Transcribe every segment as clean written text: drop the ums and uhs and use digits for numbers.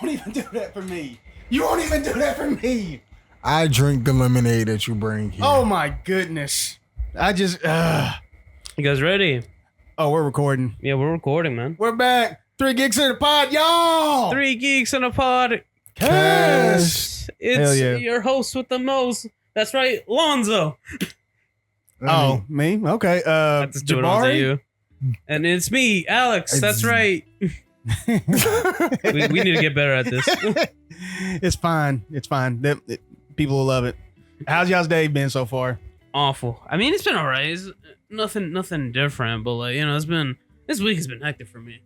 Don't even do that for me. You won't even do that for me. I drink the lemonade that you bring here. Oh my goodness. I just You guys ready? Oh, we're recording. Yeah, we're recording, man. We're back. 3 Geeks in the pod, y'all. 3 Geeks in a pod. Cast. It's Hell yeah. your host with the most. That's right, Lonzo. Oh, me? Okay. That's doing on to you. And it's me, Alex. That's right. we need to get better at this. It's fine. It's fine. People will love it. How's y'all's day been so far? Awful. I mean, it's been alright. It's nothing different, but like, you know, this week has been hectic for me.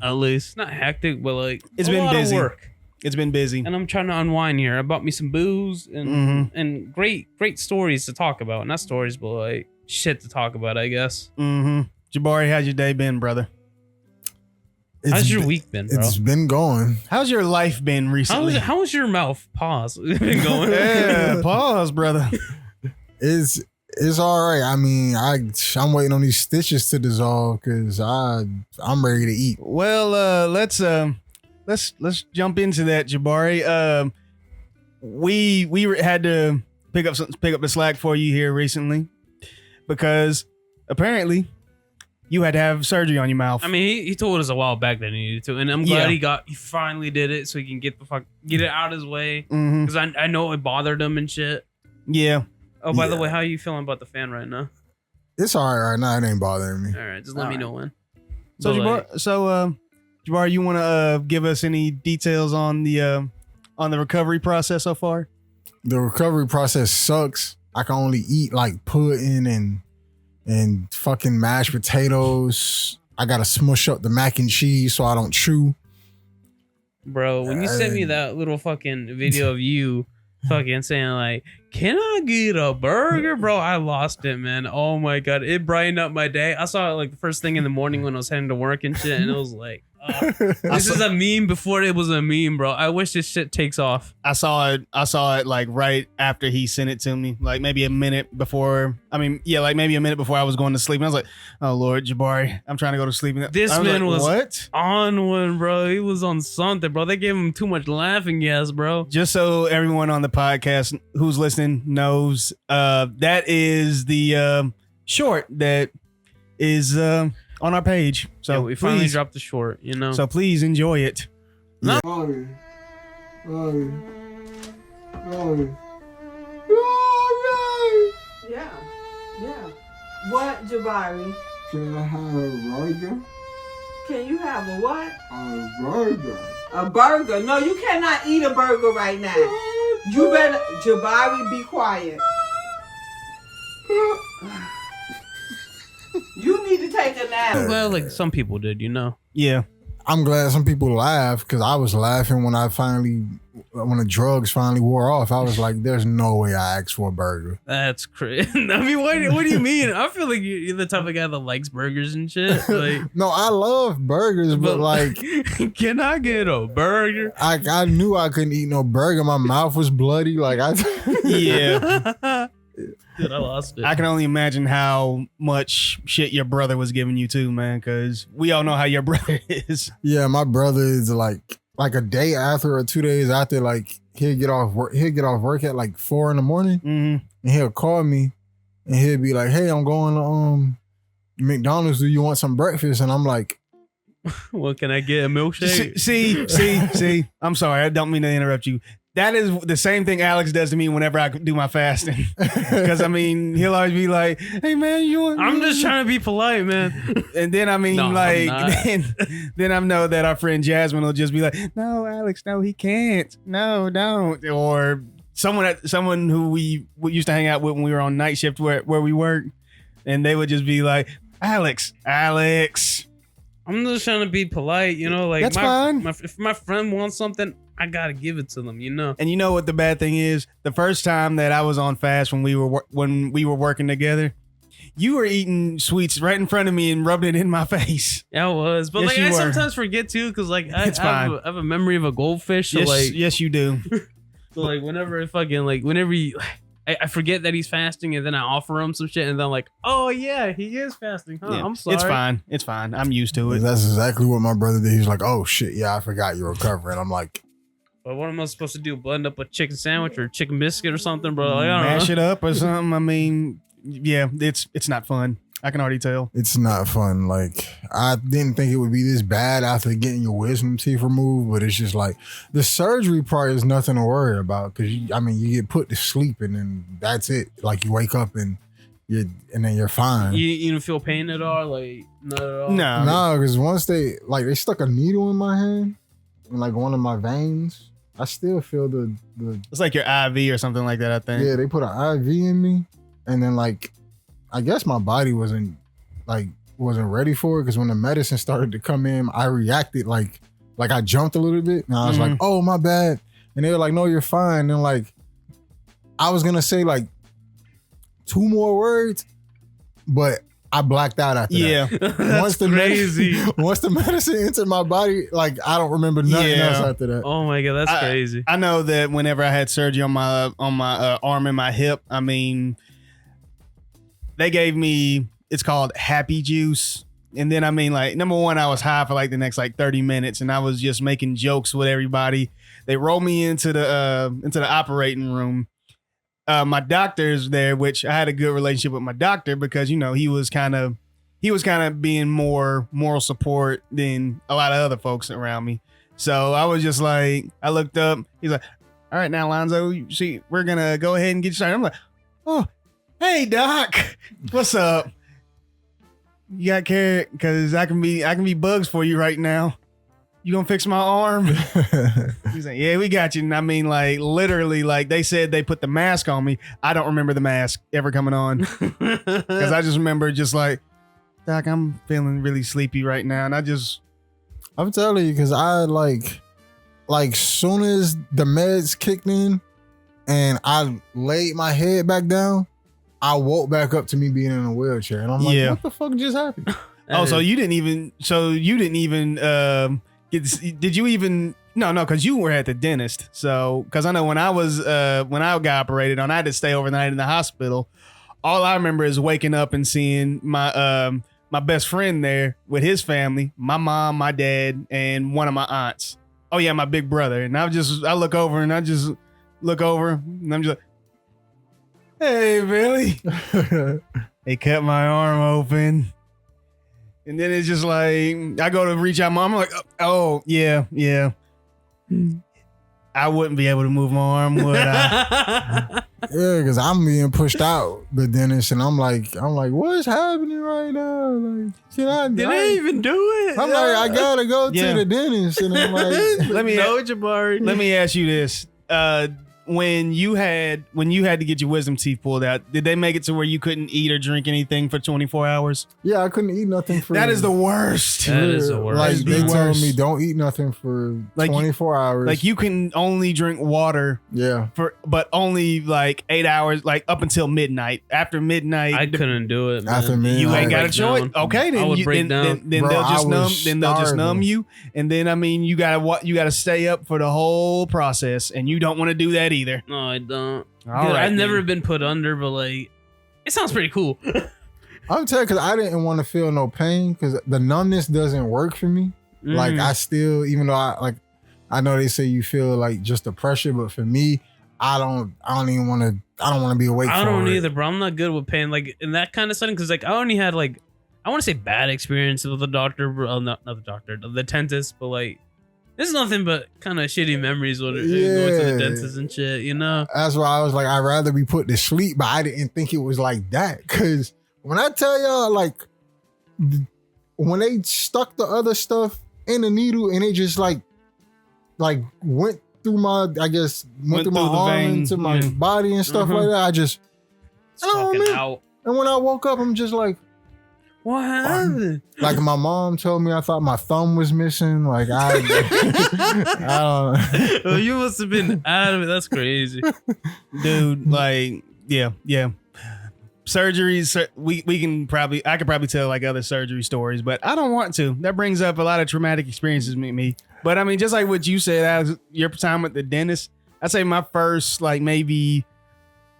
At least not hectic, but like it's a been lot busy. Of work. It's been busy, and I'm trying to unwind here. I bought me some booze and great stories to talk about. Not stories, but like shit to talk about, I guess. Jabari, how's your day been, brother? How's your week been, bro? It's been going. How's your life been recently? How was your mouth? Pause. It's been going. Yeah, pause, brother. It's all right. I mean, I'm waiting on these stitches to dissolve because I'm ready to eat. Well, let's jump into that, Jabari. We had to pick up the slack for you here recently because apparently you had to have surgery on your mouth. I mean, he told us a while back that he needed to, and I'm glad he finally did it so he can get it out of his way because I know it bothered him and shit. Yeah. Oh, by the way, how are you feeling about the fan right now? It's all right now. It ain't bothering me. All right, just let me know when. So, Jabari, you want to give us any details on the recovery process so far? The recovery process sucks. I can only eat like pudding and fucking mashed potatoes. I gotta smush up the mac and cheese so I don't chew. Bro, when you sent me that little fucking video of you fucking saying like, can I get a burger? Bro, I lost it, man. Oh my God. It brightened up my day. I saw it like the first thing in the morning when I was heading to work and shit. And it was like, this is a meme before it was a meme, bro. I wish this shit takes off. I saw it like right after he sent it to me, like maybe a minute before. Maybe a minute before I was going to sleep. And I was like, oh Lord, Jabari, I'm trying to go to sleep. This man was what? On one, bro. He was on something, bro. They gave him too much laughing gas, bro. Just so everyone on the podcast who's listening knows, that is the short that is on our page. So yeah, we finally dropped the short, you know. So please enjoy it. Yeah. Yeah. What, Jabari? Can I have a burger? Can you have a what? A burger. A burger? No, you cannot eat a burger right now. You better, Jabari, be quiet. You need to take a nap. Well, like some people did, you know. Yeah. I'm glad some people laugh because I was laughing when the drugs finally wore off. I was like, there's no way I asked for a burger. That's crazy. I mean, what do you mean? I feel like you're the type of guy that likes burgers and shit. Like, no, I love burgers, but like, can I get a burger? I knew I couldn't eat no burger. My mouth was bloody. Like Yeah. Dude, I lost it. I can only imagine how much shit your brother was giving you too, man, because we all know how your brother is. Yeah, my brother is like a day after or 2 days after, like he'll get off work at like 4 a.m. And he'll call me and he'll be like, hey, I'm going to McDonald's. Do you want some breakfast? And I'm like, well, can I get a milkshake? See. I'm sorry. I don't mean to interrupt you. That is the same thing Alex does to me whenever I do my fasting. Because, I mean, he'll always be like, hey, man, you want... I'm just trying to be polite, man. And then, I mean, then I know that our friend Jasmine will just be like, no, Alex, no, he can't. No, don't. Or someone who we used to hang out with when we were on night shift where we worked. And they would just be like, Alex. I'm just trying to be polite, you know? Like, that's fine. If my friend wants something, I gotta give it to them, you know. And you know what the bad thing is? The first time that I was on fast when we were working together, you were eating sweets right in front of me and rubbing it in my face. Yeah, I was, but yes, like I sometimes forget too, because like I have a memory of a goldfish. So yes, you do. So like whenever I forget that he's fasting, and then I offer him some shit, and then I'm like, oh yeah, he is fasting, huh? Yeah, I'm sorry. It's fine. I'm used to it. That's exactly what my brother did. He's like, oh shit, yeah, I forgot you're recovering. I'm like, But what am I supposed to do? Blend up a chicken sandwich or chicken biscuit or something, bro? Like, I don't Mash know. it up or something. I mean, yeah, it's not fun. I can already tell. It's not fun. Like, I didn't think it would be this bad after getting your wisdom teeth removed, but it's just like the surgery part is nothing to worry about because you get put to sleep and then that's it. Like you wake up and then you're fine. You don't feel pain at all? Like, not at all? No, because once they stuck a needle in my hand in like one of my veins, I still feel the. It's like your IV or something like that, I think. Yeah, they put an IV in me, and then like, I guess my body wasn't ready for it because when the medicine started to come in, I reacted like I jumped a little bit, and I was like, "Oh, my bad," and they were like, "No, you're fine." And like, I was gonna say like 2 more words, but I blacked out after that. That's crazy. Once the medicine entered my body, like I don't remember nothing else after that. Oh my god, that's crazy. I know that whenever I had surgery on my arm and my hip, I mean, they gave me, it's called happy juice. And then, I mean, like, number one, I was high for like the next like 30 minutes and I was just making jokes with everybody. They rolled me into the operating room. My doctor's there, which I had a good relationship with my doctor because, you know, he was kind of being more moral support than a lot of other folks around me. So I was just like, I looked up, he's like, all right, now, Lonzo, you see, we're going to go ahead and get you started. I'm like, oh, hey, doc, what's up? You got carrot because I can be bugs for you right now. You gonna fix my arm? He's like, yeah, we got you. And I mean, like, literally, like, they said they put the mask on me. I don't remember the mask ever coming on because I just remember just like, doc, I'm feeling really sleepy right now. And I'm telling you, because I like soon as the meds kicked in and I laid my head back down, I woke back up to me being in a wheelchair. And I'm like, what the fuck just happened? So you didn't even did you even no because you were at the dentist. So because I know when I got operated on, I had to stay overnight in the hospital. All I remember is waking up and seeing my best friend there with his family, my mom, my dad, and one of my aunts. Oh yeah, my big brother. And I look over and I'm just like, hey Billy. They cut my arm open. And then it's just like, I go to reach out my arm, I'm like, oh, yeah. I wouldn't be able to move my arm, would I? Yeah, because I'm being pushed out the dentist, and I'm like, what's happening right now? Like, did I even do it? I'm like, I gotta go to the dentist, and I'm like, let me ask you this. When you had to get your wisdom teeth pulled out, did they make it to where you couldn't eat or drink anything for 24 hours? Yeah, I couldn't eat nothing for. That is the worst. That is the worst. Like they told me, don't eat nothing for 24 hours. Like you can only drink water. Yeah. But only like 8 hours, like up until midnight. After midnight, I couldn't do it, man. After midnight, you ain't got a choice. Down. Okay, then I would break down. Then Bro, they'll just numb you, and then I mean you gotta stay up for the whole process, and you don't want to do that either. No, I don't. All Dude, right, I've never been put under, but like, it sounds pretty cool. I'm telling you, because I didn't want to feel no pain because the numbness doesn't work for me. Like I still, even though I know they say you feel like just the pressure, but for me, I don't want to be awake. I don't either, bro. I'm not good with pain, like in that kind of setting, because like I only had like, I want to say bad experiences with the doctor, bro. Not the doctor, the dentist, but like, there's nothing but kind of shitty memories with it, going to the dentist and shit, you know? That's why I was like, I'd rather be put to sleep, but I didn't think it was like that. Because when I tell y'all, like, when they stuck the other stuff in the needle and it just like went through my, went through my arm into my body and stuff like that, I just, out. And when I woke up, I'm just like, what happened? Like my mom told me, I thought my thumb was missing. Like I don't know. You must have been out of it. That's crazy, dude. Like, yeah. Surgeries. I could probably tell like other surgery stories, but I don't want to. That brings up a lot of traumatic experiences with me. But I mean, just like what you said, Alex, your time with the dentist. I'd say my first like maybe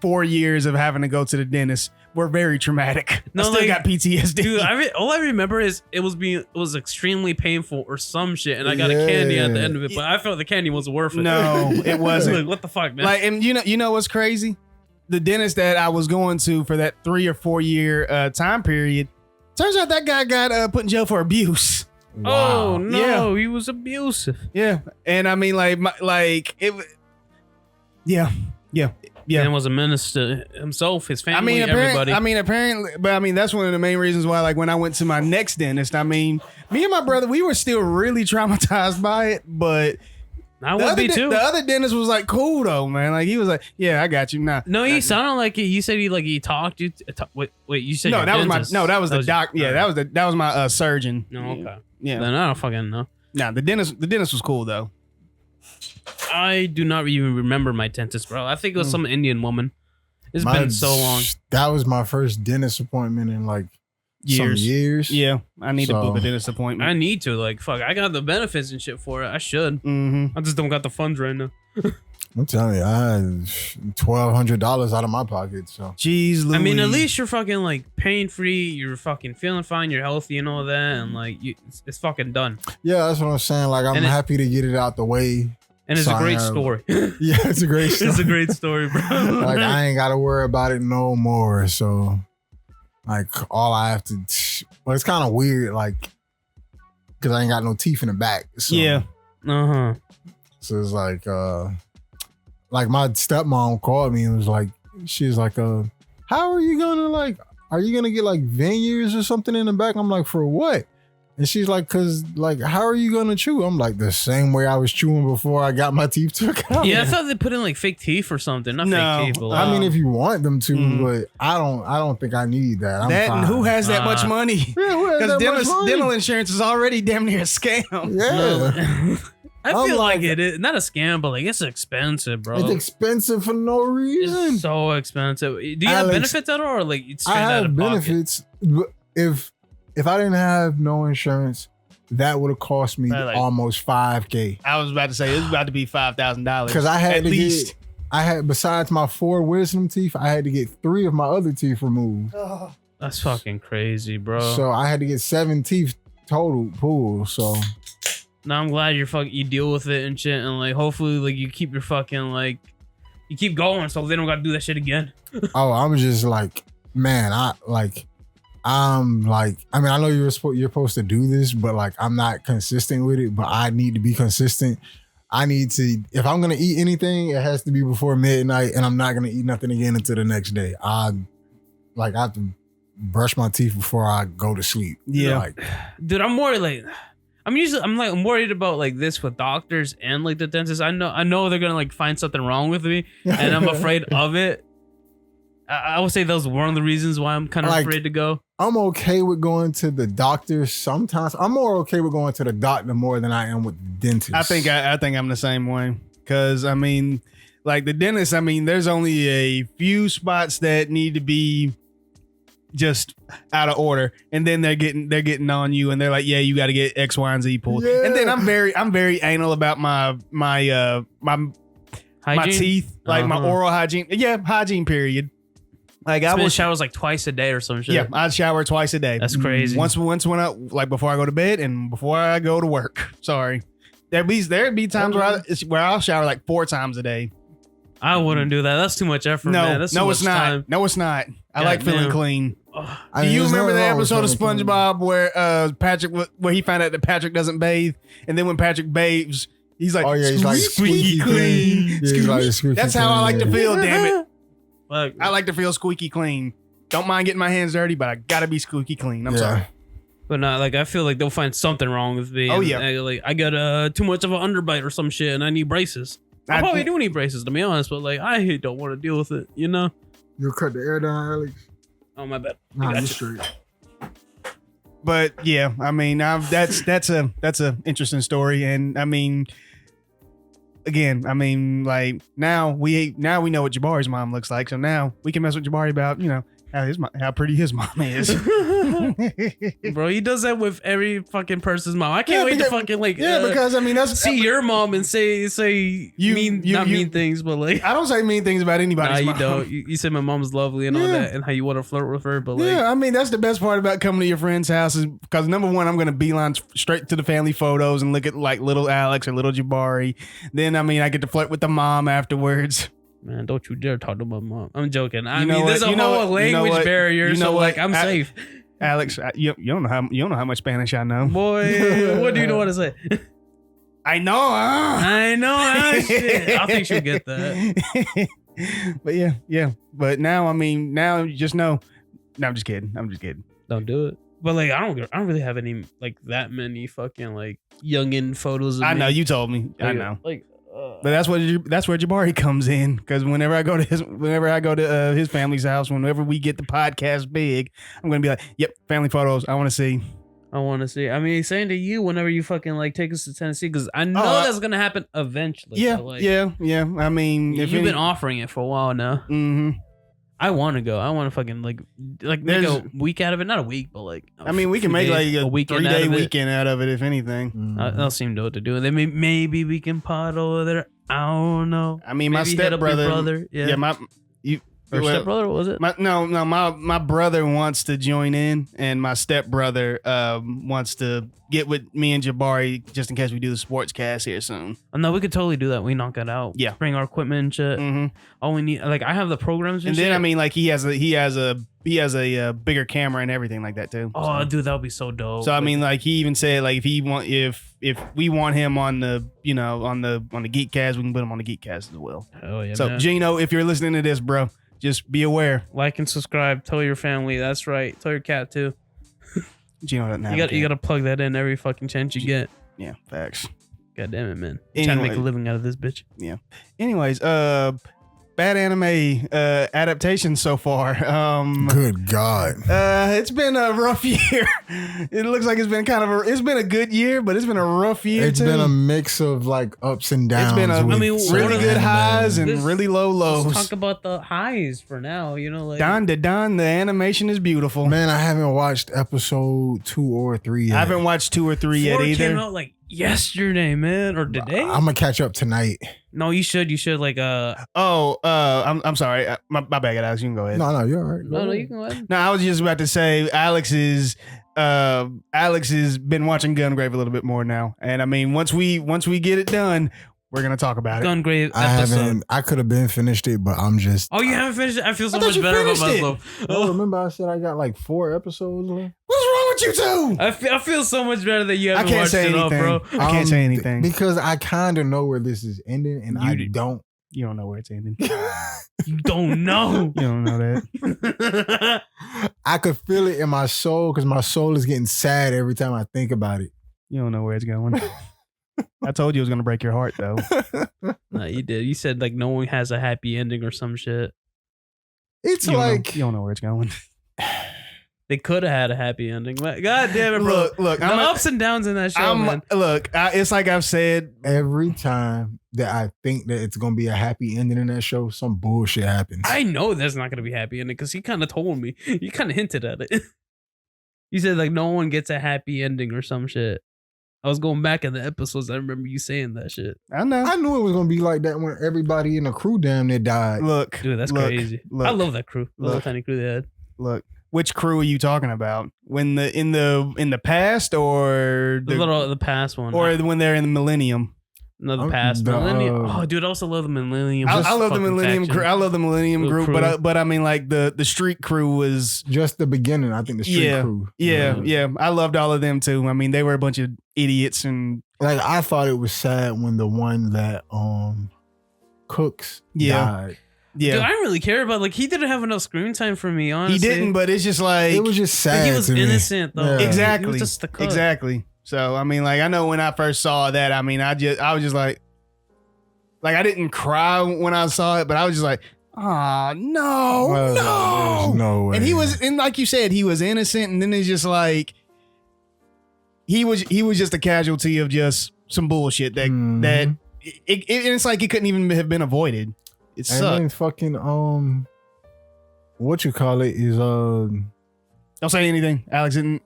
4 years of having to go to the dentist were very traumatic. No, I still like, got PTSD. Dude, all I remember is it was extremely painful or some shit, and I got a candy at the end of it, but I felt the candy wasn't worth it. No, it wasn't. Like, what the fuck, man? Like, and you know what's crazy? The dentist that I was going to for that 3 or 4 year time period, turns out that guy got put in jail for abuse. Oh no, Yeah. he was abusive. Yeah, and I mean, yeah. Man was a menace to himself, his family, everybody. Apparently, that's one of the main reasons why, like, when I went to my next dentist, I mean, me and my brother, we were still really traumatized by it, but I would be too. The other dentist was like cool though, man. Like, he was like, "Yeah, I got you." Nah, No, he sounded like you said he talked you. Wait, you said no, your that was dentist. that was the your- doc. Yeah, that was my surgeon. No, okay. Yeah, Then I don't fucking know. nah, the dentist was cool though. I do not even remember my dentist, bro. I think it was some Indian woman. It's been so long. That was my first dentist appointment in like some years. Yeah, I need to book a dentist I appointment. need to, like, fuck. I got the benefits and shit for it. I should. Mm-hmm. I just don't got the funds right now. I'm telling you, I had $1,200 out of my pocket. So Jeez, Louise. I mean, at least you're fucking like pain free. You're fucking feeling fine. You're healthy and all that, and like it's fucking done. yeah, that's what I'm saying. Like, I'm happy to get it out the way. And it's So a great I have- story. Yeah, it's a great story. It's a great story, bro. Like, I ain't got to worry about it no more. So, like, all I have to, well, it's kind of weird, like, because I ain't got no teeth in the back. So, Yeah. Uh-huh. So it's like my stepmom called me and was like, she was like, how are you gonna, like, are you gonna get like veneers or something in the back? I'm like, for what? And she's like, cause like, how are you gonna chew? I'm like, the same way I was chewing before I got my teeth took out. Yeah, I thought they put in like fake teeth or something. Not No. fake teeth, but I like, mean, if you want them to, Mhm. but I don't think I need that. I'm That fine. and who has that much money? Yeah, who has Because that much money? dental insurance is already damn near a scam. Yeah. I I'm feel like like- it is not a scam, but like it's expensive, bro. It's expensive for no reason. It's so expensive. Do you have Alex, benefits at all, or like it's straight I out have of pocket? benefits. But if I didn't have no insurance, that would have cost me Probably like- almost $5,000. I was about to say it was about to be $5,000 Because I had at to least. besides my 4 wisdom teeth, I had to get 3 of my other teeth removed. That's fucking crazy, bro. So I had to get 7 teeth total pulled. So Now I'm glad you deal with it and shit, and like hopefully like you keep your fucking like you keep going so they don't gotta do that shit again. I'm just like, man, I mean, I know you're supposed to do this, but like, I'm not consistent with it, but I need to be consistent. I need to, if I'm going to eat anything, it has to be before midnight, and I'm not going to eat nothing again until the next day. I have to brush my teeth before I go to sleep. Yeah. Like, Dude, I'm worried like I'm worried about like this with doctors and like the dentist. I know they're gonna like find something wrong with me, and I'm afraid of it. I would say that was one of the reasons why I'm kind of Like, afraid to go. I'm okay with going to the doctor sometimes. I'm more okay with going to the doctor more than I am with the dentist. I think I'm the same way. Because I mean, like the dentist, I mean, there's only a few spots that need to be just out of order, and then they're getting on you, and they're like, yeah, you got to get X, Y, and Z pulled. Yeah. And then I'm very anal about my Hygiene? teeth, like my Uh-huh. oral hygiene. Yeah, hygiene period. Like I I was showers like twice a day or some shit. Yeah, I shower twice a day. That's crazy. Once when I like before I go to bed and before I go to work. Sorry, there'd be times where I'll shower like 4 times a day. I wouldn't do that. That's too much effort, man. That's too no, much it's not. time. No, it's not. I God like feeling damn. clean. Ugh. I Do mean, you there's remember the nothing wrong with episode of feeling clean. SpongeBob where Patrick, where he found out that Patrick doesn't bathe, and then when Patrick bathes, he's like, Oh yeah, he's like squeaky clean. Yeah, he's like squeaky That's how I like to clean, feel. Damn it, Fuck. I like to feel squeaky clean. Don't mind getting my hands dirty, but I gotta be squeaky clean. I'm Yeah. sorry. But not like I feel like they'll find something wrong with me. Oh, and yeah. I got too much of an underbite or some shit, and I need braces. I probably do need braces to be honest, but like I don't want to deal with it. You know? You cut the air down, Alex? Oh my bad. I Nah, got you you. straight. But yeah, I mean, that's a interesting story, and I mean, again, I mean, like now we know what Jabari's mom looks like, so now we can mess with Jabari about how pretty his mom is. Bro, he does that with every fucking person's mom. I can't wait to fucking because I mean that's see your mom and say not mean things, but like I don't say mean things about anybody's you mom. don't. You said my mom's lovely and all that, and how you want to flirt with her, but like Yeah, I mean that's the best part about coming to your friend's house is because number one, I'm gonna beeline straight to the family photos and look at like little Alex or little Jabari. Then I mean I get to flirt with the mom afterwards. Man, don't you dare talk to my mom. I'm joking. I You know mean, what? there's a You know whole what? You know language what? barrier, You know so what? like I'm safe. Alex, you don't know how much Spanish I know. Boy, what do you know what to say? I know. I know. Shit. I think she'll get that. But yeah. But now, I mean, now you just know. No, I'm just kidding. Don't do it. But like, I don't really have any like that many fucking like youngin photos. Of I me. know you told me. I Like, know. Like, But that's where Jabari comes in because whenever I go to his family's house, whenever we get the podcast big, I'm gonna be like, "Yep, family photos. I want to see." I want to see. I mean, saying to you whenever you fucking like take us to Tennessee because I know that's gonna happen eventually. Yeah, but, like, yeah. I mean, You've been offering it for a while now. Mm-hmm. I want to go. I want to fucking like make a week out of it. Not a week, but like I mean, we can make like a weekend 3-day weekend out of it, if anything. They'll seem to know what to do. Then maybe we can pod over there. I don't know. I mean, Maybe my hit up your stepbrother, brother. Yeah, stepbrother, was it? My brother wants to join in, and my stepbrother wants to get with me and Jabari just in case we do the sports cast here soon. Oh, no, we could totally do that. We knock it out. Yeah. Bring our equipment and shit. Mm-hmm. All we need, like, I have the programs And shit. then I mean, like he has a bigger camera and everything like that too. Oh, dude, that would be so dope. So I mean, like he even said, like if we want him on the on the Geek Cast, we can put him on the Geek Cast as well. Oh yeah. So man. Gino, if you're listening to this, bro, just be aware. Like and subscribe. Tell your family. That's right. Tell your cat too. Gino doesn't have You got to plug that in every fucking chance you get. Yeah, facts. God damn it, man. I'm trying to make a Anyway. living out of this bitch. Anyways, bad anime adaptation so far. Good God. It's been a rough year. It looks like it's been it's been a good year, but it's been a rough year It's too. been a mix of like ups and downs. It's been a really good highs and This- really low Let's lows. talk about the highs for now. You know, like Don to Don, the animation is beautiful. Man, I haven't watched episode 2 or 3 yet. I haven't watched 2 or 3 yet 4 came either. out like yesterday, man, or today. I'm gonna catch up tonight. No, you should. You should like I'm sorry. My bad, Alex. You can go ahead. No, you're all right. No, you can go ahead. No, I was just about to say Alex has been watching Gungrave a little bit more now, and I mean once we get it done, we're gonna talk about it. Gungrave I episode. haven't. I could have been finished it, but I'm just. Oh, you haven't finished it? I feel so I thought much you better about finished it. myself. Oh, remember I said I got like 4 episodes left. What's wrong with you two? I feel so much better that you haven't I can't watched say it all, anything. bro. I can't say anything. Because I kind of know where this is ending, and I don't. You don't know where it's ending. You don't know. You don't know that. I could feel it in my soul because my soul is getting sad every time I think about it. You don't know where it's going. I told you it was gonna break your heart though. No, you did. You said like no one has a happy ending or some shit. It's You don't know- like you don't know where it's going. They could have had a happy ending. But God damn it, bro. Look, the ups and downs in that show, man. It's like I've said. every time that I think that it's gonna be a happy ending in that show, some bullshit happens. I know there's not gonna be a happy ending because he kind of told me. You kind of hinted at it. You said like no one gets a happy ending or some shit. I was going back in the episodes. I remember you saying that shit. I know. I knew it was gonna be like that when everybody in the crew damn near died. Look, Dude, that's look, crazy. Look, I love that crew. Love the look. tiny crew they had. Look, which crew are you talking about? When in the past or The past one. or when they're in the Millennium? No, the Oh, past the, Millennium. Oh, dude, I also love the Millennium. I love the fucking Millennium faction. crew. I love the Millennium Little group, crew. but I mean like the street crew was Just the beginning, I think the street Yeah. crew. yeah. I loved all of them too. I mean they were a bunch of idiots and Like I thought it was sad when the one that Cooks died. Dude, I yeah. didn't really care about like he didn't have enough screen time for me. He Honestly, didn't, but it's just like It was just sad. Like, he was to me. innocent though. Yeah. exactly He was just the cook. exactly. So I mean like I know when I first saw that, I mean I was just like I didn't cry when I saw it, but I was just like, oh no, Well, no. there's no way. And he was, and like you said, he was innocent, and then it's just like he was just a casualty of just some bullshit that Mhm. that it's like it couldn't even have been avoided. It And then sucked. fucking what you call it is Don't say anything. Alex isn't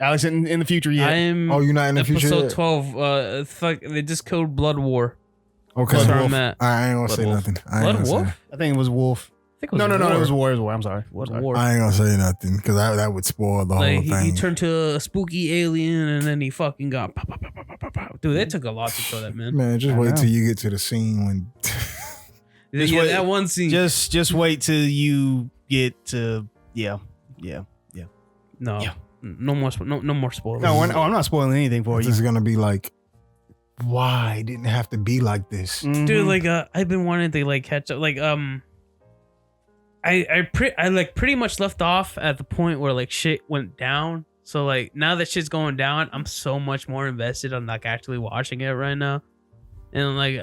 in the future yet. I'm. Oh, you're not in the future Episode yet? 12. Fuck. They just killed Blood War. Okay. That's where Wolf. I'm at. I ain't gonna Blood say Wolf. nothing. I ain't Blood gonna say- Wolf? I think it was Wolf. I think it was No, it War. was War. It was War. I'm sorry. Blood Sorry. War. I ain't gonna say nothing because that would spoil the Like whole he thing. turned to a spooky alien and then he fucking got pow, pow, pow, pow, pow, pow. Dude, they took a lot to show that, man. Man, just I wait know. till you get to the scene when. Just Yeah, wait- that one scene. Just wait till you get to yeah. no, Yeah. no more, no more spoilers. No, I'm not spoiling anything for It's you. just gonna be like, why didn't it have to be like this? Mhm. Dude, like I've been wanting to like catch up. Like I pretty much left off at the point where like shit went down. So like now that shit's going down, I'm so much more invested on like actually watching it right now, and like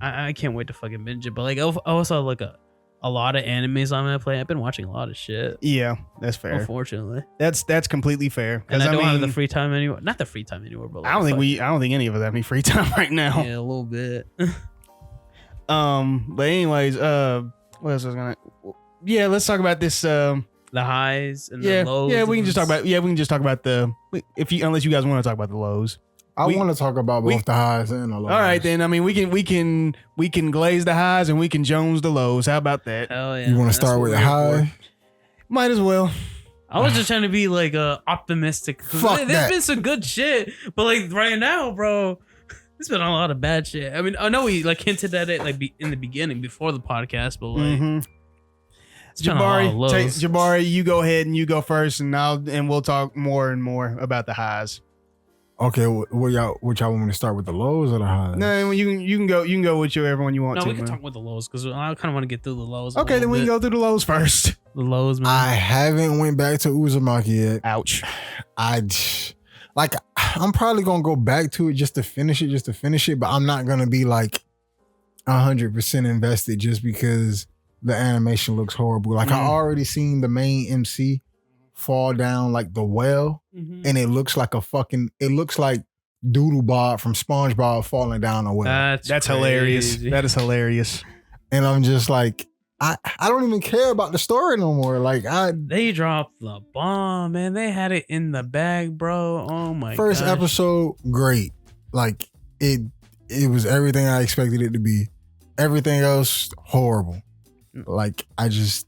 I can't wait to fucking binge it. But like I also like a lot of animes I'm gonna play. I've been watching a lot of shit. Yeah, that's fair. Unfortunately, That's completely fair. and I don't have the mean, free time anymore. Not the free time anymore, but like, I don't think any of us have any free time right now. Yeah, a little bit. But anyways, what else was I gonna? Yeah, let's talk about this. The highs and Yeah, the lows. yeah, we can just talk about. Yeah, we can just talk about the. Unless you guys want to talk about the lows. I We- want to talk about both the highs and the lows. All right, then. I mean, we can glaze the highs and we can Jones the lows. How about that? Hell yeah. You want man, to start that's with what the we're here for. high? Might as well. I was just trying to be like optimistic. 'Cause Fuck there's that. been some good shit, but like right now, bro, there's been a lot of bad shit. I mean, I know we like hinted at it like in the beginning before the podcast, but like Mhm. it's been a lot of lows. Jabari, you go ahead and you go first, and we'll talk more and more about the highs. Okay, what y'all want me to start with, the lows or the highs? No, you can go with whichever one you want No, to. we can man. talk with the lows because I kind of want to get through the lows. Okay, then we can go through the lows first. the lows, man. I haven't went back to Uzumaki yet. Ouch. I'm probably gonna go back to it just to finish it, but I'm not gonna be like 100% invested just because the animation looks horrible. Like I already seen the main MC fall down like the well, Mhm. and it looks like Doodle Bob from SpongeBob falling down a well. That's hilarious. crazy. That is hilarious. And I'm just like, I don't even care about the story no more. Like They dropped the bomb, man. They had it in the bag, bro. Oh my first gosh. episode, great. Like it was everything I expected it to be. Everything else, horrible. Like I just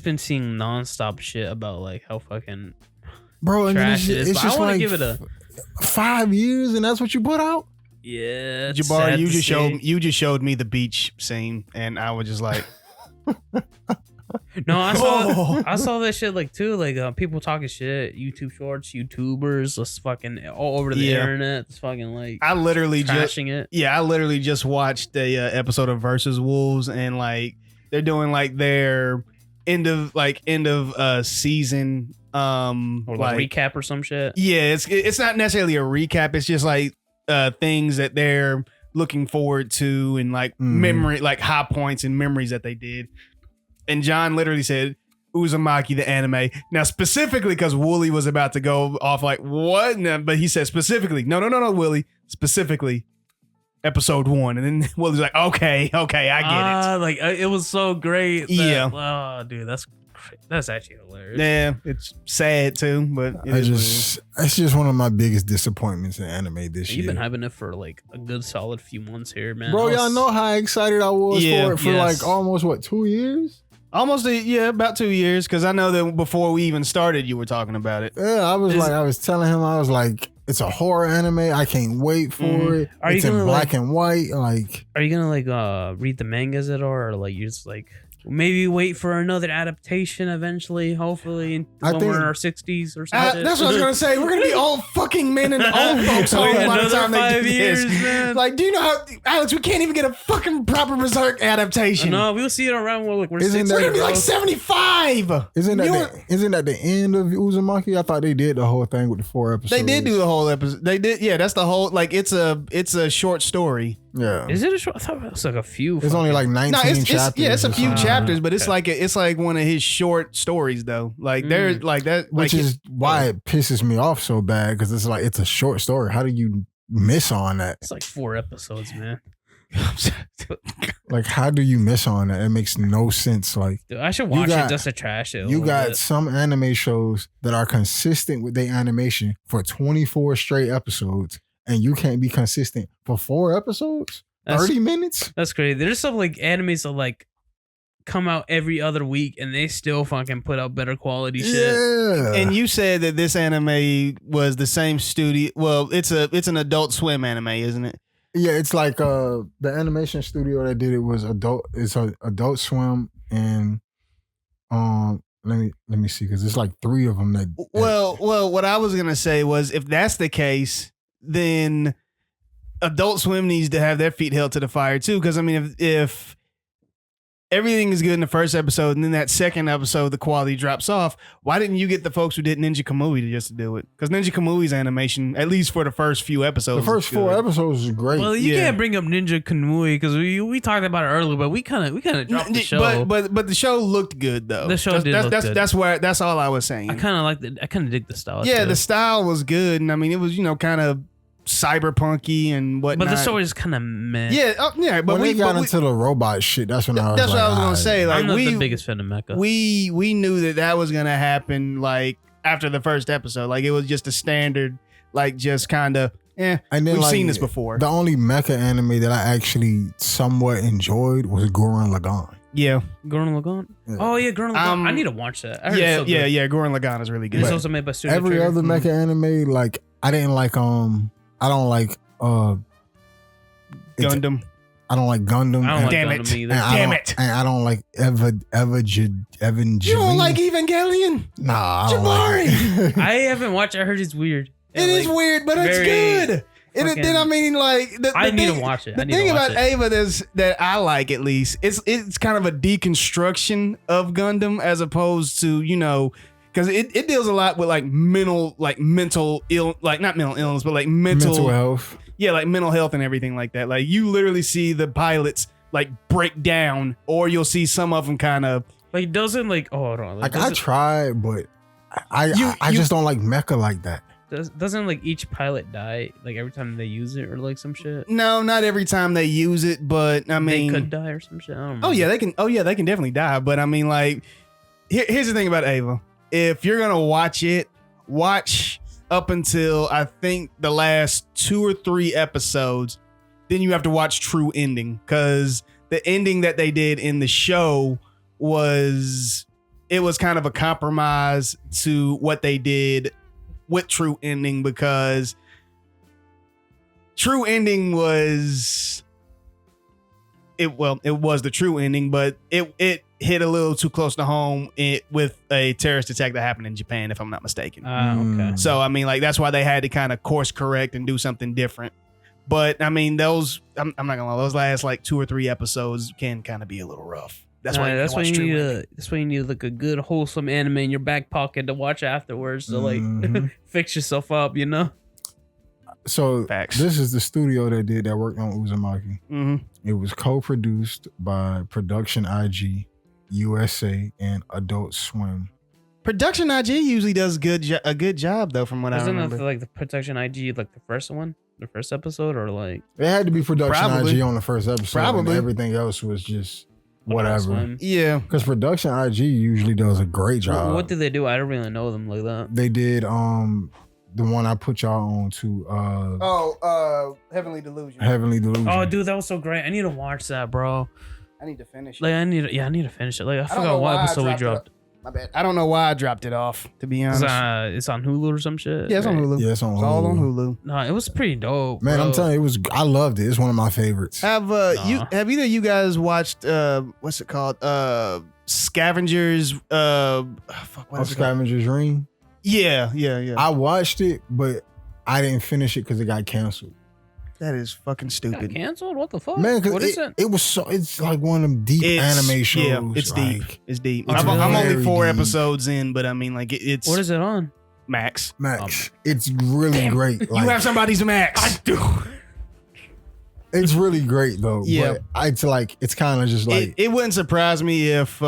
been seeing nonstop shit about like how fucking bro, and then trash it is. it's But I just want to like give it a 5 years, and that's what you put out. yeah. it's Jabari, sad you to see. just showed me the beach scene, and I was just like, No, Oh. I saw that shit like too. Like people talking shit, YouTube shorts, YouTubers, just fucking all over the Yeah. internet. It's fucking like I literally just trashing it. I literally just watched a episode of Versus Wolves, and like they're doing like their end of season Or like recap or some shit. yeah, it's not necessarily a recap. It's just like things that they're looking forward to, and like memory, like high points and memories that they did. And John literally said Uzumaki the anime. Now specifically because Wooly was about to go off like what? No, but he said specifically, no, Wooly, specifically episode 1. And then Wooly's like, okay, I get it. Like it was so great. Yeah. Oh, dude, that's actually hilarious. Yeah, it's sad too, but It's just one of my biggest disappointments in anime this You've year. been having it for like a good solid few months here, man. Bro, I y'all was- know how excited I was Yeah. for it for Yes. like almost 2 years? almost about 2 years, because I know that before we even started, you were talking about it. Yeah, I was Is- I was telling him, I was like, it's a horror anime. I can't wait for it. Are you It's in gonna, black like- and white. Like, Are you gonna like read the mangas at all, or like you just like maybe wait for another adaptation eventually, hopefully when think- we're in our 60s or something? That's what I was gonna say. We're gonna be all fucking men and old folks home by the Another time they 5 do years, this. man. Like, do you know how, Alex? We can't even get a fucking proper Berserk adaptation. No, we'll see it around when like we're Isn't 60. We're gonna be bro. like 75. isn't You that the end of Uzumaki? I thought they did the whole thing with the 4 episodes. They did do the whole episode. They did. Yeah, that's the whole. Like, it's a short story. Yeah. Is it a short? I thought it was like a few. It's only like 19 No, it's chapters. it's a or few something. chapters, but it's like one of his short stories though. Like they're like that, Which like is why it pisses me off so bad, because it's like, it's a short story. How do you miss on that? It's like 4 episodes, man. Like, how do you miss on that? It makes no sense. Like, Dude, I should watch it just to trash it. You got some anime shows that are consistent with their animation for 24 straight episodes, and you can't be consistent for 4 episodes, 30 minutes. That's crazy. There's some like animes that like come out every other week, and they still fucking put out better quality shit. Yeah. And you said that this anime was the same studio. Well, it's an Adult Swim anime, isn't it? Yeah, it's like the animation studio that did it was Adult Swim, and let me see, because it's like 3 of them that. Well, what I was gonna say was, if that's the case, then Adult Swim needs to have their feet held to the fire too. Because I mean, if everything is good in the first episode, and then that second episode the quality drops off, why didn't you get the folks who did Ninja Kamui to just do it? Because Ninja Kamui's animation, at least for the first few episodes, the first 4 episodes is great. Well, you can't bring up Ninja Kamui because we talked about it earlier, but we kind of dropped the show. But the show looked good though. The show did look good. That's all I was saying. I kind of liked it. I kind of dig the style. Yeah, too. the style was good, and I mean, it was kind of cyberpunky and whatnot. But the story is kind of meh. Yeah, but when we got into the robot shit, that's when I was that's like, what I was gonna say. Like, I'm not the biggest fan of Mecha. We knew that was gonna happen like after the first episode. Like, it was just a standard, like, just kind of and then, we've seen this before. The only mecha anime that I actually somewhat enjoyed was Gurren Lagann. Yeah, Gurren Lagann. Yeah. Oh yeah, Gurren Lagann. I need to watch that. I heard it's so good. Gurren Lagann is really good. It's also made by Studio Every Trigger. other mecha anime, like, I didn't like I don't like Gundam. I don't like Gundam. I don't like Damn Gundam it. either. Damn it. And I don't like Evangelion. You don't like Evangelion? Nah, I don't like it. I haven't watched. I heard it's weird. It is weird, but it's good. Then I mean, like, I need to watch it. The thing about Ava that I like, at least, it's kind of a deconstruction of Gundam as opposed to, because it deals a lot with like mental ill, like not mental illness, but like mental health. Yeah, like mental health and everything like that. Like, you literally see the pilots like break down, or you'll see some of them kind of like doesn't like hold on. Like, I tried, but I just don't like mecha like that. Doesn't like each pilot die like every time they use it or like some shit? No, not every time they use it, but I mean, they could die or some shit. I don't know. Oh yeah, they can definitely die. But I mean, like, here's the thing about Ava. If you're gonna watch it, watch up until I think the last 2 or 3 episodes. Then you have to watch True Ending, because the ending that they did in the show was kind of a compromise to what they did with True Ending, because True Ending was it was the true ending, but it hit a little too close to home with a terrorist attack that happened in Japan, if I'm not mistaken. Okay. So I mean, like, that's why they had to kind of course correct and do something different. But I mean, I'm not gonna lie, those last like 2 or 3 episodes can kind of be a little rough. That's why you need like a good wholesome anime in your back pocket to watch afterwards to like fix yourself up, So Facts. This is the studio that worked on Uzumaki. Mm-hmm. It was co-produced by Production IG, USA, and Adult Swim. Production IG usually does a good job though, from what I remember. Isn't that like the Production IG like the first one, the first episode, or like It had to be Production Probably. IG on the first episode. Probably. And everything else was just whatever. Swim? Yeah. Because Production IG usually does a great job. What did they do? I don't really know them like that. They did the one I put y'all on to Heavenly Delusion. Heavenly Delusion. Oh, dude, that was so great. I need to watch that, bro. I need to finish it. Like, I need to finish it. Like, I don't know forgot what why I episode we dropped. My bad. I don't know why I dropped it off, to be honest. It's on Hulu or some shit. Yeah, it's on right? Hulu. Yeah, it's on It's all on Hulu. Hulu. No, it was pretty dope. Man, bro. I'm telling you, I loved it. It's one of my favorites. Have either of you guys watched what's it called? Scavengers what is it called? Scavenger's Ring. Yeah. I watched it, but I didn't finish it because it got canceled. That is fucking Got stupid. canceled? What the fuck? Man, What because is it? it was so. It's like one of them deep anime shows. Yeah, it's deep. like, It's deep. it's I'm only very 4 deep. episodes in, but I mean, like, it's What is it on? Max. Max. It's really great. Like, You have somebody's Max. I do. it's really great though. Yeah. But it's kind of just like It wouldn't surprise me if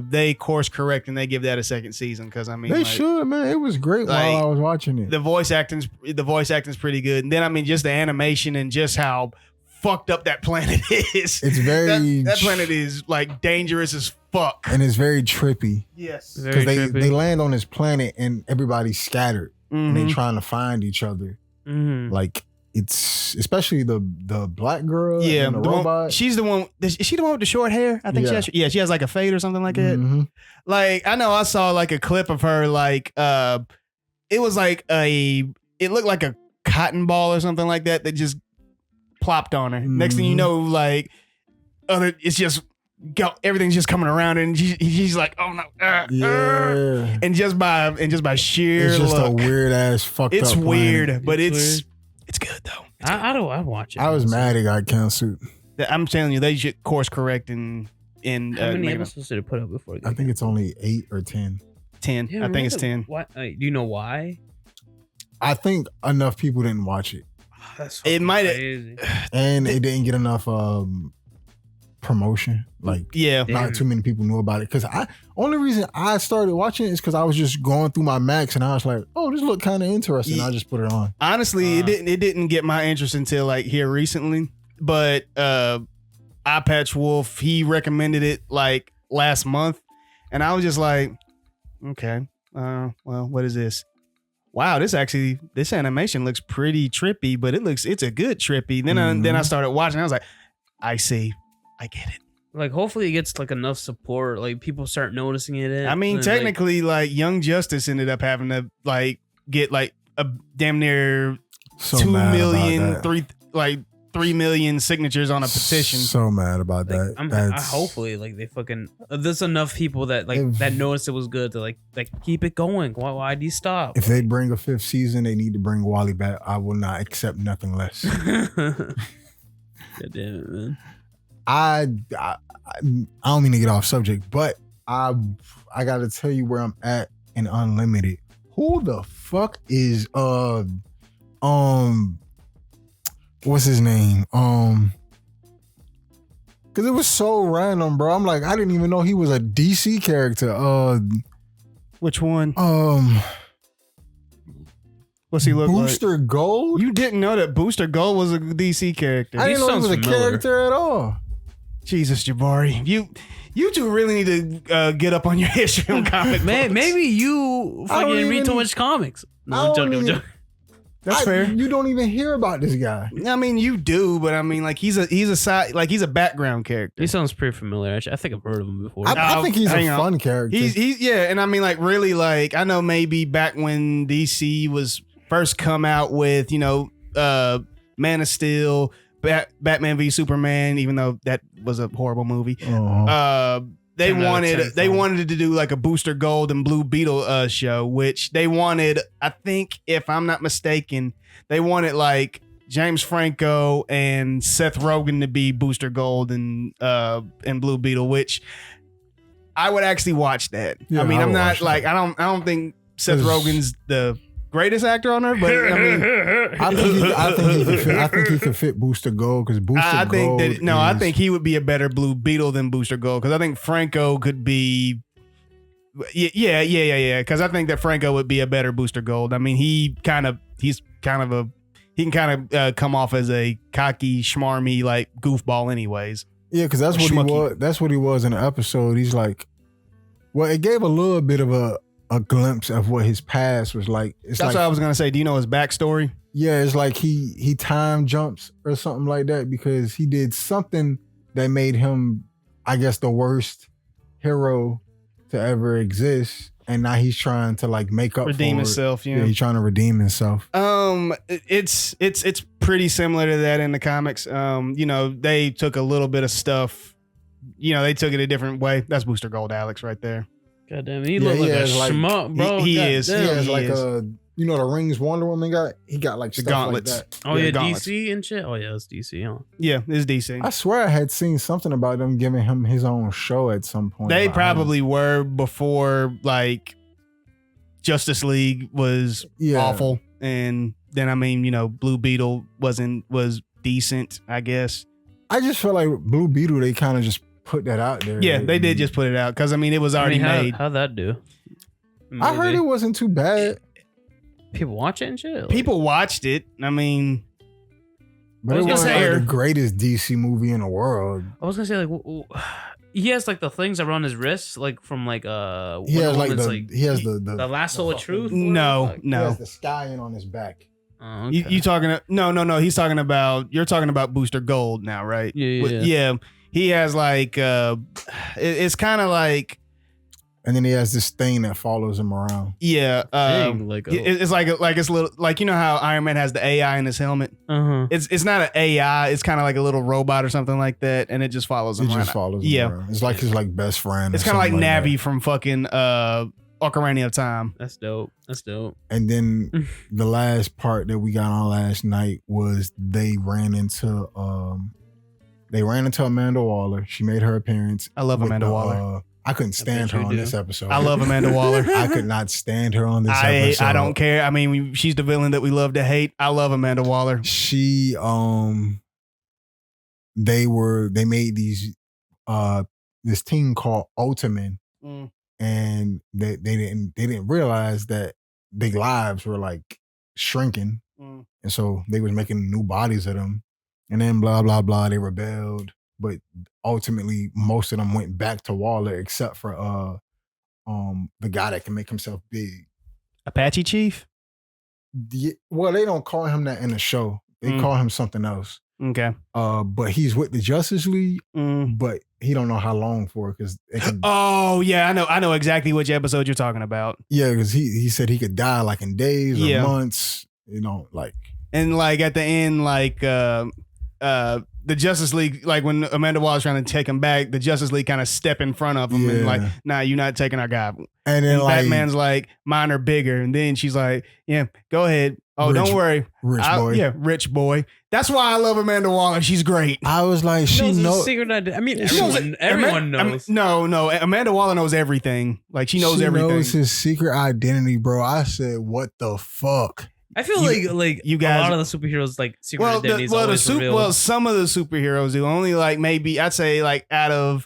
they course correct and they give that a second season, because I mean, they like, should, man. It was great like, while I was watching it. the voice acting's pretty good, and then I mean, just the animation and just how fucked up that planet is. It's very that planet is like dangerous as fuck. and it's very trippy Yes. because Very trippy. they land on this planet and everybody's scattered and they Mhm. trying to find each other. Mhm. Like it's especially the black girl Yeah, and the the one- robot. she's the one. Is she the one with the short hair? I think she has like a fade or something like that. Mhm. Like I know I saw like a clip of her. Like it was like it looked like a cotton ball or something like that just plopped on her. Next thing you Mhm. know, like it's just everything's just coming around and she's like, oh no, Yeah. and just by sheer It's just look, a weird ass fucked it's up weird, planet. but It's it's good though. I watch it. I was mad it got canceled. I'm telling you, they should course correct and How many make it episodes did it put up before? I think it's only 8 or 10. 10. Yeah, I think it's 10. What? Do you know why? I think enough people didn't watch it, That's It might- crazy. and it didn't get enough promotion. Like Yeah. Damn. not too many people knew about it. Because only reason I started watching it is because I was just going through my Max and I was like, oh, this look kind of interesting. I just put it on. Honestly, it didn't get my interest until like here recently. But Eye Patch Wolf, he recommended it like last month, and I was just like, okay, well, what is this? Wow, this animation looks pretty trippy, but it's a good trippy. Then I started watching. I was like, I see, I get it. Like, hopefully, it gets like enough support. Like, people start noticing it. I mean, and, like, technically, like Young Justice ended up having to like get like a damn near So 2 mad million, about that. 3 million signatures on a petition. So mad about Like, that. I hopefully like they fucking there's enough people that like If- that noticed it was good to like keep it going. Why do you stop? If they bring a 5th season, they need to bring Wally back. I will not accept nothing less. God damn it, man. I don't mean to get off subject, but I got to tell you where I'm at in Unlimited. Who the fuck is what's his name? Cause it was so random, bro. I'm like, I didn't even know he was a DC character. Which one? What's he look Booster Gold. like? You didn't know that Booster Gold was a DC character. I didn't know he was sounds a familiar. character at all. Jesus, Jabari, you two really need to get up on your history on comic books. Maybe you I don't fucking read too even- much comics. No, I I'm don't joking. I'm even- joking. That's fair. You don't even hear about this guy. I mean, you do, but I mean, like he's a side, like he's a background character. He sounds pretty familiar. Actually, I think I've heard of him before. I think he's a hang on. fun character. He's yeah, and I mean, like really, like I know maybe back when DC was first come out with Man of Steel, Batman v Superman, even though that was a horrible movie. They 10 out of 10 they film. wanted to do like a Booster Gold and Blue Beetle show, which they wanted. I think if I'm not mistaken, they wanted like James Franco and Seth Rogen to be Booster Gold and Blue Beetle, which I would actually watch that. Yeah, I mean, I I'm would not watch like that. I don't think Seth 'Cause- Rogen's the greatest actor on earth, but I mean, I think he could fit Booster Gold because Booster I think Gold. that no, I is- think he would be a better Blue Beetle than Booster Gold because I think Franco could be. Yeah. Because I think that Franco would be a better Booster Gold. I mean, he can come off as a cocky, schmarmy like goofball, anyways. Yeah, because that's what Schmucky. he was. That's what he was in the episode. He's like, well, it gave a little bit of a glimpse of what his past was like. It's That's like, what I was gonna say. Do you know his backstory? yeah, it's like he time jumps or something like that because he did something that made him, I guess, the worst hero to ever exist, and now he's trying to like make up Redeem for himself. It. Yeah. Yeah, he's trying to redeem himself. It's pretty similar to that in the comics. They took a little bit of stuff. They took it a different way. That's Booster Gold, Alex, right there. God damn, he Yeah, look like a has, like- schmuck, bro. he God is. damn. He has he like is. the rings Wonder Woman got. He got like The stuff gauntlets. like that. Oh Yeah, yeah, gauntlets. DC and shit. Oh yeah, it's DC. Huh? Yeah, it's DC. I swear I had seen something about them giving him his own show at some point. They but I probably were before like Justice League was Yeah. awful, and then I mean, Blue Beetle was decent, I guess. I just feel like Blue Beetle. They kind of just put that out there. Yeah, they did just put it out because I mean it was already made. How'd that do? I heard Movie. it wasn't too bad, People watch it and shit. Like, People watched it. I mean, But it was gonna wasn't say- like the greatest DC movie in the world. I was gonna say like he has like the things around his wrists, like from like He Wonder has like Woman's, the he has the the lasso of fucking- truth. No, What the fuck? He no. has the stallion on his back. Oh, okay. You talking? No. He's talking about. You're talking about Booster Gold now, right? Yeah. He has like. It's kind of like. And then he has this thing that follows him around. Yeah. Thing, like It's like it's little like you know how Iron Man has the AI in his helmet. uh-huh. It's not an AI. It's kind of like a little robot or something like that, and it just follows him. He just around. follows him Yeah. around. It's like his like best friend. It's or kind of like something Navi that. from fucking Ocarina of Time. That's dope. That's dope. And then the last part that we got on last night was they ran into Amanda Waller. She made her appearance. I love with Amanda the, Waller. I couldn't stand bet her you on do. this episode. I love Amanda Waller. I could not stand her on this episode. I don't care. I mean, she's the villain that we love to hate. I love Amanda Waller. She they made these this team called Ultiman, Mm. and they didn't realize that their lives were like shrinking, Mm. and so they was making new bodies of them, and then blah blah blah, they rebelled, but ultimately most of them went back to Waller except for the guy that can make himself big. Apache Chief. Well, they don't call him that in the show. They Mm. call him something else. Okay. But he's with the Justice League, Mm. but he don't know how long for because Oh yeah, I know exactly which episode you're talking about. because he said he could die like in days Yeah. or months, like And like at the end, like the Justice League, like when Amanda Waller's trying to take him back, the Justice League kind of step in front of him and Yeah. like, nah, you're not taking our guy. and then And like Batman's like, mine are bigger. And then she's like, yeah, go ahead. Oh, Rich- don't worry. rich boy. Yeah, rich boy. That's why I love Amanda Waller. She's great. I was like, she knows his knows. secret identity. I mean, She knows everyone Ama- knows. No. Amanda Waller knows everything. Like she knows everything. Knows his secret identity, bro. I said, what the fuck? I feel like you guys- a lot of the superheroes like secret well, identities always revealed. some of the superheroes do. Only like maybe I'd say like out of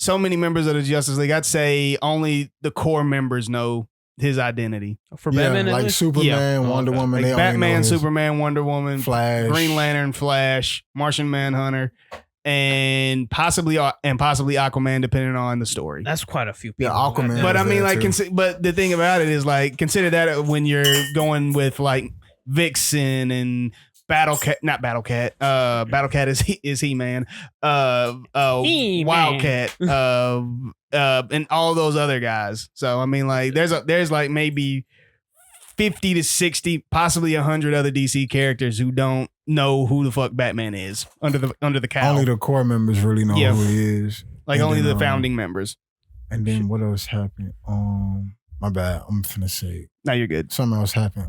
so many members of the Justice League, I'd say only the core members know his identity. For Yeah, Batman, at like least? Superman, Yeah. Wonder Okay. Woman. Like they only know Batman, his Superman, Wonder Woman, Flash, Green Lantern, Flash, Martian Manhunter, and possibly Aquaman, depending on the story. That's quite a few people. Yeah, Aquaman. But I mean, that like, too. but the thing about it is, like, consider that when you're going with like Vixen and not Battlecat. Battlecat is He-Man. He-Man. Wildcat. And all those other guys. So I mean, like, there's like maybe 50 to 60, possibly 100 other DC characters who don't know who the fuck Batman is under the cowl. only the core members really know Yeah. who he is. like and only then, the founding members. And then what else happened? My bad. I'm finna say No, you're good. something else happened.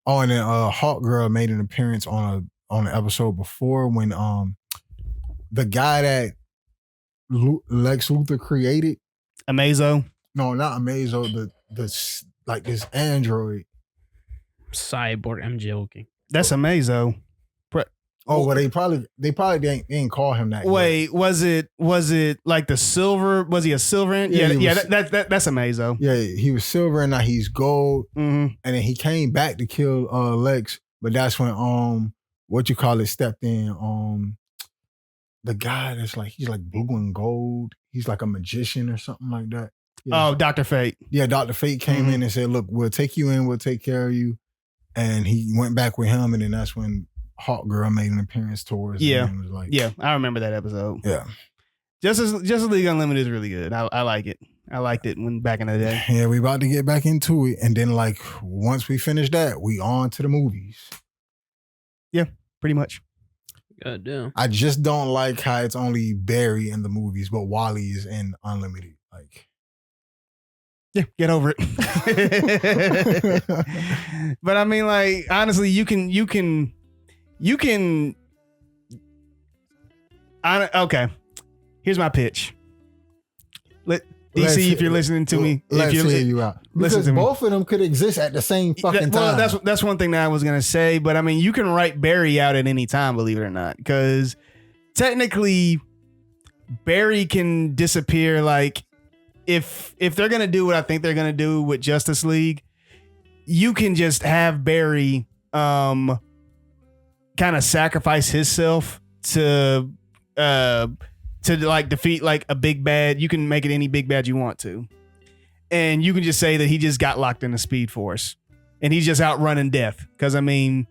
And then Hawk Girl made an appearance on an episode before when the guy that Lex Luthor created. Amazo. No, not Amazo. The like this android. Cyborg. I'm joking. That's Amazo. Oh, well, they probably didn't call him that. yet. Wait, was it like the silver? Was he a silver? Yeah, he Yeah, was- that's Amazo. Yeah, he was silver and now he's gold. Mm-hmm. And then he came back to kill Lex, but that's when stepped in. The guy that's like he's like blue and gold. He's like a magician or something like that. Yeah. Oh, Dr. Fate. Yeah, Dr. Fate came Mhm. in and said, "Look, we'll take you in. We'll take care of you." And he went back with him, and then that's when Hawk Girl made an appearance towards Yeah. him and was like, Yeah, I remember that episode. yeah, Justice League Unlimited is really good. I like it. I liked it when back in the day. yeah." We about to get back into it, and then like once we finish that, we on to the movies. Pretty much. God damn. I just don't like how it's only Barry in the movies, but Wally is in Unlimited. Like, Yeah, get over it. But I mean, like, honestly, you can. Okay, here's my pitch. DC, Let's- if you're listening to me, let's if you're hear you out. listen Because to me. both of them could exist at the same fucking time. Well, that's one thing that I was gonna say, but I mean, you can write Barry out at any time, believe it or not, because technically, Barry can disappear. Like, if they're gonna do what I think they're gonna do with Justice League, you can just have Barry kind of sacrifice himself to like defeat like a big bad. You can make it any big bad you want to, and you can just say that he just got locked in the Speed Force, and he's just out running death. Because I mean,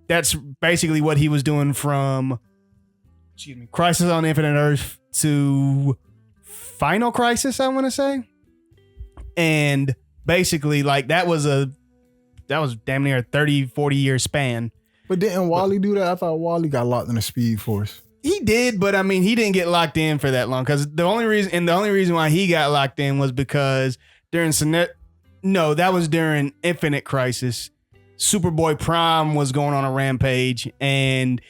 that's basically what he was doing from Crisis on Infinite Earth to Final Crisis, I want to say. And basically, like, that was damn near a 30-40 year span. But didn't Wally do that? I thought Wally got locked in the Speed Force. He did, but I mean, he didn't get locked in for that long, because the only reason why he got locked in was because that was during Infinite Crisis. Superboy Prime was going on a rampage, and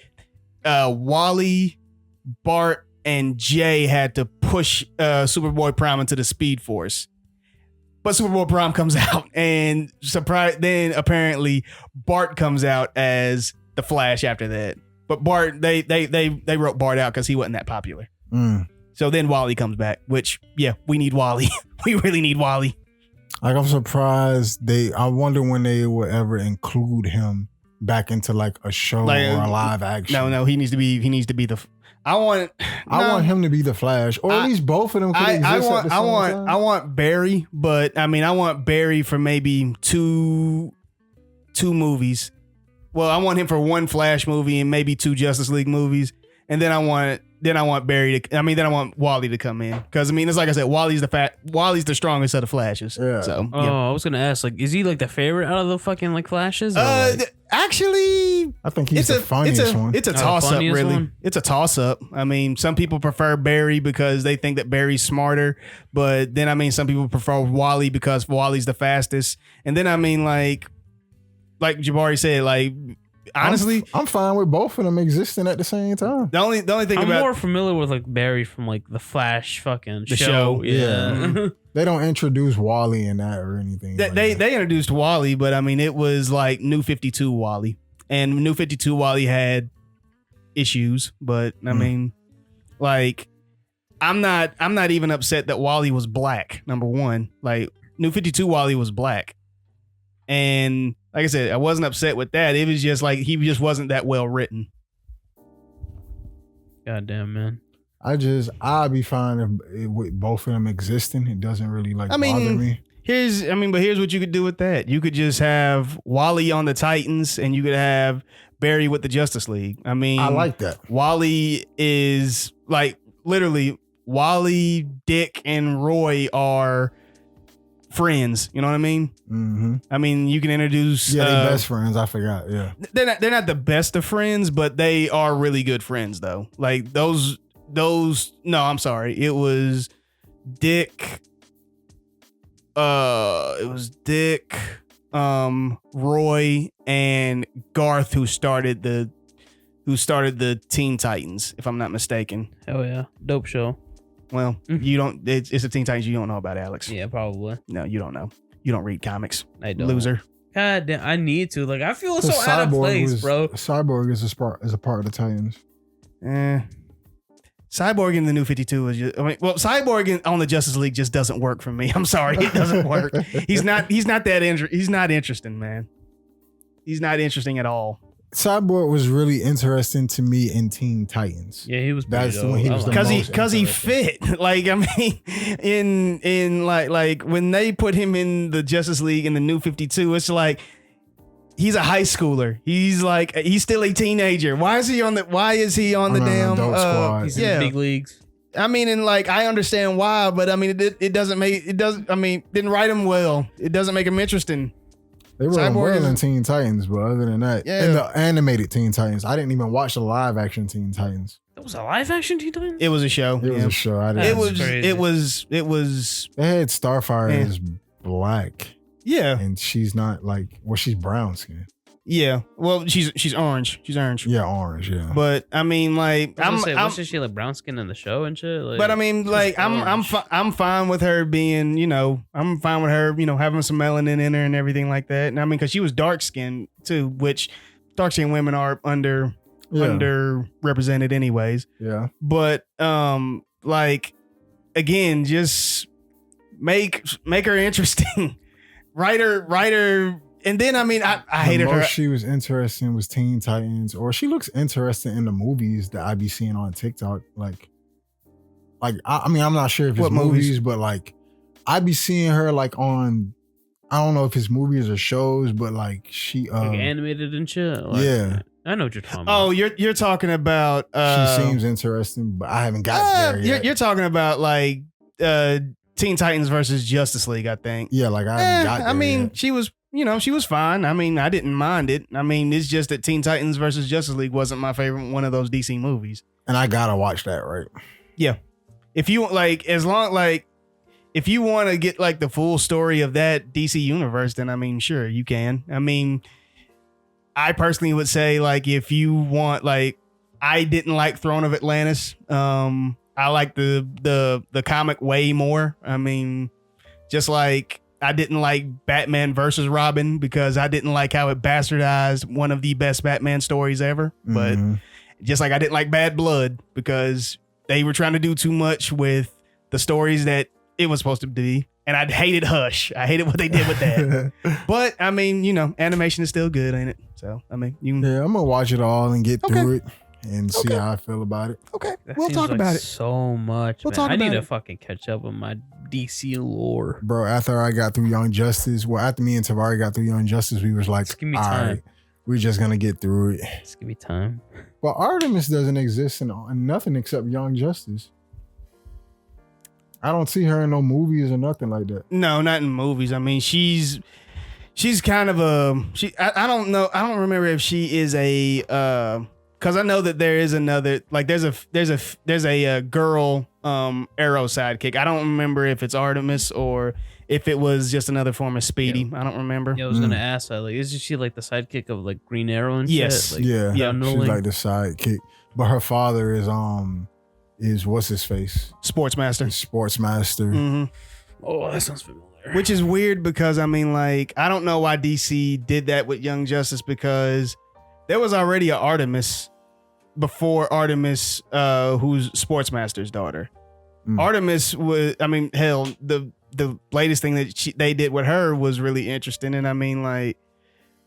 Wally, Bart, and Jay had to push Superboy Prime into the Speed Force. But Superboy Prime comes out, and then apparently Bart comes out as the Flash after that. But Bart, they wrote Bart out because he wasn't that popular. So then Wally comes back, which, yeah, we need Wally. We really need Wally. Like, I'm surprised I wonder when they will ever include him back into like a show or a live action. No, he needs to be the. I want him to be the Flash, or at least both of them could exist at the same time. I want Barry, but I mean, I want Barry for maybe two movies. Well, I want him for one Flash movie and maybe 2 Justice League movies, and then I want Wally to come in, because I mean, it's like I said, Wally's the strongest of the Flashes. Yeah. So I was gonna ask, like, is he like the favorite out of the fucking like Flashes? Actually, I think he's the funniest one. It's a toss up, really. One? It's a toss up. I mean, some people prefer Barry because they think that Barry's smarter, but then I mean, some people prefer Wally because Wally's the fastest. And then I mean, like Jabari said, like, honestly, I'm fine with both of them existing at the same time. The only thing I'm about more familiar with like Barry from like the Flash fucking the show. Yeah. They don't introduce Wally in that or anything. They introduced Wally, but I mean, it was like New 52 Wally, and New 52 Wally had issues, but I mean, like, I'm not even upset that Wally was black. Number one, like, New 52 Wally was black, and like I said, I wasn't upset with that. It was just like he just wasn't that well written. Goddamn, man. I'd be fine with both of them existing. It doesn't really bother me. Here's what you could do with that. You could just have Wally on the Titans, and you could have Barry with the Justice League. I mean, I like that. Wally is like literally Wally, Dick, and Roy are friends. You know what I mean? Mm-hmm. I mean, you can introduce. Yeah, they're best friends. I forgot. Yeah, they're not the best of friends, but they are really good friends though. Like those. No, I'm sorry. It was Dick. It was Dick, Roy, and Garth who started the Teen Titans, if I'm not mistaken. Hell yeah, dope show. Well, you don't. It's the Teen Titans you don't know about, Alex. Yeah, probably. No, you don't know. You don't read comics. I don't. Loser. God damn, I need to. Like, I feel so out of place, bro. Cyborg is a part of the Titans. Cyborg in the New 52 is just, Cyborg on the Justice League just doesn't work for me. I'm sorry, it doesn't work. He's not interesting, man. He's not interesting at all. Cyborg was really interesting to me in Teen Titans. Yeah, he was. That's when he was because he fit. Like, I mean, in like when they put him in the Justice League in the New 52, it's like he's a high schooler. He's still a teenager. Why is he on the damn squad? He's in the big leagues. I mean, and like, I understand why, but I mean, didn't write him well. It doesn't make him interesting. They were well in Teen Titans, but other than that, in the animated Teen Titans, I didn't even watch the live action Teen Titans. It was a live action Teen Titans? It was a show. It was a show. It was. They had Starfire as black. Yeah. And she's not she's brown skin. Yeah. Well, she's orange. She's orange. Yeah, orange, yeah. But I mean, like, wasn't she like brown skin in the show and shit? Like, but I mean, like, I'm fine with her being, I'm fine with her, having some melanin in her and everything like that. And I mean, because she was dark skinned too, which dark skinned women are underrepresented anyways. Yeah. But like, again, just make her interesting. write her And then I mean, I hated her. She was interesting was Teen Titans, or she looks interesting in the movies that I be seeing on TikTok. Like I mean, I'm not sure if it's What movies, but like I be seeing her like on. I don't know if it's movies or shows, but like she like animated and shit. Like, yeah. I know what you're talking about. Oh, you're talking about. She seems interesting, but I haven't got there yet. You're talking about like Teen Titans versus Justice League, I think. Yeah, like I haven't got there. I mean, yet. she was fine. I mean, I didn't mind it. I mean, it's just that Teen Titans versus Justice League wasn't my favorite one of those DC movies. And I gotta watch that, right? Yeah. If you like, if you want to get like the full story of that DC universe, then I mean, sure, you can. I mean, I personally would say like if you want like, I didn't like Throne of Atlantis. I like the comic way more. I mean, just like I didn't like Batman versus Robin because I didn't like how it bastardized one of the best Batman stories ever. But just like I didn't like Bad Blood because they were trying to do too much with the stories that it was supposed to be. And I hated Hush. I hated what they did with that. But I mean, you know, animation is still good, ain't it? So I mean, you can. Yeah, I'm gonna watch it all and get through it and see how I feel about it. Okay, That we'll seems talk like about it. so much. We'll Man. talk I need about to it. fucking catch up with my DC lore. Bro, after I got through Young Justice, well, after me and Tavari got through Young Justice, we was like, Just give me all time. right, we're just gonna get through it. Just give me time. But Artemis doesn't exist in nothing except Young Justice. I don't see her in no movies or nothing like that. No, not in movies. I mean, she's kind of I don't know. I don't remember if she is a because I know that there is another like there's a girl Arrow sidekick. I don't remember if it's Artemis or if it was just another form of Speedy. I don't remember. Yeah, I was gonna ask that. Like, isn't she like the sidekick of like Green Arrow and Yes. shit? Like, Yeah, yeah, she's like the sidekick. But her father is what's his face? Sportsmaster. Sportsmaster. Mm-hmm. Oh, that sounds familiar. Which is weird because I mean, like, I don't know why DC did that with Young Justice because there was already an Artemis before Artemis, who's Sportsmaster's daughter. Artemis was, I mean, hell, the latest thing that they did with her was really interesting, and I mean, like,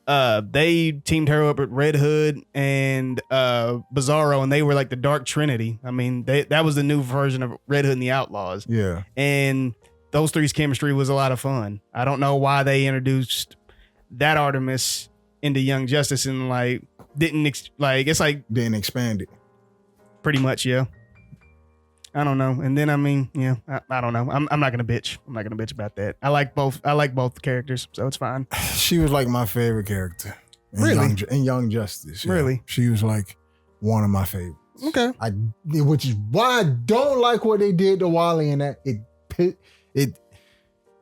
they teamed her up with Red Hood and Bizarro, and they were like the Dark Trinity. I mean, that was the new version of Red Hood and the Outlaws. Yeah. And those three's chemistry was a lot of fun. I don't know why they introduced that Artemis into Young Justice and like didn't Didn't expand it. pretty much, yeah. I don't know. And then I mean, yeah, I don't know. I'm not gonna bitch. I'm not gonna bitch about that. I like both characters, so it's fine. She was like my favorite character. Really? In Young Justice. Yeah. Really? She was like one of my favorites. Okay. Which is why I don't like what they did to Wally in that.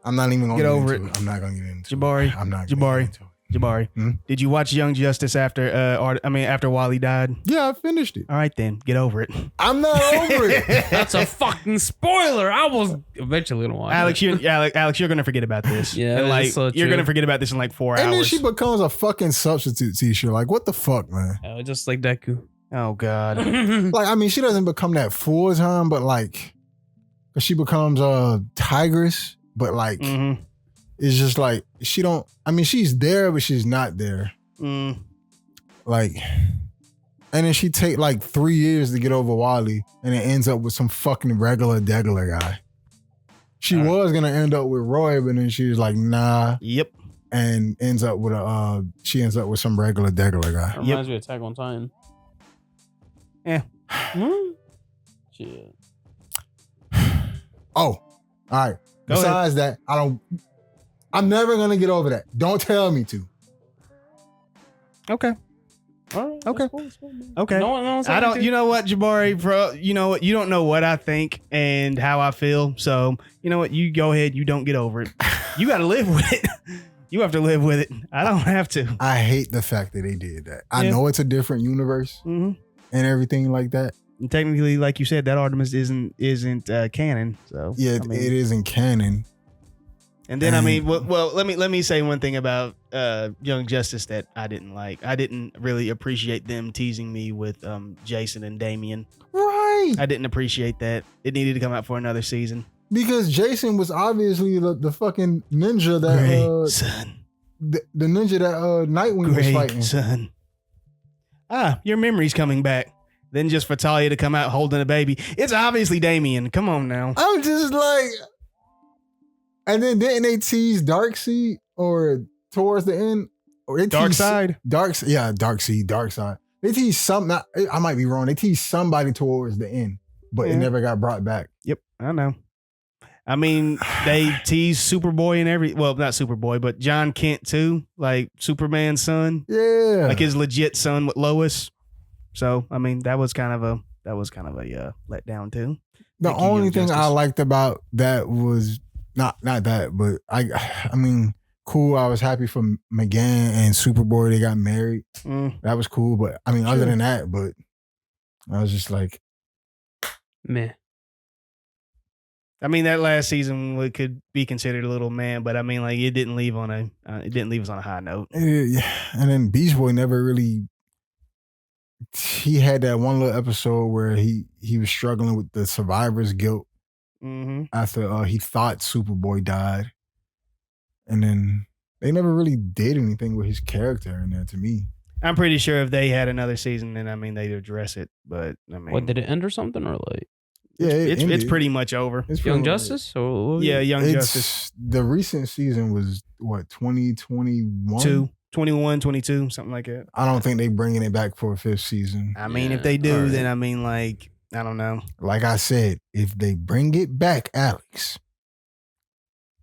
I'm not even gonna Get over into it. I'm not gonna get into Jabari. it. I'm not gonna Jabari. get into it. Jabari, did you watch Young Justice after after Wally died? Yeah, I finished it. All right then, get over it. I'm not over it. That's a fucking spoiler. I was eventually gonna watch Alex, it. Alex, you're gonna forget about this. Yeah, and, like it's so you're true. gonna forget about this in like 4 And then hours. she becomes a fucking substitute teacher. Like, what the fuck, man? Just like Deku. Oh God. Like, I mean, she doesn't become that full time, but like, she becomes a tigress. But like, it's just like she don't. I mean, she's there, but she's not there. Like, and then she take like 3 years to get over Wally, and it ends up with some fucking regular degular guy. She was gonna end up with Roy, but then she was like, nah. Yep. And ends up with she ends up with some regular degular guy. Reminds me of Attack on Titan. Yeah. Shit. Oh, all right. Go Besides that, I'm never gonna get over that. Don't tell me to. Okay. All right, Okay. that's cool, that's cool, man. Okay. No one's I don't. saying You know what, Jabari, bro? You know what? You don't know what I think and how I feel. So you know what? You go ahead. You don't get over it. You got to live with it. You have to live with it. I don't have to. I hate the fact that they did that. I Yeah. know it's a different universe and everything like that. And technically, like you said, that Artemis isn't canon. So Yeah, I mean, it isn't canon. And then I mean, well, let me say one thing about Young Justice that I didn't like. I didn't really appreciate them teasing me with Jason and Damian. Right. I didn't appreciate that. It needed to come out for another season. Because Jason was obviously the fucking ninja that Son. the ninja that Nightwing was Great, fighting. son. Your memory's coming back. Then just for Talia to come out holding a baby. It's obviously Damien. Come on now. I'm just like, and then didn't they tease Darkseid or towards the end? Or they Dark teased- side. Darkseid, Dark Side. They teased something. I might be wrong. They teased somebody towards the end, but it never got brought back. Yep, I know. I mean, they teased Superboy and well, not Superboy, but John Kent too, like Superman's son, Yeah, like his legit son with Lois. So, I mean, that was kind of a letdown too. the Thank you, only Young thing I Justice. liked about that was not that, but I mean, cool. I was happy for McGann and Superboy. They got married. That was cool. But I mean, other than that, but I was just like, Man. I mean, that last season could be considered a little man, but I mean, like it didn't leave us on a high note. yeah. And then Beast Boy never really. He had that one little episode where he was struggling with the survivor's guilt after he thought Superboy died, and then they never really did anything with his character in there. To me, I'm pretty sure if they had another season, then I mean they'd address it. But I mean, What, did it end or something, or like yeah, it's ended. pretty much over. It's Young pretty- Justice? Or Yeah, Young It's Justice the recent season was what 2021. 2, 21, 22, something like that. I don't think they bringing it back for a fifth season. I mean, Yeah, if they do, alright. then I mean, like I don't know. Like I said, if they bring it back, Alex,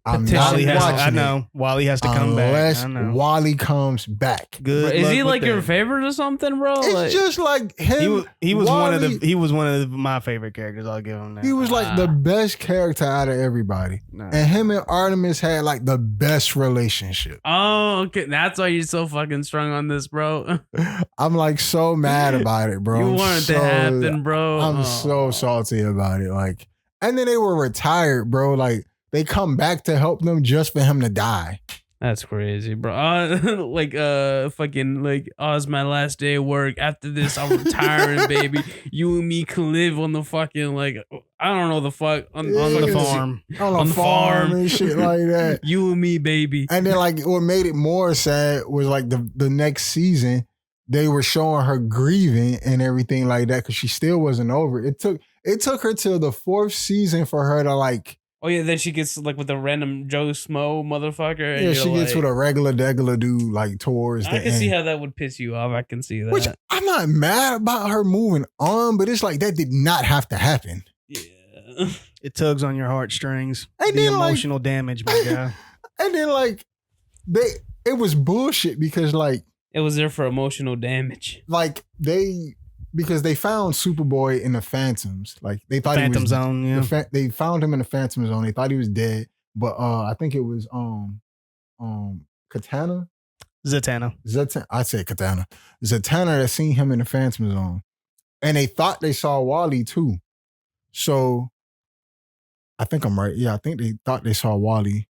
I'm Petition not Wally has, watching I know Wally has to come back. unless I know. Wally comes back. Good. is luck he with like your that. favorite or something, bro? It's Like, just like him. He was Wally, one of my favorite characters. I'll give him that. He was like the best character out of everybody, Nah. and him and Artemis had like the best relationship. oh, okay. That's why you're so fucking strong on this, bro. I'm like so mad about it, bro. You I'm want it so- to happen, bro. I'm Oh. so salty about it. Like, and then they were retired, bro. Like, they come back to help them just for him to die. That's crazy, bro. Fucking like, oh, it's my last day of work. After this, I'm retiring, baby. You and me can live on the fucking like, I don't know the fuck on Yeah, the the fucking farm. On the a farm farm. and shit like that. You and me, baby. And then, like, what made it more sad was like the next season, they were showing her grieving and everything like that because she still wasn't over. It took her till the fourth season for her to like. Oh yeah, then she gets like with a random Joe Smo motherfucker. And Yeah, you're she gets like, with a regular dude like towards the I can end. see how that would piss you off. I can see that. Which I'm not mad about her moving on, but it's like that did not have to happen. yeah. It tugs on your heartstrings. And The then, like- emotional damage, my guy. And then like it was bullshit because like It was there for emotional damage. because they found Superboy in the Phantoms. Like they thought Phantom he was Zone, yeah. they found him in the Phantom Zone. They thought he was dead, but I think it was Katana. Zatanna. I said Katana. Zatanna that seen him in the Phantom Zone, and they thought they saw Wally too. So I think I'm right. Yeah, I think they thought they saw Wally.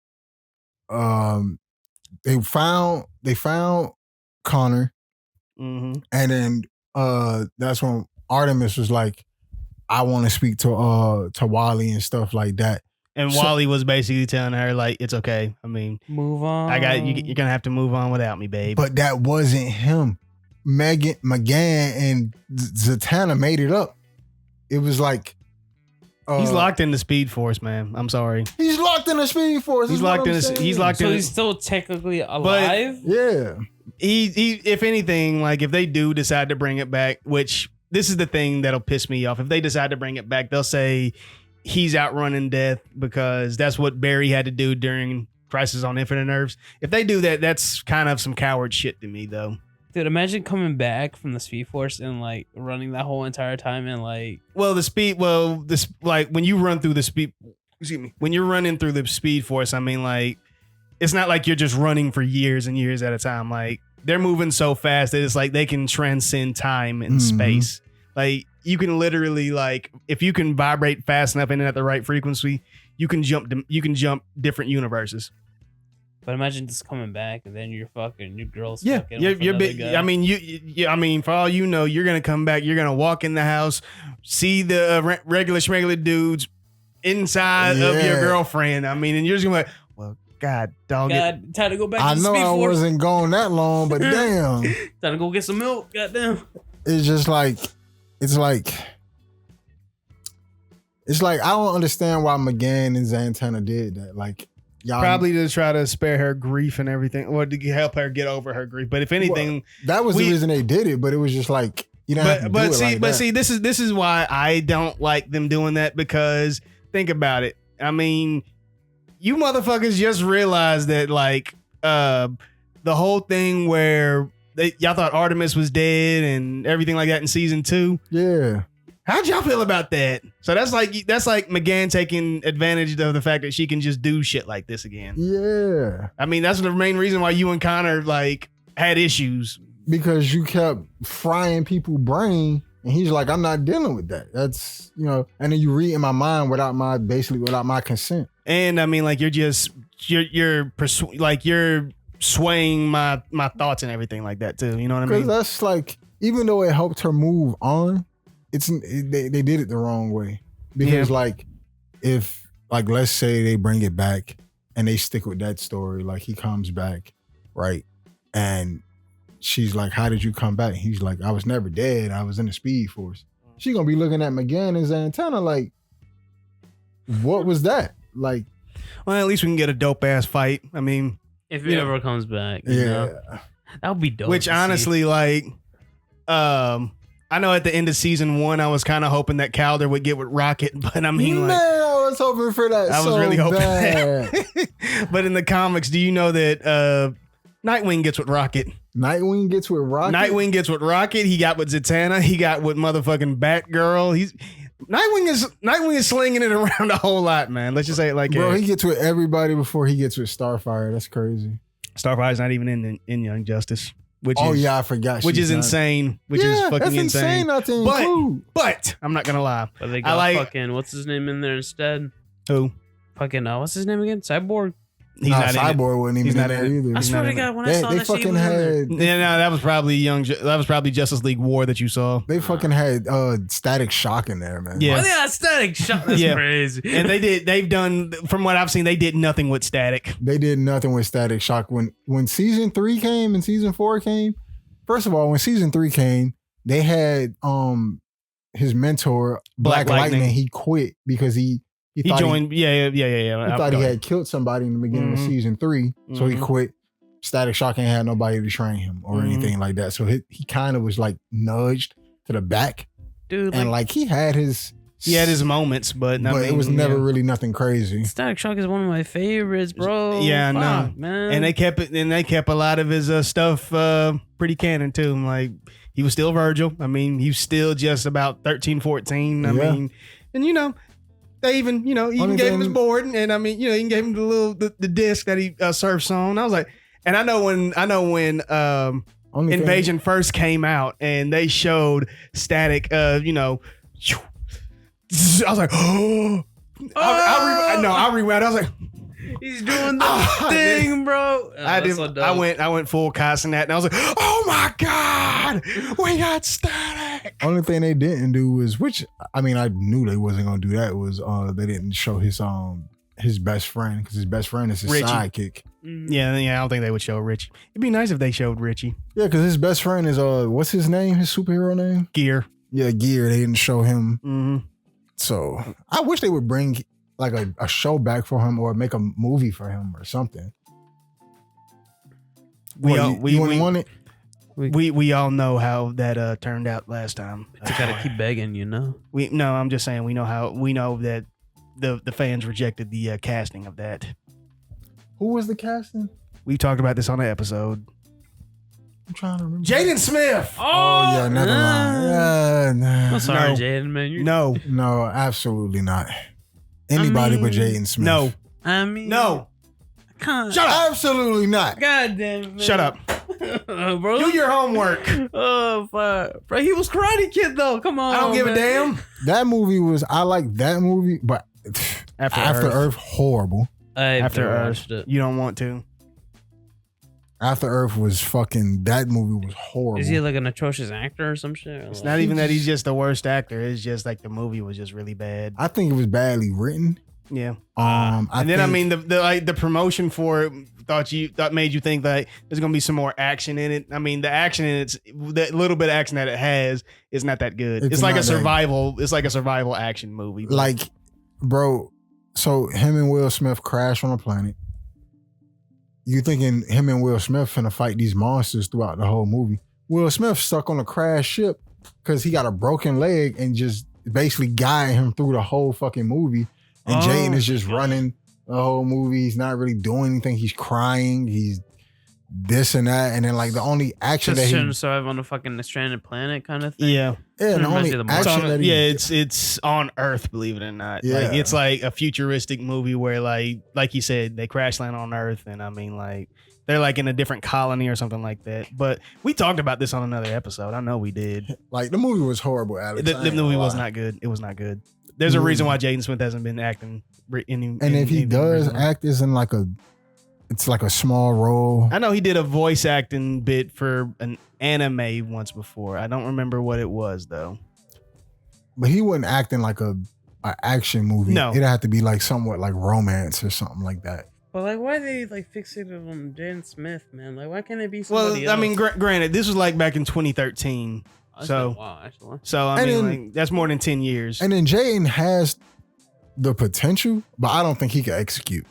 They found Connor, Mm-hmm. and then that's when Artemis was like, "I want to speak to Wally and stuff like that." And So- Wally was basically telling her, like, it's okay. I mean, Move on. I got you. You're gonna have to move on without me, babe. But that wasn't him. McGann and Zatanna made it up. It was like he's locked in the Speed Force, man. I'm sorry. He's locked in the Speed Force. He's is what locked in I'm the- saying. he's locked So in- he's still technically alive. Yeah. He if anything, like if they do decide to bring it back, which this is the thing that'll piss me off. If they decide to bring it back, they'll say he's outrunning death because that's what Barry had to do during Crisis on Infinite Earths. If they do that, that's kind of some coward shit to me, though. Dude, imagine coming back from the Speed Force and like running that whole entire time and like Like when you run through the speed, excuse me, when you're running through the Speed Force, I mean, like, it's not like you're just running for years and years at a time. Like, they're moving so fast that it's like they can transcend time and space. Like, you can literally, like, if you can vibrate fast enough and at the right frequency, you can jump different universes. but imagine just coming back and then your girl's Yeah, fucking you're with another big. guy. I mean, I mean, for all you know, you're gonna come back. You're gonna walk in the house, see the regular schmegular dudes inside of your Yeah. girlfriend. I mean, and you're just gonna be like, well, God, dog. God, time to go back I to the know Speed I Force. wasn't gone that long, but damn, Time to go get some milk. Goddamn. it's just like, it's like I don't understand why McGann and Santana did that. Like, y'all Probably to try to spare her grief and everything, or to help her get over her grief. But if anything, that was the reason they did it, but it was just like, you know, this is why I don't like them doing that, because think about it. I mean, you motherfuckers just realized that like the whole thing where y'all thought Artemis was dead and everything like that in season 2. Yeah. How'd y'all feel about that? So that's like McGann taking advantage of the fact that she can just do shit like this again. Yeah. I mean, that's the main reason why you and Connor like had issues. Because you kept frying people's brain, and he's like, I'm not dealing with that. That's, you know, and then you read in my mind without my consent. And I mean, like you're swaying my thoughts and everything like that too. You know what I Because mean? that's like, even though it helped her move on, they did it the wrong way. Because like, if like, let's say they bring it back and they stick with that story, like he comes back, right? And she's like, how did you come back? He's like, I was never dead. I was in the Speed Force. She gonna be looking at McGann and Santana like, what was that? Like, well, at least we can get a dope ass fight. I mean, If it ever comes back, you know? That would be dope. Which honestly, like, I know at the end of season 1, I was kind of hoping that Calder would get with Rocket, but I mean, like, man, I was hoping for that. I was really hoping that. But in the comics, do you know that Nightwing gets with Rocket? Nightwing gets with Rocket? Nightwing gets with Rocket. He got with Zatanna. He got with motherfucking Batgirl. Nightwing is slinging it around a whole lot, man. Let's just say it like Bro, he gets with everybody before he gets with Starfire. That's crazy. Starfire's not even in Young Justice. I forgot. Which is insane. Which is fucking that's insane. Not to include. But I'm not gonna lie. But they got fucking what's his name in there instead? Who? Fucking what's his name again? Cyborg. He's not Cyborg wasn't even in there either. I swear to God, when I saw that fucking shit, had. Yeah, no, that was probably Justice League War that you saw. They fucking had Static Shock in there, man. Yeah, they got Static Shock. That's crazy. And they've done, from what I've seen, they did nothing with Static. They did nothing with Static Shock when season 3 came and season 4 came. First of all, when season 3 came, they had his mentor Black Lightning. He quit because he joined. He thought he had killed somebody in the beginning of season 3, so he quit. Static Shock ain't had nobody to train him or anything like that. So he kind of was like nudged to the back, dude. And like he had his moments, but it was never really nothing crazy. Static Shock is one of my favorites, bro. Yeah, no, man. And they kept it, and they kept a lot of his stuff pretty canon too. Like he was still Virgil. I mean, he was still just about 13, 14. I mean, and you know. They even gave him his board, and I mean, even gave him the disc that he surfs on. I was like, and I know when Invasion first came out, and they showed Static, I was like, oh, I rewound. I was like, he's doing the thing, bro. I went full casting that, and I was like, oh my God, we got Static. Only thing they didn't do was, which I mean, I knew they wasn't gonna do that, was they didn't show his best friend, because his best friend is his Richie. sidekick. Yeah, I don't think they would show Richie. It'd be nice if they showed Richie. Yeah, because his best friend is what's his name? His superhero name? Gear. Yeah, Gear. They didn't show him. Mm-hmm. So I wish they would bring like a show back for him, or make a movie for him or something. We wouldn't want it. We all know how that turned out last time. You gotta keep begging, you know. I'm just saying we know that the fans rejected the casting of that. Who was the casting? We talked about this on the episode. I'm trying to remember. Jaden Smith. Oh yeah, never mind. I'm sorry, No. Jaden, man. No, absolutely not. Anybody but Jaden Smith. No. I mean, No. Shut up. Absolutely not. God damn it, man. Shut up. Bro. Do your homework. Oh fuck, bro. He was Karate Kid though. Come on. I don't give a damn. That movie was. I like that movie, but After Earth horrible. After Earth, you don't want to. After Earth was fucking. That movie was horrible. Is he like an atrocious actor or some shit? It's not even that he's just the worst actor. It's just like the movie was just really bad. I think it was badly written. Yeah. And then I mean the promotion for it thought made you think that there's gonna be some more action in it. I mean the action in it's the little bit of action that it has is not that good. It's like a survival. It's like a survival action movie. Like, bro. So him and Will Smith crash on a planet. You thinking him and Will Smith finna fight these monsters throughout the whole movie? Will Smith stuck on a crash ship because he got a broken leg and just basically guiding him through the whole fucking movie. And Jaden is just running the whole movie. He's not really doing anything. He's crying. He's this and that. And then like the only action just that shouldn't survive on a fucking stranded planet kind of thing. Yeah. Yeah, the only action that it's on Earth, believe it or not. Yeah. Like, it's like a futuristic movie where like you said, they crash land on Earth, and I mean like they're like in a different colony or something like that. But we talked about this on another episode. I know we did. Like the movie was horrible, Alex. The movie was not good. It was not good. There's a reason why Jaden Smith hasn't been acting. And if he does act, it's in like it's like a small role. I know he did a voice acting bit for an anime once before. I don't remember what it was though. But he wasn't acting like a action movie. No. It'd have to be like somewhat like romance or something like that. But like, why are they like fixated on Jaden Smith, man? Like, why can't it be somebody else? I mean, granted, this was like back in 2013. Wow, actually. So I mean, like, that's more than 10 years. And then Jaden has the potential, but I don't think he can execute.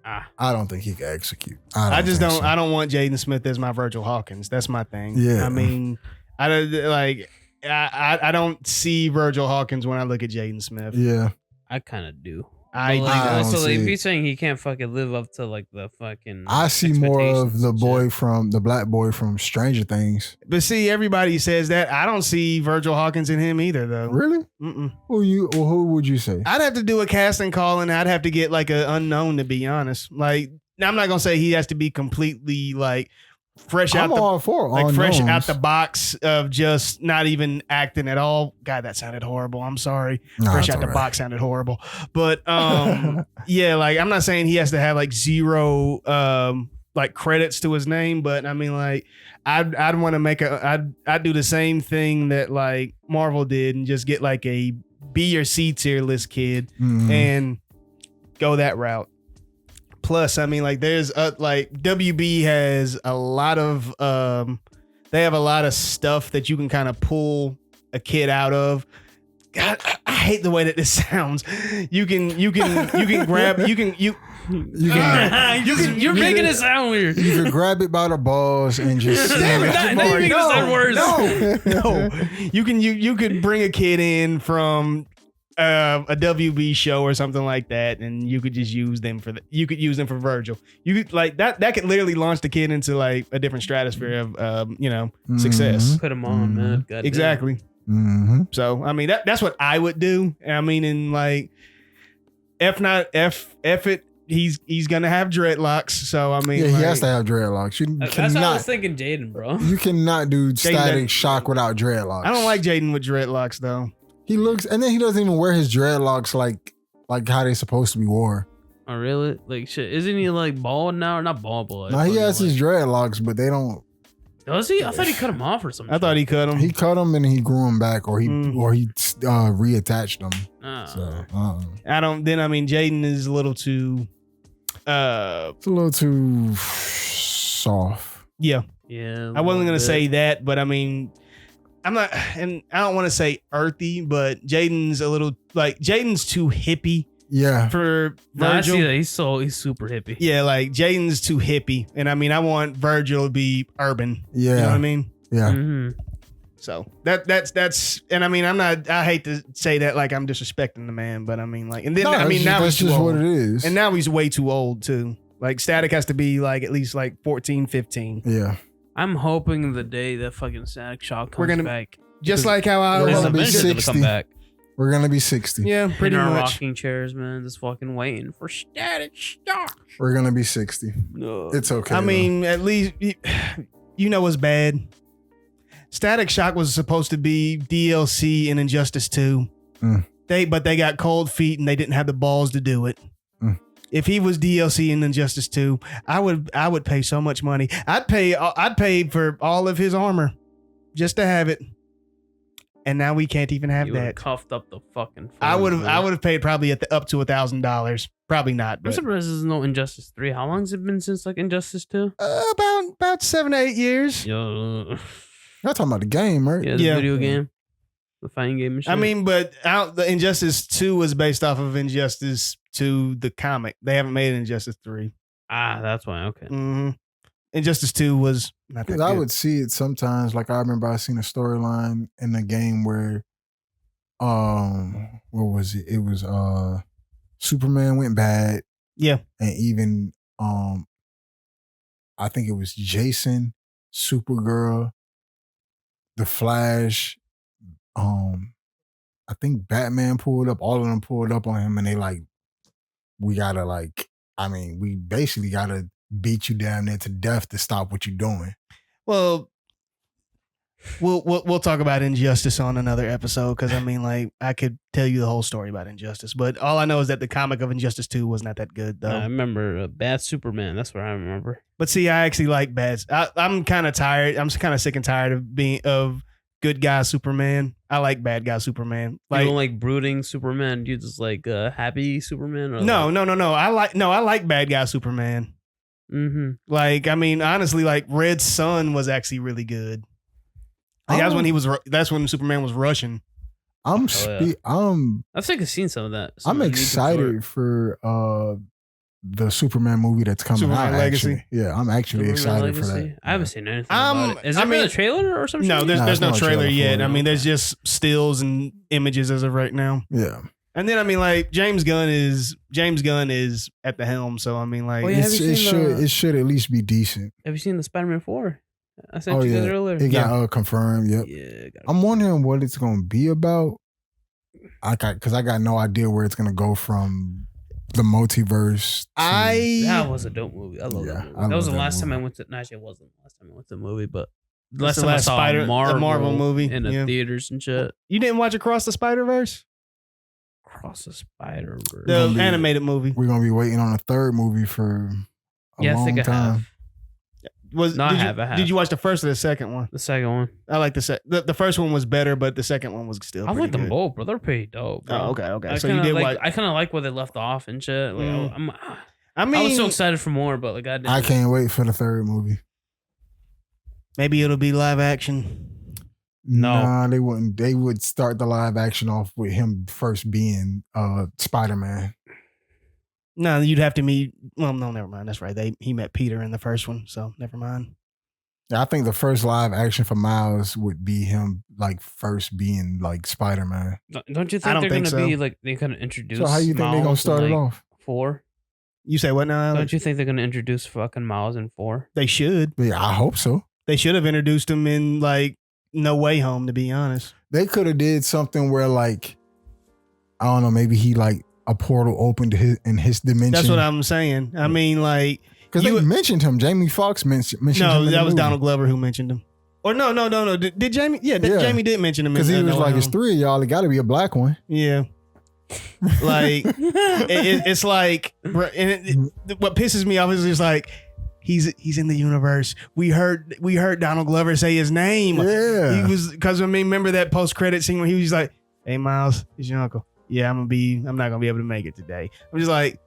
I don't think he can execute. I don't want Jaden Smith as my Virgil Hawkins. That's my thing. Yeah. I mean, I don't see Virgil Hawkins when I look at Jaden Smith. Yeah. I kind of do. I don't so see if it. he's saying he can't fucking live up to like the fucking, I see more of the expectations the black boy from Stranger Things. But see, everybody says that. I don't see Virgil Hawkins in him either, though. Really? Mm-mm. Who would you say? I'd have to do a casting call, and I'd have to get like an unknown, to be honest. Like, I'm not gonna say he has to be completely like fresh out the box of just not even acting at all. God, that sounded horrible. I'm sorry. Fresh out the box sounded horrible. But yeah, like I'm not saying he has to have like zero like credits to his name, but I mean like I'd want to make I'd do the same thing that like Marvel did and just get like a B or C tier list kid and go that route. Plus, I mean, like, there's like WB has a lot of they have a lot of stuff that you can kind of pull a kid out of. God, I hate the way that this sounds. You can grab You're making it sound weird. You can grab it by the balls and just No. You could bring a kid in from a WB show or something like that, and you could just use them for Virgil. You could like that could literally launch the kid into like a different stratosphere of success. Put him on, man. God exactly. So I mean that's what I would do. I mean, in like F it. He's gonna have dreadlocks. So I mean, he has to have dreadlocks. That's what I was thinking, Jaden, bro. You cannot do Static Shock without dreadlocks. I don't like Jaden with dreadlocks though. He looks, and then he doesn't even wear his dreadlocks like how they supposed to be worn. Oh really? Like shit? Isn't he like bald now or not bald? But no, he has his dreadlocks, but they don't. Does he? I thought he cut him off or something. I thought he cut him. He cut them and he grew them back, or he reattached them. So I don't. Then I mean, Jaden is a little too. It's a little too soft. Yeah. Yeah. I wasn't gonna say that, but I mean, I'm not, and I don't want to say earthy, but Jaden's a little like Jaden's too hippie. Yeah. For Virgil. No, I see that. He's super hippie. Yeah, like Jaden's too hippie, and I mean, I want Virgil to be urban. Yeah. You know what I mean? Yeah. Mm-hmm. So that's, and I mean, I hate to say that like I'm disrespecting the man, but I mean, like, and then now that's just what it is. And now he's way too old too. Like Static has to be like at least like 14, 15. Yeah. I'm hoping the day that fucking Static Shock comes back. Just like how I we're was gonna be 60. Come back. We're gonna be 60. Yeah, pretty in our much. rocking chairs, man. Just fucking waiting for Static Shock. We're gonna be 60. No. It's okay. I mean, at least you know what's bad. Static Shock was supposed to be DLC in Injustice 2. But they got cold feet and they didn't have the balls to do it. If he was DLC in Injustice 2, I would pay so much money. I'd pay for all of his armor just to have it. and now we can't even have You would've that. coughed up the fucking. I would funds, have man. paid probably up to $1,000. Probably not. I'm But, surprised there's no Injustice 3. How long has it been since like Injustice 2? about 7 to 8 years. Yo, Y'all talking about the game, right? yeah, the Yeah. video game, the fighting game and shit. I mean, but the Injustice 2 was based off of Injustice 2, the comic. They haven't made Injustice 3. that's why. Okay. Mm-hmm. Injustice 2 was not that Because I good. would see it sometimes. Like I remember I seen a storyline in the game where, what was it? It was Superman went bad, Yeah. and even I think it was Jason, Supergirl, the Flash, I think Batman pulled up. All of them pulled up on him, and they like, we basically gotta beat you down there to death to stop what you're doing. Well, we'll talk about Injustice on another episode because I mean, like, I could tell you the whole story about Injustice, but all I know is that the comic of Injustice 2 was not that good, though. I remember Bad Superman. That's what I remember. But see, I actually like Bad. I'm kind of tired. I'm kind of sick and tired of good guy Superman. I like bad guy Superman. You don't like brooding Superman. You just like happy Superman. Or no. I like bad guy Superman. Mm-hmm. Like, I mean, honestly, like Red Sun was actually really good. Like, that's when Superman was Russian. I think I've seen some of that. I'm excited for the Superman movie that's coming Superman out. Legacy? Actually. Yeah, I'm actually excited for that. I haven't seen anything about it. Is there a trailer or something? No, there's no trailer yet. for it. I mean, there's just stills and images as of right now. Yeah, And then I mean, like James Gunn is at the helm, so I mean, like, Oh, yeah. Have you seen it should at least be decent. Have you seen the Spider-Man 4? I sent you guys earlier. It got confirmed. Yep. Yeah. I'm wondering what it's gonna be about. I got no idea where it's gonna go from the multiverse. That was a dope movie. I love that movie. I That was love the that last time I movie. went to. Actually, it wasn't the last time I went to the movie, but That's last the time I last saw the Marvel movie in the yeah. theaters and shit. You didn't watch Across the Spider-Verse? Cross the Spider-Verse. The animated movie. We're gonna be waiting on a third movie for a long I think I time. have. I have. Did you watch the first or the second one? The second one. I like the first one was better, but the second one was still. I pretty like them good. both, bro. They're pretty dope. Bro. Oh, okay. I So you kinda did like, watch. I kind of like where they left off and shit. Like, I mean, I was so excited for more, but like I can't wait for the third movie. maybe it'll be live action. No. Nah, they wouldn't. They would start the live action off with him first being Spider-Man. No, you'd have to meet. Well, no, never mind. That's right. He met Peter in the first one, so never mind. Yeah, I think the first live action for Miles would be him like first being like Spider-Man. Don't you think I don't they're think gonna be so. like they kind of introduce? So how you think they're gonna Miles start in, it like, off? 4? You say what now, Alex? Don't you think they're gonna introduce fucking Miles in 4? They should. Yeah, I hope so. They should have introduced him in like No Way Home. To be honest, They could have did something where like, I don't know, maybe he like a portal opened in his dimension. that's what I'm saying. I mean, like, because they mentioned him. Jamie Foxx mentioned him. no, in the that was movie. Donald Glover who mentioned him. Or no. Did Jamie? Yeah, Yeah. Jamie did mention him Because he in was No Way like, it's Home. 3 of y'all. It got to be a black one. Yeah. Like it's like, and what pisses me off is just like he's in the universe. We heard Donald Glover say his name. Yeah. He was, because I mean, remember that post credit scene where he was like, "Hey Miles, it's your uncle. Yeah, I'm not gonna be able to make it today." I'm just like,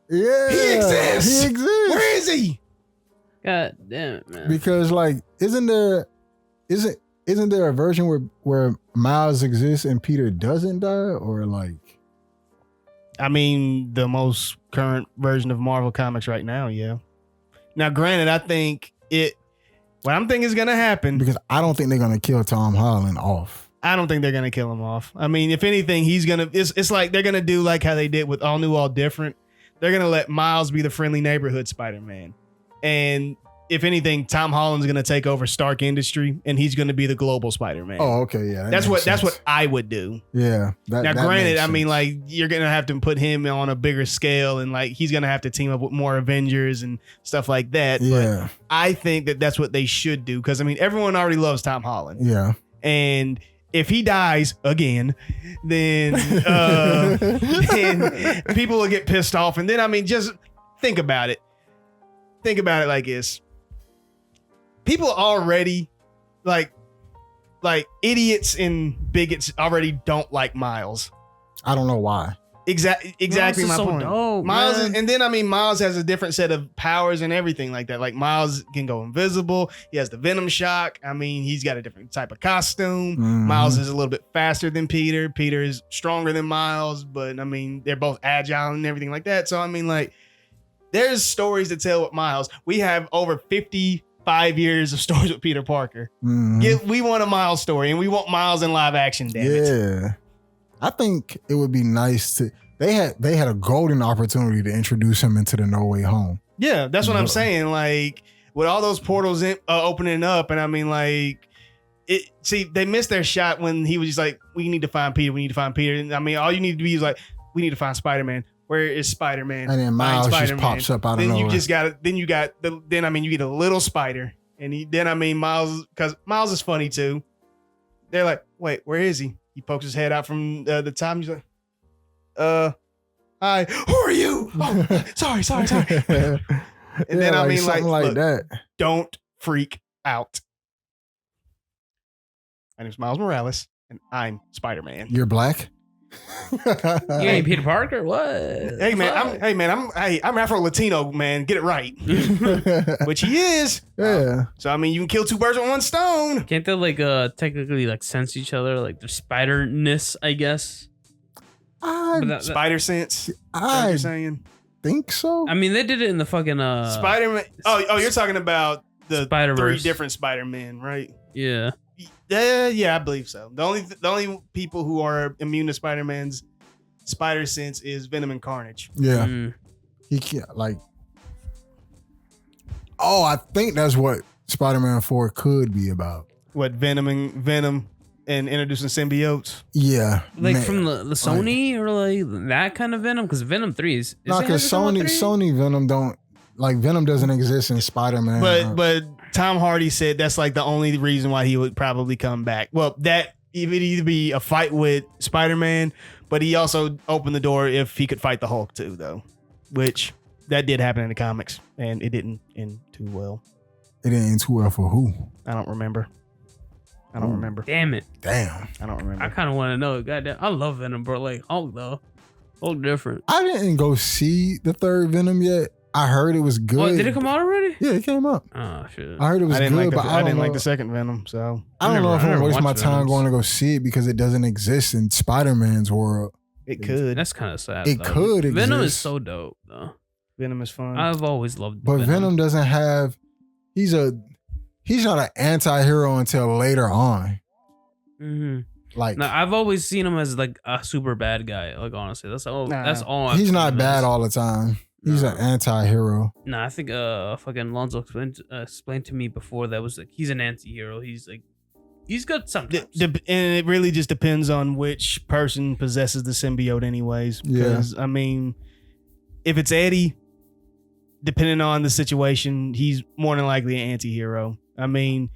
Yeah. he exists. He exists. Where is he? God damn it, man. Because like, isn't there a version where Miles exists and Peter doesn't die, or like? I mean, the most current version of Marvel Comics right now, yeah. Now, granted, I think what I'm thinking is gonna happen. Because I don't think they're gonna kill Tom Holland off. I don't think they're gonna kill him off. I mean, if anything, it's like they're gonna do like how they did with All New, All Different. They're gonna let Miles be the friendly neighborhood Spider-Man, and if anything, Tom Holland's gonna take over Stark Industry, and he's gonna be the global Spider-Man. Oh, okay, yeah. that's what I would do. Yeah. Now, granted, I mean, like, you're gonna have to put him on a bigger scale, and like he's gonna have to team up with more Avengers and stuff like that. Yeah. But I think that's what they should do, because I mean, everyone already loves Tom Holland. Yeah. And if he dies again, then then people will get pissed off. And then, I mean, just think about it. Think about it like this. People already, like, like idiots and bigots already don't like Miles. I don't know why. Exactly my so point. dope, Miles, man. and then I mean, Miles has a different set of powers and everything like that. Like Miles can go invisible. He has the Venom shock. I mean, he's got a different type of costume. Mhm. Miles is a little bit faster than Peter. Peter is stronger than Miles, but I mean, they're both agile and everything like that. So I mean, like, there's stories to tell with Miles. We have over 55 years of stories with Peter Parker. Mhm. We want a Miles story, and we want Miles in live action. Damn it. Yeah. I think it would be nice to. They had a golden opportunity to introduce him into the No Way Home. Yeah, that's what I'm Yeah. saying. Like with all those portals opening up, and I mean, like, it. See, they missed their shot when he was just like, "We need to find Peter. We need to find Peter." And I mean, all you need to be is like, "We need to find Spider-Man. Where is Spider-Man?" And then Miles just pops up out of Then nowhere. you just got it. Then you got the. Then I mean, you get a little Spider, and then I mean, Miles, because Miles is funny too. They're like, "Wait, where is he?" He pokes his head out from the top. And he's like, hi, who are you? Oh, sorry. And then I mean, like look, that. don't freak out. My name's Miles Morales, and I'm Spider-Man. You're black. You ain't Peter Parker? What? Hey man, I'm Afro Latino, man. Get it right, which he is. Yeah. So I mean, you can kill two birds with one stone. Can't they like technically like sense each other? Like their spider-ness, I guess. Spider sense. Is that what you're saying? Think so. I mean, they did it in the fucking Spider-Man. Oh, you're talking about the Spider-Verse. 3 different Spider-Men, right? Yeah. Yeah, I believe so. The only people who are immune to Spider-Man's spider sense is Venom and Carnage. Yeah. Mm. He can't like. Oh, I think that's what Spider-Man 4 could be about. What Venom and introducing symbiotes? Yeah. Like man. from the Sony or like that kind of Venom? Because Venom 3 is. No, because Sony Venom don't like Venom doesn't exist in Spider-Man. But Tom Hardy said that's like the only reason why he would probably come back. Well, that it would either be a fight with Spider-Man, but he also opened the door if he could fight the Hulk too, though, which that did happen in the comics, and it didn't end too well. It didn't end too well for who? I don't remember. Damn it. Damn. I don't remember. I kind of want to know. Goddamn. I love Venom, bro. Like Hulk, though. Hulk different. I didn't go see the third Venom yet. I heard it was good. What, did it come out already? Yeah, it came out. Oh, shit. I heard it was good, but I didn't know, like the second Venom, so I don't know if I'm I never gonna waste my watched time Venoms. going to go see it because it doesn't exist in Spider-Man's world. it could. That's kind of sad. It though. could Venom is exist. so dope, though. Venom is fun. I've always loved But Venom doesn't have. He's not an anti-hero until later on. Mm-hmm. Like No, I've always seen him as like a super bad guy. Like honestly, that's all. Nah. That's all. I've he's seen not him bad as. all the time. He's an anti-hero. Nah, I think fucking Lonzo explained to me before that was like he's an anti-hero. He's like he's good sometimes. And it really just depends on which person possesses the symbiote anyways. Yeah. Because, I mean, if it's Eddie, depending on the situation, he's more than likely an anti-hero. I mean,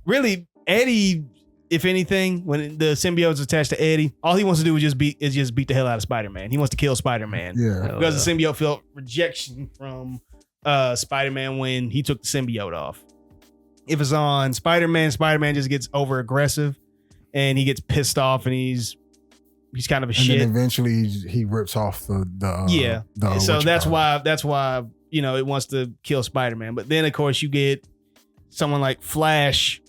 really, Eddie, if anything, when the symbiote's attached to Eddie, all he wants to do is just beat the hell out of Spider-Man. He wants to kill Spider-Man. Yeah. Hell Because yeah. the symbiote felt rejection from Spider-Man when he took the symbiote off. If it's on Spider-Man, Spider-Man just gets over aggressive and he gets pissed off and he's kind of a And shit. then eventually he rips off the And so that's why it wants to kill Spider-Man. But then of course you get someone like Flash,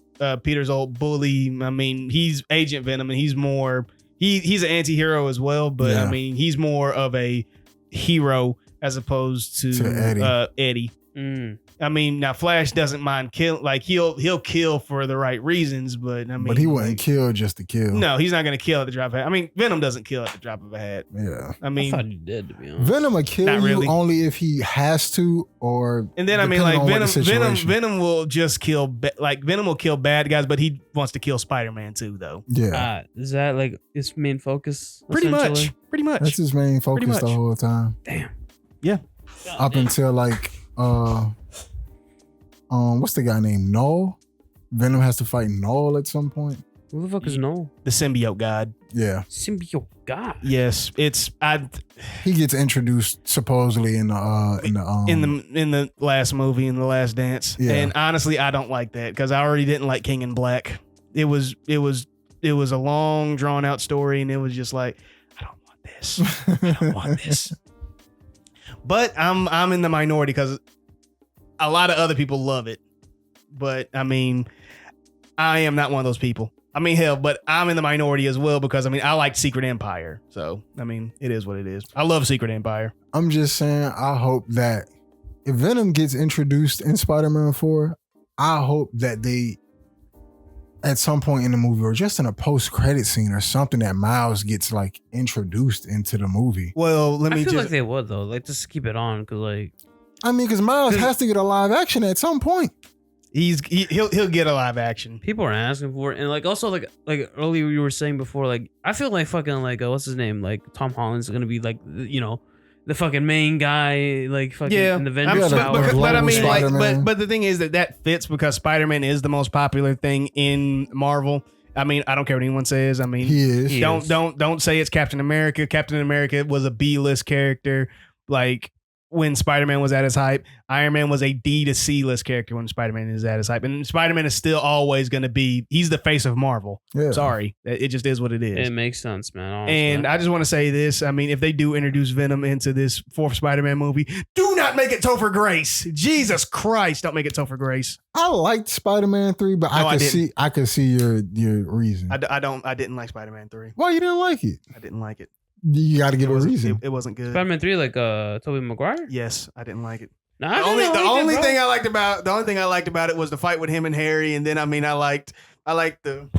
Peter's old bully. I mean, he's Agent Venom and he's more he's an anti-hero as well, but Yeah. I mean he's more of a hero as opposed to Eddie. Mm. I mean, now Flash doesn't mind kill, like he'll kill for the right reasons, but I mean, but he wouldn't kill just to kill. No, he's not gonna kill at the drop of a hat. I mean, Venom doesn't kill at the drop of a hat. Yeah. I I mean, thought he did, to be honest. Venom will kill Not you really. only if he has to, or and then I mean, depending like on what the situation. Venom will just kill, Venom will kill bad guys, but he wants to kill Spider-Man too, though. Yeah, Is that like his main focus? Pretty essentially? much. that's his main focus the much. whole time. Damn. Yeah. Up until like what's the guy named Null? Venom has to fight Null at some point. Who the fuck is Noel? The symbiote god. Yeah, Symbiote God. Yes, he gets introduced supposedly in the last movie, in the Last Dance, Yeah. and honestly, I don't like that because I already didn't like King in Black. it was a long drawn out story, and it was just like, I don't want this. I don't want this. But I'm in the minority because a lot of other people love it. But I mean, I am not one of those people. I mean, hell, but I'm in the minority as well because I mean, I like Secret Empire. So I mean, it is what it is. I love Secret Empire. I'm just saying, I hope that if Venom gets introduced in Spider-Man 4, I hope that they, at some point in the movie or just in a post-credit scene or something, that Miles gets like introduced into the movie. Well, I feel like they would though, like just keep it on because like. I mean, because Miles has to get a live action at some point. He'll get a live action. People are asking for it, and like also like earlier you were saying before, like I feel like fucking like what's his name, like Tom Holland's gonna be like the fucking main guy, like fucking in the Avengers. But I mean, like, but the thing is that fits because Spider-Man is the most popular thing in Marvel. I mean, I don't care what anyone says. I mean, he is. Don't say it's Captain America. Captain America was a B-list character. Like when Spider-Man was at his hype, Iron Man was a D to C list character when Spider-Man is at his hype. And Spider-Man is still always going to be, he's the face of Marvel. Yeah. Sorry. It just is what it is. It makes sense, man. Honestly. And I just want to say this. I mean, if they do introduce Venom into this fourth Spider-Man movie, do not make it Topher Grace. Jesus Christ. Don't make it Topher Grace. I liked Spider-Man 3, but I could see your reason. I didn't like Spider-Man 3. Why you didn't like it? I didn't like it. You got to give a reason. It wasn't good. Spider-Man 3, like Tobey Maguire? Yes, I didn't like it. No, the only thing I liked about it was the fight with him and Harry, and then I mean I liked the.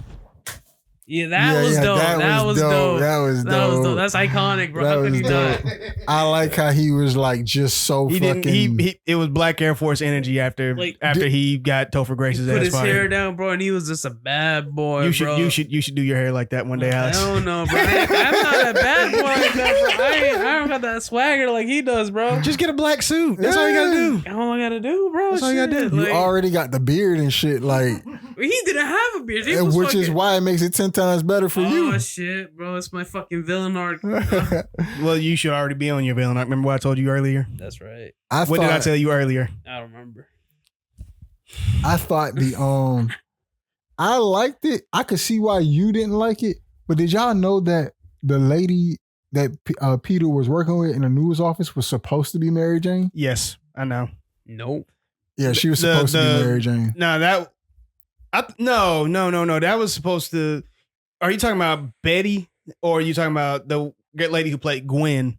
Yeah, that was dope. That was dope. That's iconic, bro. How could you not? I like how he was like just so it was Black Air Force energy after he got Topher Grace's ass put his fired. hair down, bro, and he was just a bad boy. You should do your hair like that one day, Alex. I don't know, bro. I'm not a bad boy like that, bro. I don't got that swagger like he does, bro. Just get a black suit. That's all you gotta do. All I gotta do, bro. That's all you gotta do. You already got the beard and shit, like. He didn't have a beard, which is why it makes it 10 times better for you. Oh shit, bro! It's my fucking villain arc. Well, you should already be on your villain arc. Remember what I told you earlier? That's right. What did I tell you earlier? I don't remember. I thought I liked it. I could see why you didn't like it, but did y'all know that the lady that Peter was working with in the news office was supposed to be Mary Jane? Yes, I know. Nope. Yeah, she was supposed to be Mary Jane. No, no. That was supposed to. Are you talking about Betty, or are you talking about the lady who played Gwen?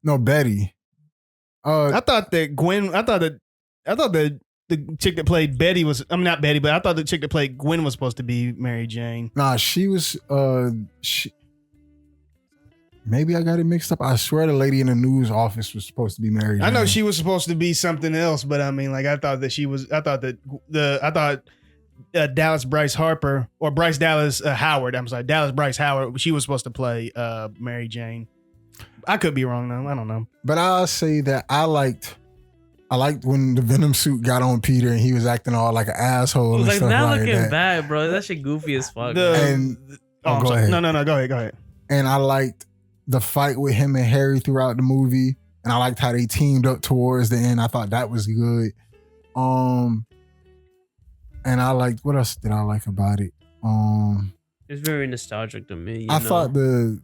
No, Betty. I thought that Gwen. I thought the chick that played Betty was. I'm not Betty, but I thought the chick that played Gwen was supposed to be Mary Jane. Nah, she was. Maybe I got it mixed up. I swear the lady in the news office was supposed to be Mary Jane. I know she was supposed to be something else, but I mean, like, I thought Dallas Bryce Harper or Bryce Dallas Howard. I'm sorry, Dallas Bryce Howard. She was supposed to play Mary Jane. I could be wrong though. I don't know. But I'll say that I liked when the Venom suit got on Peter and he was acting all like an asshole. And like stuff now like looking that. back, bro, that shit goofy as fuck. Go ahead. No, go ahead. And I liked the fight with him and Harry throughout the movie, and I liked how they teamed up towards the end. I thought that was good. And I liked, what else did I like about it? It's very nostalgic to me. I thought the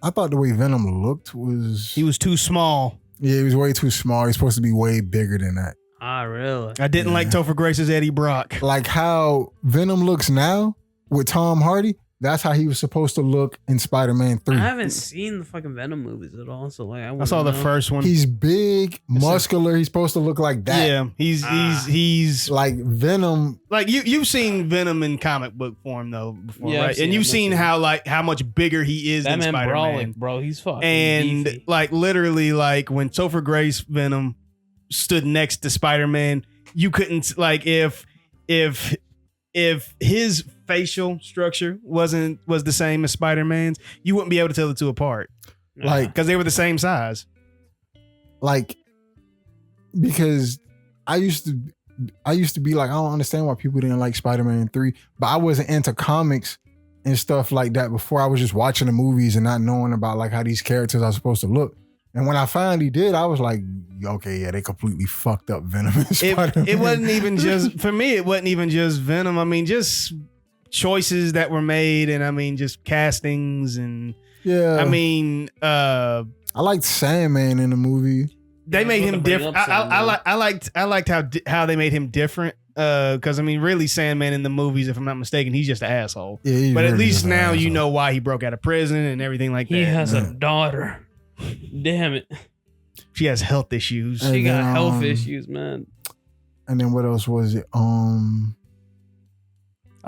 way Venom looked was, he was too small. Yeah, he was way too small. He's supposed to be way bigger than that. Ah, really? I didn't like Topher Grace's Eddie Brock. Like how Venom looks now with Tom Hardy. That's how he was supposed to look in Spider-Man 3. I haven't seen the fucking Venom movies at all, so like I saw the first one. He's big, muscular. He's supposed to look like that. Yeah, he's like Venom. Like you've seen Venom in comic book form though before, yeah, right? And you've seen how much bigger he is than Spider-Man. Brawling, bro, he's fucking and beefy. Like literally, like when Topher Grace Venom stood next to Spider-Man, you couldn't like if his facial structure was the same as Spider-Man's, you wouldn't be able to tell the two apart. Like, because they were the same size. Like, because I used to be like, I don't understand why people didn't like Spider-Man 3, but I wasn't into comics and stuff like that before. I was just watching the movies and not knowing about like how these characters are supposed to look. And when I finally did, I was like, okay, yeah, they completely fucked up Venom and Spider-Man. It wasn't even just, for me, it wasn't even just Venom. I mean, just choices that were made, and I mean just castings, and Yeah. I mean I liked Sandman in the movie. they Yeah, made I was him gonna bring different. up Sandman. I liked how they made him different. Because I mean, really, Sandman in the movies, if I'm not mistaken, he's just an asshole. Yeah, he's But at really least just an now you asshole. know why he broke out of prison and everything like that. He has a Yeah. daughter. Damn it. She has health issues. Hey. She And got then, health issues, man. And then what else was it? I'll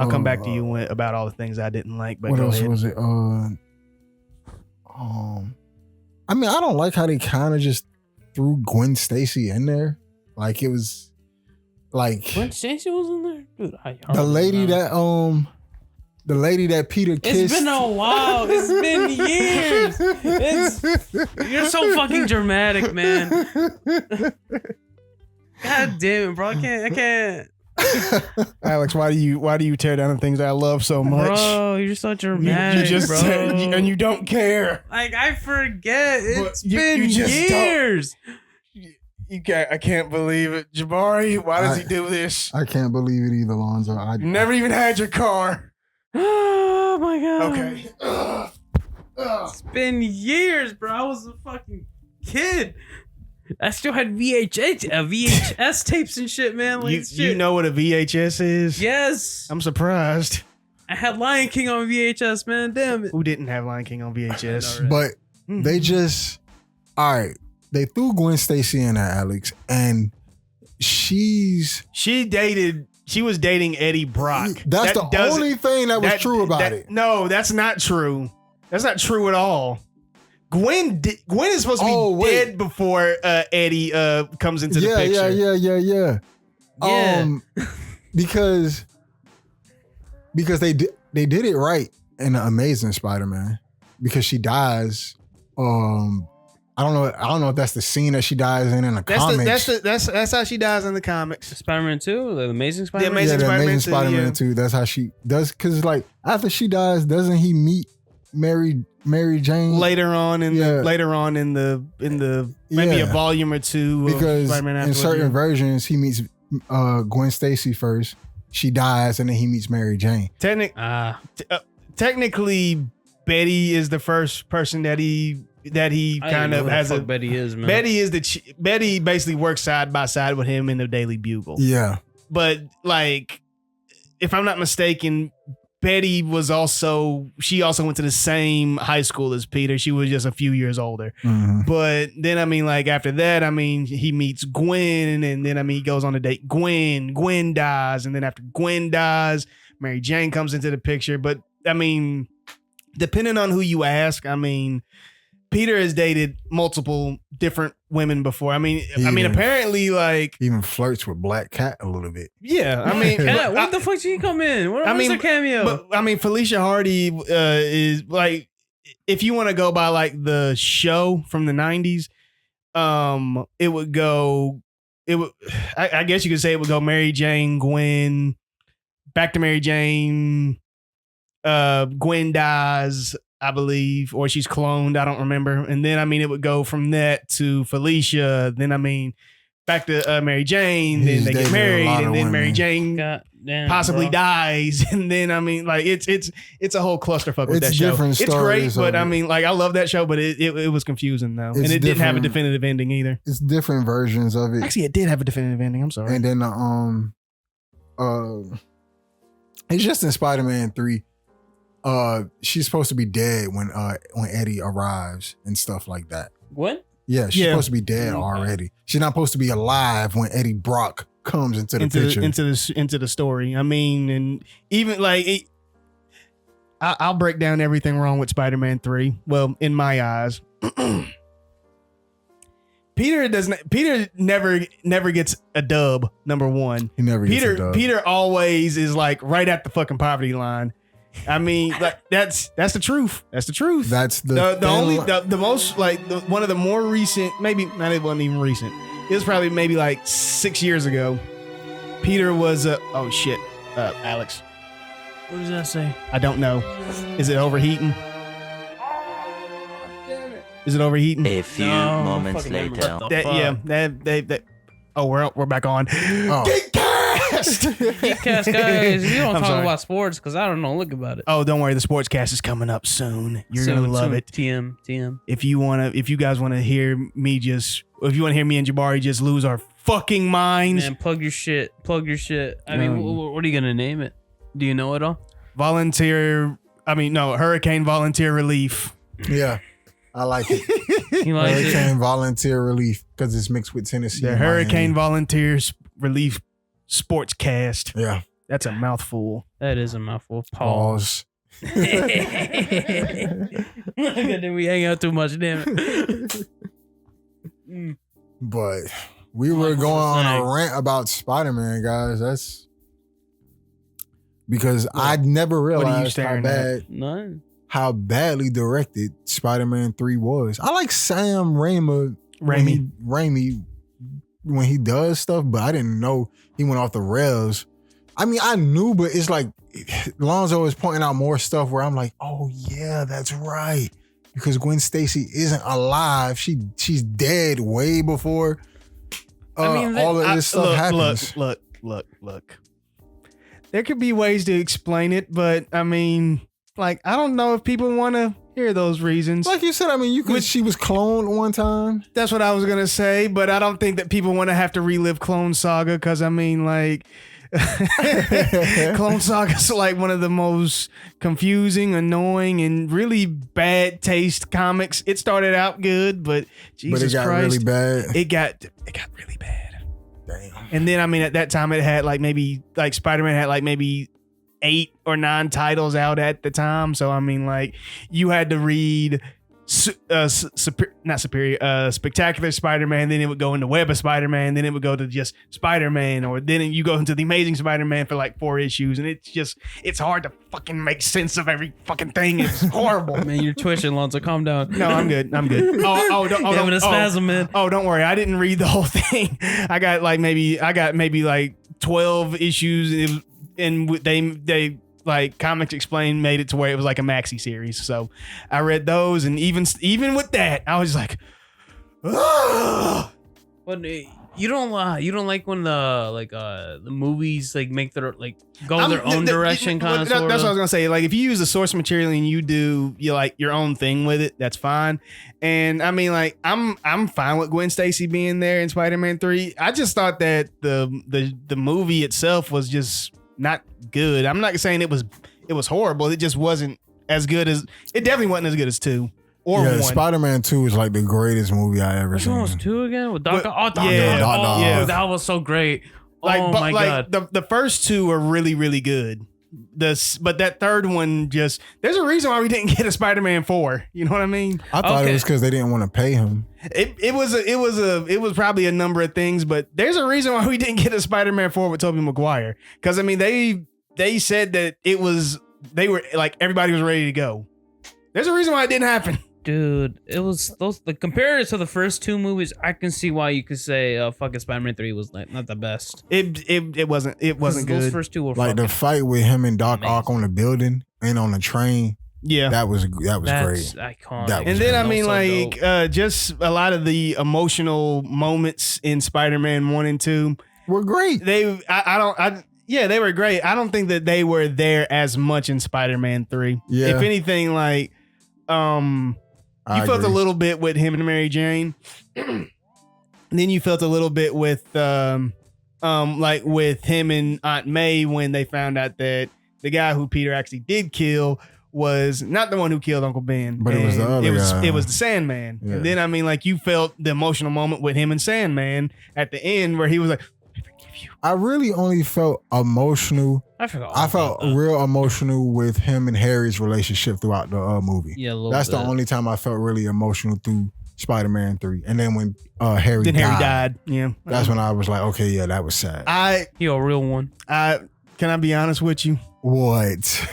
come back to you about all the things I didn't like. But what go else ahead. was it? I mean, I don't like how they kind of just threw Gwen Stacy in there. Like it was like When Stacey was in there? Dude, I the lady know. that Peter kissed. It's been a while. It's been years. You're so fucking dramatic, man. God damn it, bro. I can't. Alex, why do you tear down the things that I love so much? Bro, you're so dramatic, you just bro. and you don't care. Like, I forget. It's You been just years. You can't. I can't believe it, Jabari. Why does he do this? I can't believe it either, Lonzo. You never even had your car. Oh my god. Okay. It's been years, bro. I was a fucking kid. I still had VHS tapes and shit, man. Like, You know what a VHS is? Yes. I'm surprised. I had Lion King on VHS, man. Damn it. Who didn't have Lion King on VHS? I know, right? But they just all right. They threw Gwen Stacy in there, Alex, and she was dating Eddie Brock. That's the only thing that was true about it. No, that's not true. That's not true at all. Gwen is supposed to be dead before Eddie comes into the picture. Yeah. Because they did it right in the Amazing Spider-Man, because she dies. I don't know if that's the scene that she dies in the comics. That's how she dies in the comics. Spider-Man 2, the Amazing Spider-Man. The Amazing Spider-Man 2, Spider-Man 2. That's how she does. Because like after she dies, doesn't he meet Mary Jane later on in the maybe a volume or two? Because of Spider-Man in certain afterwards. versions, he meets Gwen Stacy first. She dies, and then he meets Mary Jane. Technically, Betty is the first person that he kind of has a. Betty is, man. Betty basically works side by side with him in the Daily Bugle. Yeah, but like, if I'm not mistaken, Betty she also went to the same high school as Peter. She was just a few years older. Mm-hmm. But then, I mean, like after that, I mean, he meets Gwen, and then, I mean, he goes on a date. Gwen dies. And then after Gwen dies, Mary Jane comes into the picture. But I mean, depending on who you ask, I mean, Peter has dated multiple different women before. I mean, apparently, like, even flirts with Black Cat a little bit. Yeah, I mean, what the fuck did he come in? What's her cameo? But I mean, Felicia Hardy is like, if you want to go by like the show from the 90s, I guess you could say it would go Mary Jane, Gwen, back to Mary Jane, Gwen dies, I believe, or she's cloned. I don't remember. And then, I mean, it would go from that to Felicia. Then, I mean, back to Mary Jane. Then they get married, and then Mary Jane possibly dies. And then, I mean, like, it's a whole clusterfuck with that show. It's great, but I mean, like, I love that show, but it was confusing though, and it didn't have a definitive ending either. It's different versions of it. Actually, it did have a definitive ending. I'm sorry. And then it's just in Spider-Man 3. She's supposed to be dead when Eddie arrives and stuff like that. What? Yeah, she's supposed to be dead already. She's not supposed to be alive when Eddie Brock comes into the picture. Into the story. I mean, and even like I'll break down everything wrong with Spider-Man 3. Well, in my eyes. Peter never gets a dub, number one. He never gets a dub. Peter always is like right at the fucking poverty line. I mean, like that's the truth. That's the truth. That's the most like one of the more recent, maybe not, it wasn't even recent. It was probably maybe like 6 years ago. Peter was oh shit, Alex. What does that say? I don't know. Is it overheating? Is it overheating? A few moments later. We're back on. Oh. Geekcast! Geekcast, guys. We don't I'm talk sorry. about sports because I don't know. Look about it. Oh, don't worry. The Sportscast is coming up soon. You're gonna love it. TM. If you guys want to hear me if you want to hear me and Jabari just lose our fucking minds, Man, plug your shit. I mean, what are you gonna name it? Do you know it all? Hurricane Volunteer Relief. Yeah, I like it. He likes it. Hurricane Volunteer Relief because it's mixed with Tennessee. The and Hurricane Miami. Volunteer Relief Sportscast. Yeah. That's a mouthful. That is a mouthful. Pause. Pause. We hang out too much, damn it. But we were going on a rant about Spider-Man, guys. That's because I'd never What are you realized staring None. how badly directed Spider-Man 3 was. I like Sam Raimi when he does stuff, but I didn't know he went off the rails. I mean, I knew, but it's like Lonzo is pointing out more stuff where I'm like, oh yeah, that's right. Because Gwen Stacy isn't alive. She's dead way before all of this stuff happens. Look. There could be ways to explain it, but I mean, like, I don't know if people want to hear those reasons. Like you said, I mean, she was cloned one time. That's what I was gonna say, but I don't think that people want to have to relive Clone Saga because I mean, like, Clone Saga is like one of the most confusing, annoying, and really bad taste comics. It started out good, but Jesus it got Christ, really bad. It got really bad. Damn. And then I mean, at that time, it had Spider-Man had like maybe 8 or 9 titles out at the time. So I mean, like, you had to read Spectacular Spider-Man, then it would go into Web of Spider-Man, then it would go to just Spider-Man, or then you go into the Amazing Spider-Man for like 4 issues, and it's hard to fucking make sense of every fucking thing. It's horrible. Man, you're twitching, Lonzo. Calm down. No, I'm good. Having a spasm, man. Oh, don't worry. I didn't read the whole thing. I got maybe like 12 issues, and they like Comics Explained made it to where it was like a maxi series. So I read those, and even with that, I was like, ugh. But you don't like when the movies like make their like go their own direction kind of. That's what I was gonna say. Like, if you use the source material and you do like your own thing with it, that's fine. And I mean, like, I'm fine with Gwen Stacy being there in Spider-Man 3. I just thought that the movie itself was just not good. I'm not saying it was horrible. It just wasn't as good as. It definitely wasn't as good as 2 or 1. Spider-Man 2 is like the greatest movie I ever Which seen. one was 2 again? With Doc? Doc. That was so great. God. The first 2 are really, really good. But that third one there's a reason why we didn't get a Spider-Man 4. You know what I mean? I thought it was because they didn't want to pay him. It was probably a number of things, but there's a reason why we didn't get a Spider-Man 4 with Tobey Maguire. Because I mean, they said that they were like, everybody was ready to go. There's a reason why it didn't happen. Dude, it was those compared to the first 2 movies. I can see why you could say fucking Spider-Man 3 was like not the best. It wasn't good. Those first 2 were Like the fight with him and Doc Ock on the building and on the train. Yeah, that was great. Iconic. And then I mean, like, just a lot of the emotional moments in Spider-Man 1 and 2 were great. They were great. I don't think that they were there as much in Spider-Man 3. Yeah. If anything, like, you felt a little bit with him and Mary Jane. Then you felt a little bit with like with him and Aunt May when they found out that the guy who Peter actually did kill was not the one who killed Uncle Ben. But it was the other guy. It was the Sandman. Yeah. And then I mean, like, you felt the emotional moment with him and Sandman at the end where he was like, I forgive you. I really only felt emotional. I felt real emotional with him and Harry's relationship throughout the movie. Yeah, that's the only time I felt really emotional through Spider-Man 3. And then when Harry died, yeah, that's when I was like, okay, yeah, that was sad. He a real one. Can I be honest with you? What?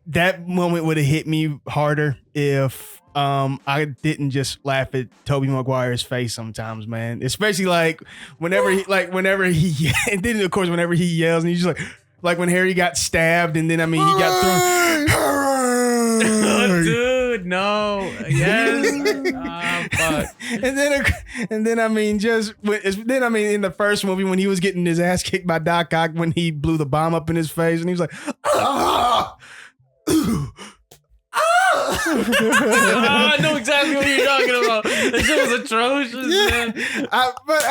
That moment would have hit me harder if I didn't just laugh at Tobey Maguire's face sometimes, man. Especially like whenever he and then of course whenever he yells and he's just like when Harry got stabbed and then I mean he got thrown. Dude, no. Yes. Fuck. fuck. and then I mean, in the first movie when he was getting his ass kicked by Doc Ock when he blew the bomb up in his face and he was like, ah! I know exactly what you're talking about. That shit was atrocious. Yeah.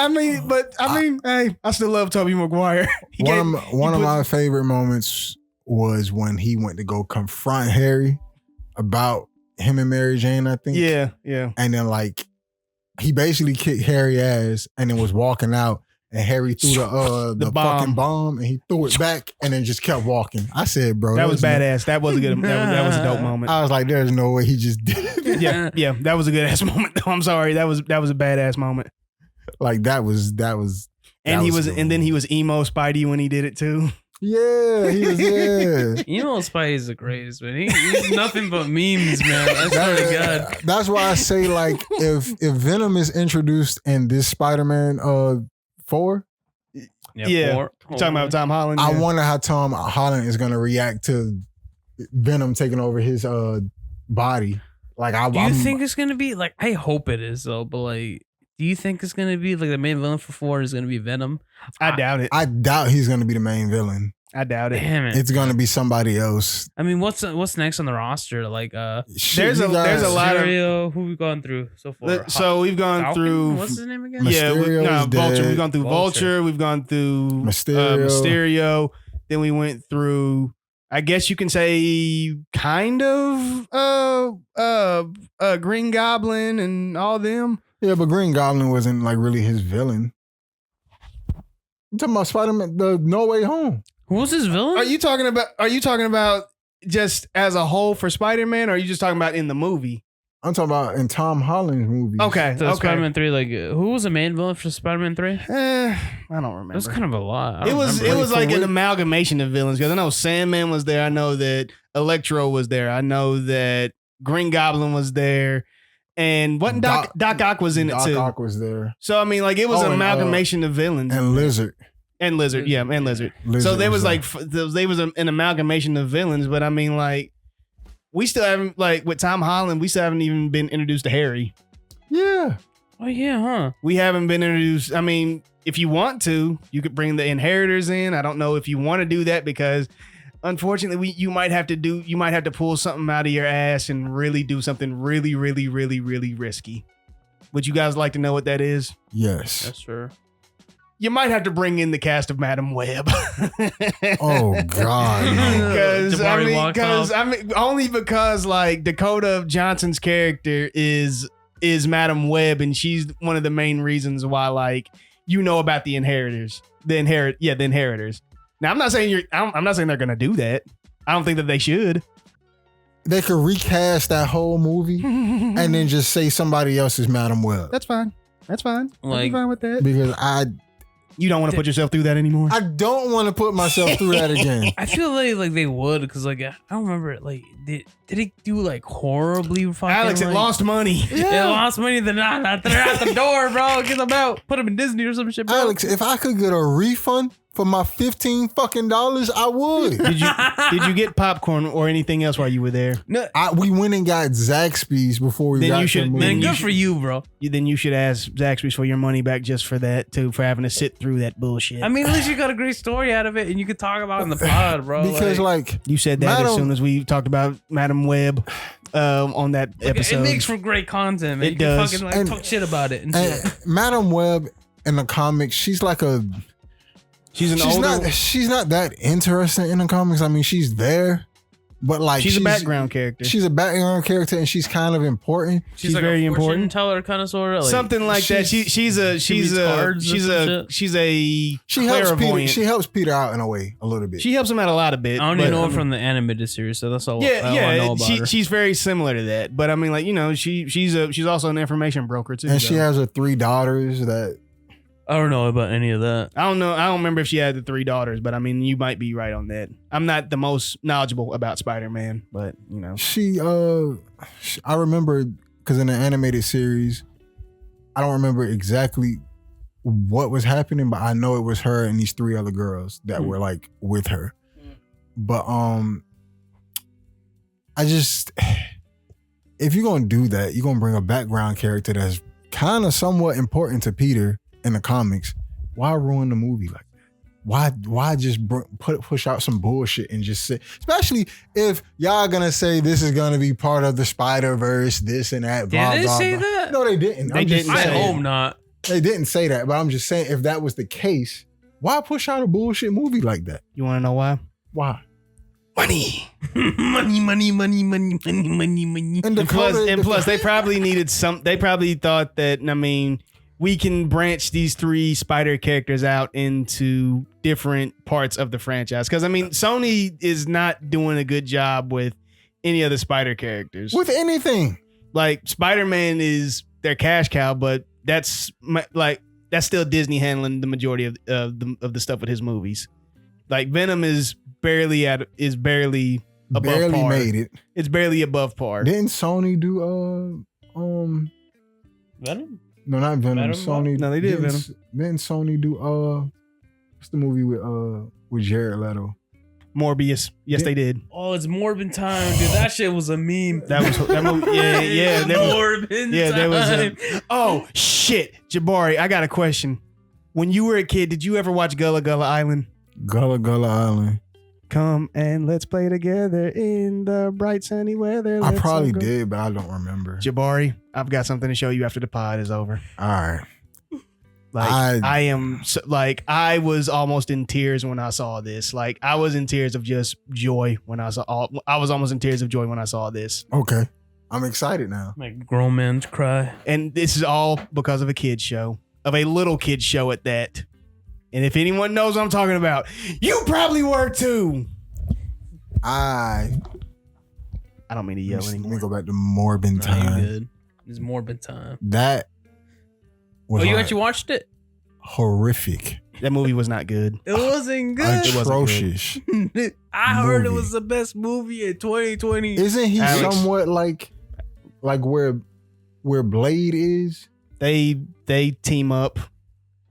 Man. But I mean, hey, I still love Tobey Maguire. One of my favorite moments was when he went to go confront Harry about him and Mary Jane, I think. Yeah. And then like he basically kicked Harry ass and then was walking out and Harry threw the fucking bomb and he threw it back and then just kept walking. I said, bro, that was badass. That was a good. That was a dope moment. I was like, there's no way he just did it. Yeah, that was a good ass moment. Though. I'm sorry, that was a badass moment. Like that was. And then he was emo Spidey when he did it too. Yeah, he was. Yeah. You know, Spidey's the greatest, man. He's nothing but memes, man. I swear to God. That's why I say, like, if Venom is introduced in this Spider-Man 4, yeah. Four. You're talking about Tom Holland. I wonder how Tom Holland is gonna react to Venom taking over his body. Like, Do you think it's gonna be like? I hope it is though, but like, do you think it's gonna be like the main villain for 4 is gonna be Venom? I doubt it. I doubt he's gonna be the main villain. I doubt it. Damn it! It's gonna be somebody else. I mean, what's next on the roster? Like, there's a lot of Mysterio, who we've gone through so far. So we've gone Falcon? through. What's his name again? Vulture. We've gone through Vulture. Vulture. We've gone through Mysterio. Then we went through. I guess you can say kind of Green Goblin and all them. Yeah, but Green Goblin wasn't like really his villain. I'm talking about Spider-Man, the No Way Home. Who's his villain? Are you talking about just as a whole for Spider-Man, or are you just talking about in the movie? I'm talking about in Tom Holland's movies. Okay. So Spider-Man 3, like, who was the main villain for Spider-Man 3? I don't remember. That's kind of a lot. It was like an amalgamation of villains because I know Sandman was there. I know that Electro was there. I know that Green Goblin was there. And what Doc Ock was in it too. Doc Ock was there. So I mean, like it was an amalgamation of villains. And Lizard. And Lizard. So there was like they was an amalgamation of villains, but I mean, like we still haven't, like with Tom Holland, we still haven't even been introduced to Harry. Yeah. Oh yeah, huh? We haven't been introduced. I mean, if you want to, you could bring the Inheritors in. I don't know if you want to do that because unfortunately, you might have to pull something out of your ass and really do something really, really, really, really risky. Would you guys like to know what that is? Yes. That's true. You might have to bring in the cast of Madam Web. Oh God! Because only because like Dakota Johnson's character is Madam Web, and she's one of the main reasons why like you know about the Inheritors, the Inheritors. Now I'm not saying they're gonna do that. I don't think that they should. They could recast that whole movie and then just say somebody else is Madam Web. That's fine. Like, I'm fine with that. Because you don't want to put yourself through that anymore. I don't want to put myself through that again. I feel like they would because like I don't remember like did it do like horribly fucking Alex, it lost money. Yeah. It lost money. They're out the door, bro. Get them out. Put them in Disney or some shit, bro. Alex, if I could get a refund for my $15 fucking, I would. Did you get popcorn or anything else while you were there? No. We went and got Zaxby's before we got the movie. Man, good for you, bro. Then you should ask Zaxby's for your money back just for that too, for having to sit through that bullshit. I mean, at least you got a great story out of it, and you could talk about it in the pod, bro. Because like you said that as soon as we talked about Madam Web on that episode. It makes for great content, man. It you does. can fucking talk shit about it. And shit. Madam Web in the comics, she's like she's not that interesting in the comics. I mean, she's there, but like she's a background character. She's a background character, and she's kind of important. She's like very a important teller, kind of sort of like, something like that. She helps Peter out in a way a little bit. She helps him out a lot of bit. I don't even know her from the animated series, so that's all. I know about her. She's very similar to that. But I mean, like she's also an information broker too. And she has her 3 daughters that. I don't know about any of that. I don't know. I don't remember if she had the 3 daughters, but I mean, you might be right on that. I'm not the most knowledgeable about Spider-Man, but you know, I remember because in the animated series, I don't remember exactly what was happening, but I know it was her and these 3 other girls that were like with her. But if you're gonna do that, you're gonna bring a background character that's kind of somewhat important to Peter in the comics. Why ruin the movie like that? Why just push out some bullshit and just say, especially if y'all gonna say this is gonna be part of the Spider-Verse, this and that, blah, Did they blah, say blah. that? No, they didn't. They didn't I say hope not. They didn't say that, but I'm just saying if that was the case, why push out a bullshit movie like that? You want to know why? Why? Money. money. And plus, they probably needed some. They probably thought that. I mean, we can branch these 3 Spider characters out into different parts of the franchise. Because I mean, Sony is not doing a good job with any of the Spider characters. With anything, Like Spider-Man is their cash cow, but that's still Disney handling the majority of the stuff with his movies. Like Venom is barely above barely par. made it. It's barely above par. Didn't Sony do Venom? no, not Venom. Venom? Sony. No, they did Venom. Didn't Sony do what's the movie with Jared Leto? Morbius. Yes, they did. Oh, it's Morbin time, dude. That shit was a meme. That movie. Yeah. There was, Morbin yeah, there was time. oh shit, Jabari. I got a question. When you were a kid, did you ever watch Gullah Gullah Island? Gullah Gullah Island. Come and let's play together in the bright sunny weather. I Let's probably all go. did, but I don't remember. Jabari, I've got something to show you after the pod is over. All right. Like I was almost in tears when I saw this. Like I was in tears of just joy when I was almost in tears of joy when I saw this. Okay. I'm excited now. Like grown man's cry. And this is all because of a kid's show, of a little kid's show at that. And if anyone knows what I'm talking about, you probably were too. I don't mean to yell Let anymore. me go back to Morbin No, time. you good. It's Morbin time. That was You like actually watched it? horrific. That movie was not good. It wasn't good. Atrocious. I heard it movie. was the best movie in 2020. Isn't he Alex. somewhat like where Blade is? They team up.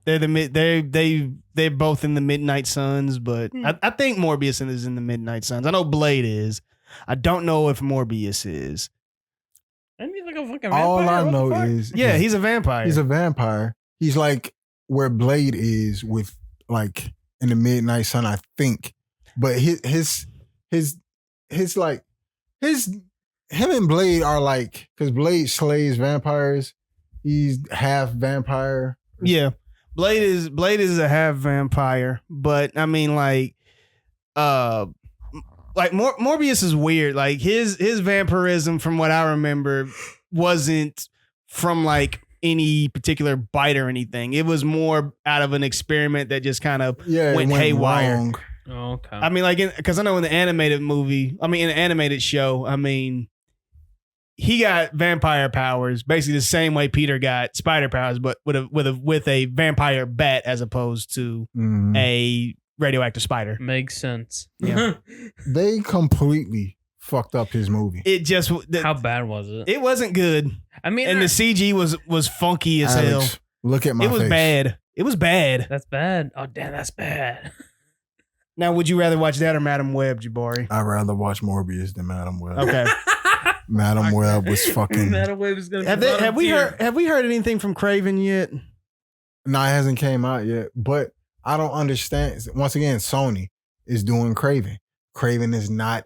They're both in the Midnight Suns, but I think Morbius is in the Midnight Suns. I know Blade is. I don't know if Morbius is. Ain't he like a fucking All vampire? I What the know fuck? is Yeah, he's a vampire. he's a vampire. He's like where Blade is with like in the Midnight Sun, I think. But his him and Blade are like, because Blade slays vampires. He's half vampire. Yeah. Blade is a half vampire, but I mean Morbius is weird. Like his vampirism, from what I remember, wasn't from like any particular bite or anything. It was more out of an experiment that just kind of Yeah, it went haywire. wrong. Oh, okay. I mean, like, because I know in the animated show, I mean, he got vampire powers, basically the same way Peter got spider powers, but with a vampire bat as opposed to Mhm. a radioactive spider. Makes sense. Yeah. They completely fucked up his movie. It just How bad was it? it wasn't good, I mean, and the CG was funky as hell. Alex, look at my It was face. bad. It was bad. that's bad. Oh, damn, that's bad. Now, would you rather watch that or Madam Web, Jabari? I'd rather watch Morbius than Madam Web. Okay. Madam Web was fucking. Madam Web is gonna. Have we heard anything from Craven yet? No, it hasn't came out yet. But I don't understand. Once again, Sony is doing Craven. Craven is not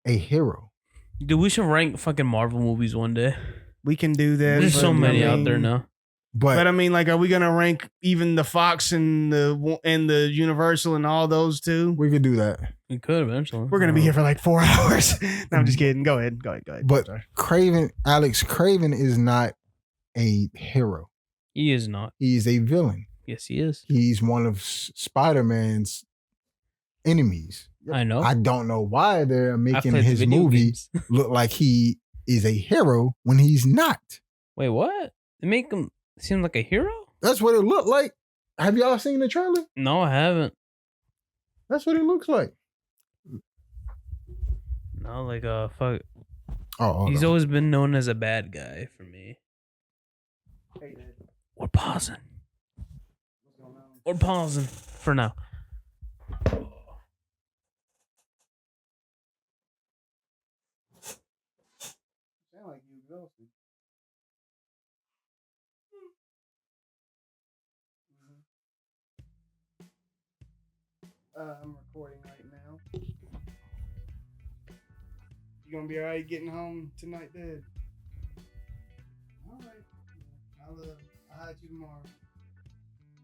a hero. Dude, we should rank fucking Marvel movies one day. We can do that. There's so but, many I out there mean- now. But I mean, like, are we gonna rank even the Fox and the Universal and all those too? we could do that. We could eventually. We're gonna be here for like 4 hours. No, I'm just kidding. Go ahead. But Sorry. Craven is not a hero. He is not. He's a villain. Yes, he is. He's one of Spider-Man's enemies. I know. I don't know why they're I've making played the his video movie games. look like he is a hero when he's not. Wait, what? They make him seem like a hero? That's what it looked like. Have y'all seen the trailer? No, I haven't. That's what it looks like. No, like fuck. Oh, He's always been known as a bad guy for me. We're pausing. We're pausing for now. I'm recording right now. You gonna be all right getting home tonight, Dad? All right. I'll hide you tomorrow.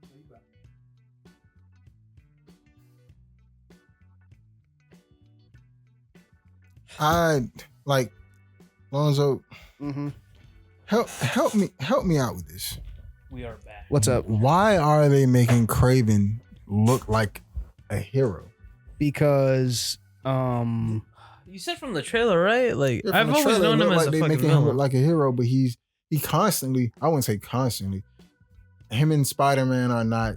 See you, bye. I like Lonzo. Mm-hmm. Help me out with this. We are back. What's up? Why are they making Craven look like a hero? Because You said from the trailer, right? Like Yeah, from I've the always trailer, known it him look as like a they fucking making him look villain. like a hero, but he constantly, I wouldn't say constantly, him and Spider-Man are not.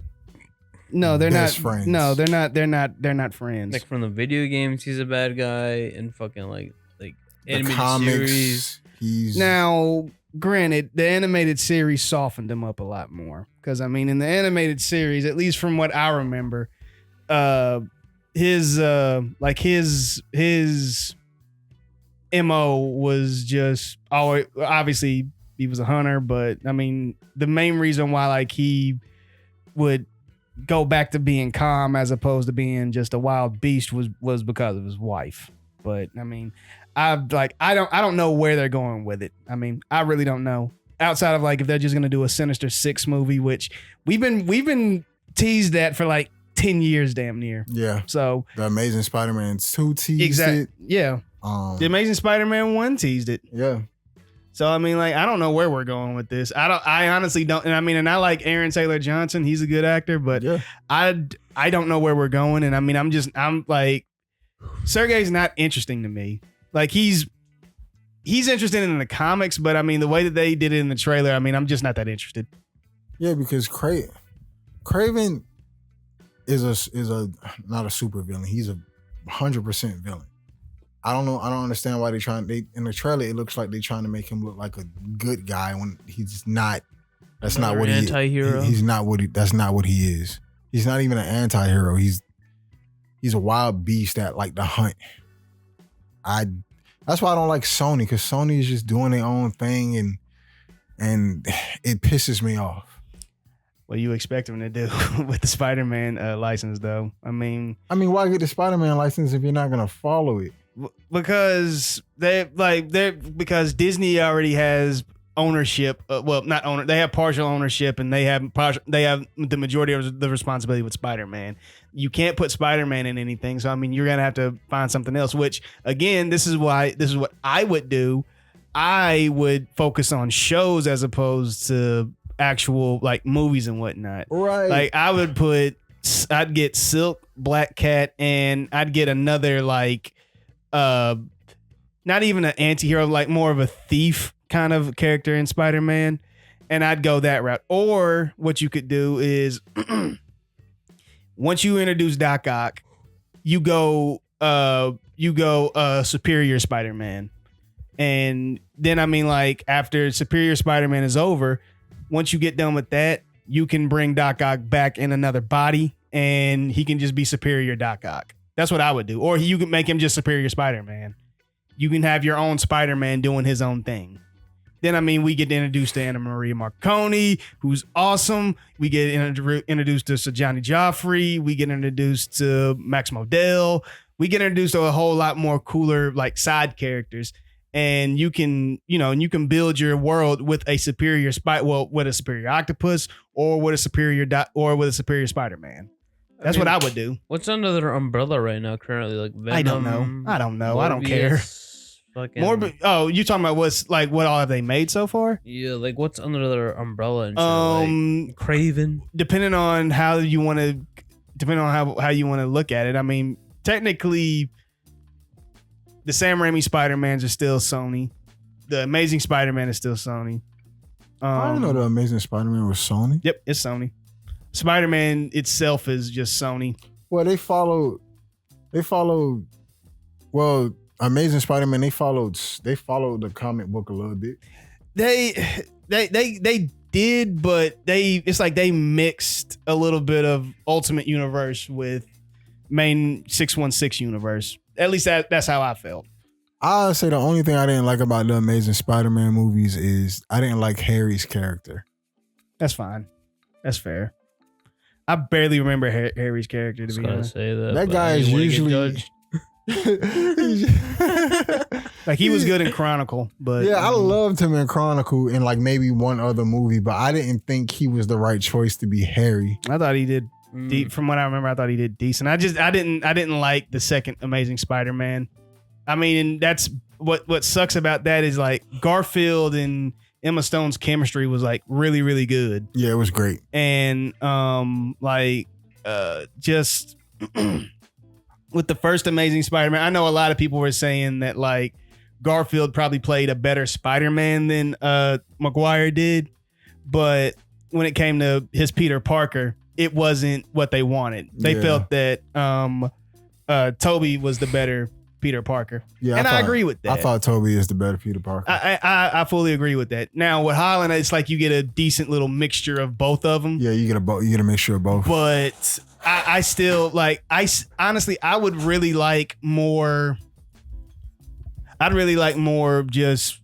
no, they're Best not friends. No, they're not friends. Like from the video games, he's a bad guy, and fucking like The animated comics, series. he's Now, granted, the animated series softened him up a lot more. Because I mean, in the animated series, at least from what I remember, his MO was just always, obviously he was a hunter, but I mean, the main reason why like he would go back to being calm as opposed to being just a wild beast was because of his wife. But I mean, I don't know where they're going with it. I mean, I really don't know. Outside of like if they're just gonna do a Sinister Six movie, which we've been teased that for like 10 years damn near. yeah. So The Amazing Spider-Man 2 teased exactly, it. yeah. The Amazing Spider-Man 1 teased it. Yeah. So I mean, like, I don't know where we're going with this. I honestly don't. And I mean, and I like Aaron Taylor Johnson. He's a good actor, but Yeah. I don't know where we're going. And I mean, I'm like, Sergey's not interesting to me. Like he's interested in the comics, but I mean, the way that they did it in the trailer, I mean, I'm just not that interested. Yeah, because Craven is a not a super villain. He's a 100% villain. I don't know. I don't understand why in the trailer it looks like they're trying to make him look like a good guy when he's not. That's not what he is. Anti-hero. He's not what that's not what he is. He's not even an anti-hero. He's a wild beast that like to hunt. That's why I don't like Sony, because Sony is just doing their own thing and it pisses me off. What do you expect him to do with the Spider-Man license, though? I mean, why get the Spider-Man license if you're not gonna follow it? because because Disney already has ownership. Well, not owner. They have partial ownership, and they have the majority of the responsibility with Spider-Man. You can't put Spider-Man in anything, so I mean, you're gonna have to find something else. Which again, this is what I would do. I would focus on shows as opposed to actual like movies and whatnot. Right. Like I'd get Silk, Black Cat, and I'd get another like not even an anti-hero, like more of a thief kind of character in Spider-Man, and I'd go that route. Or what you could do is once you introduce Doc Ock, you go Superior Spider-Man. And then I mean, like, after Superior Spider-Man is over, once you get done with that, you can bring Doc Ock back in another body and he can just be Superior Doc Ock. That's what I would do. Or you can make him just Superior Spider-Man. You can have your own Spider-Man doing his own thing. Then, I mean, we get introduced to Anna Maria Marconi, who's awesome. We get introduced to Sir Johnny Joffrey. We get introduced to Max Modell. We get introduced to a whole lot more cooler, like, side characters. And you can build your world with a superior with a superior octopus or with a superior Spider-Man. That's what I would do. What's under their umbrella right now currently? Like Venom, I don't know. I don't care. Fucking, you talking about what all have they made so far? Yeah, like what's under their umbrella and shit, like Craven. Depending on how you want to look at it. I mean, technically, the Sam Raimi Spider-Mans are still Sony. The Amazing Spider-Man is still Sony. I didn't know the Amazing Spider-Man was Sony. Yep, it's Sony. Spider-Man itself is just Sony. Well, they followed. Well, Amazing Spider-Man. They followed the comic book a little bit. They did, but it's like they mixed a little bit of Ultimate Universe with main 616 universe. At least that's how I felt. I'll say the only thing I didn't like about the Amazing Spider-Man movies is I didn't like Harry's character. That's fine. That's fair. I barely remember Harry's character, to be honest. Say that, That but guy I is didn't wanna get usually. judged. Like, he was good in Chronicle, but Yeah, I loved him in Chronicle and like maybe one other movie, but I didn't think he was the right choice to be Harry. I thought he did. From what I remember, I thought he did decent. I didn't like the second Amazing Spider-Man. I mean, and that's what sucks about that is like Garfield and Emma Stone's chemistry was like really, really good. Yeah, it was great. And just with the first Amazing Spider-Man, I know a lot of people were saying that like Garfield probably played a better Spider-Man than Maguire did, but when it came to his Peter Parker, it wasn't what they wanted. They felt that Toby was the better Peter Parker. Yeah, and I agree with that. I thought Toby is the better Peter Parker. I fully agree with that. Now with Holland, it's like you get a decent little mixture of both of them. Yeah, you get a mixture of both. But I still like. Honestly, I would really like more. I'd really like more. Just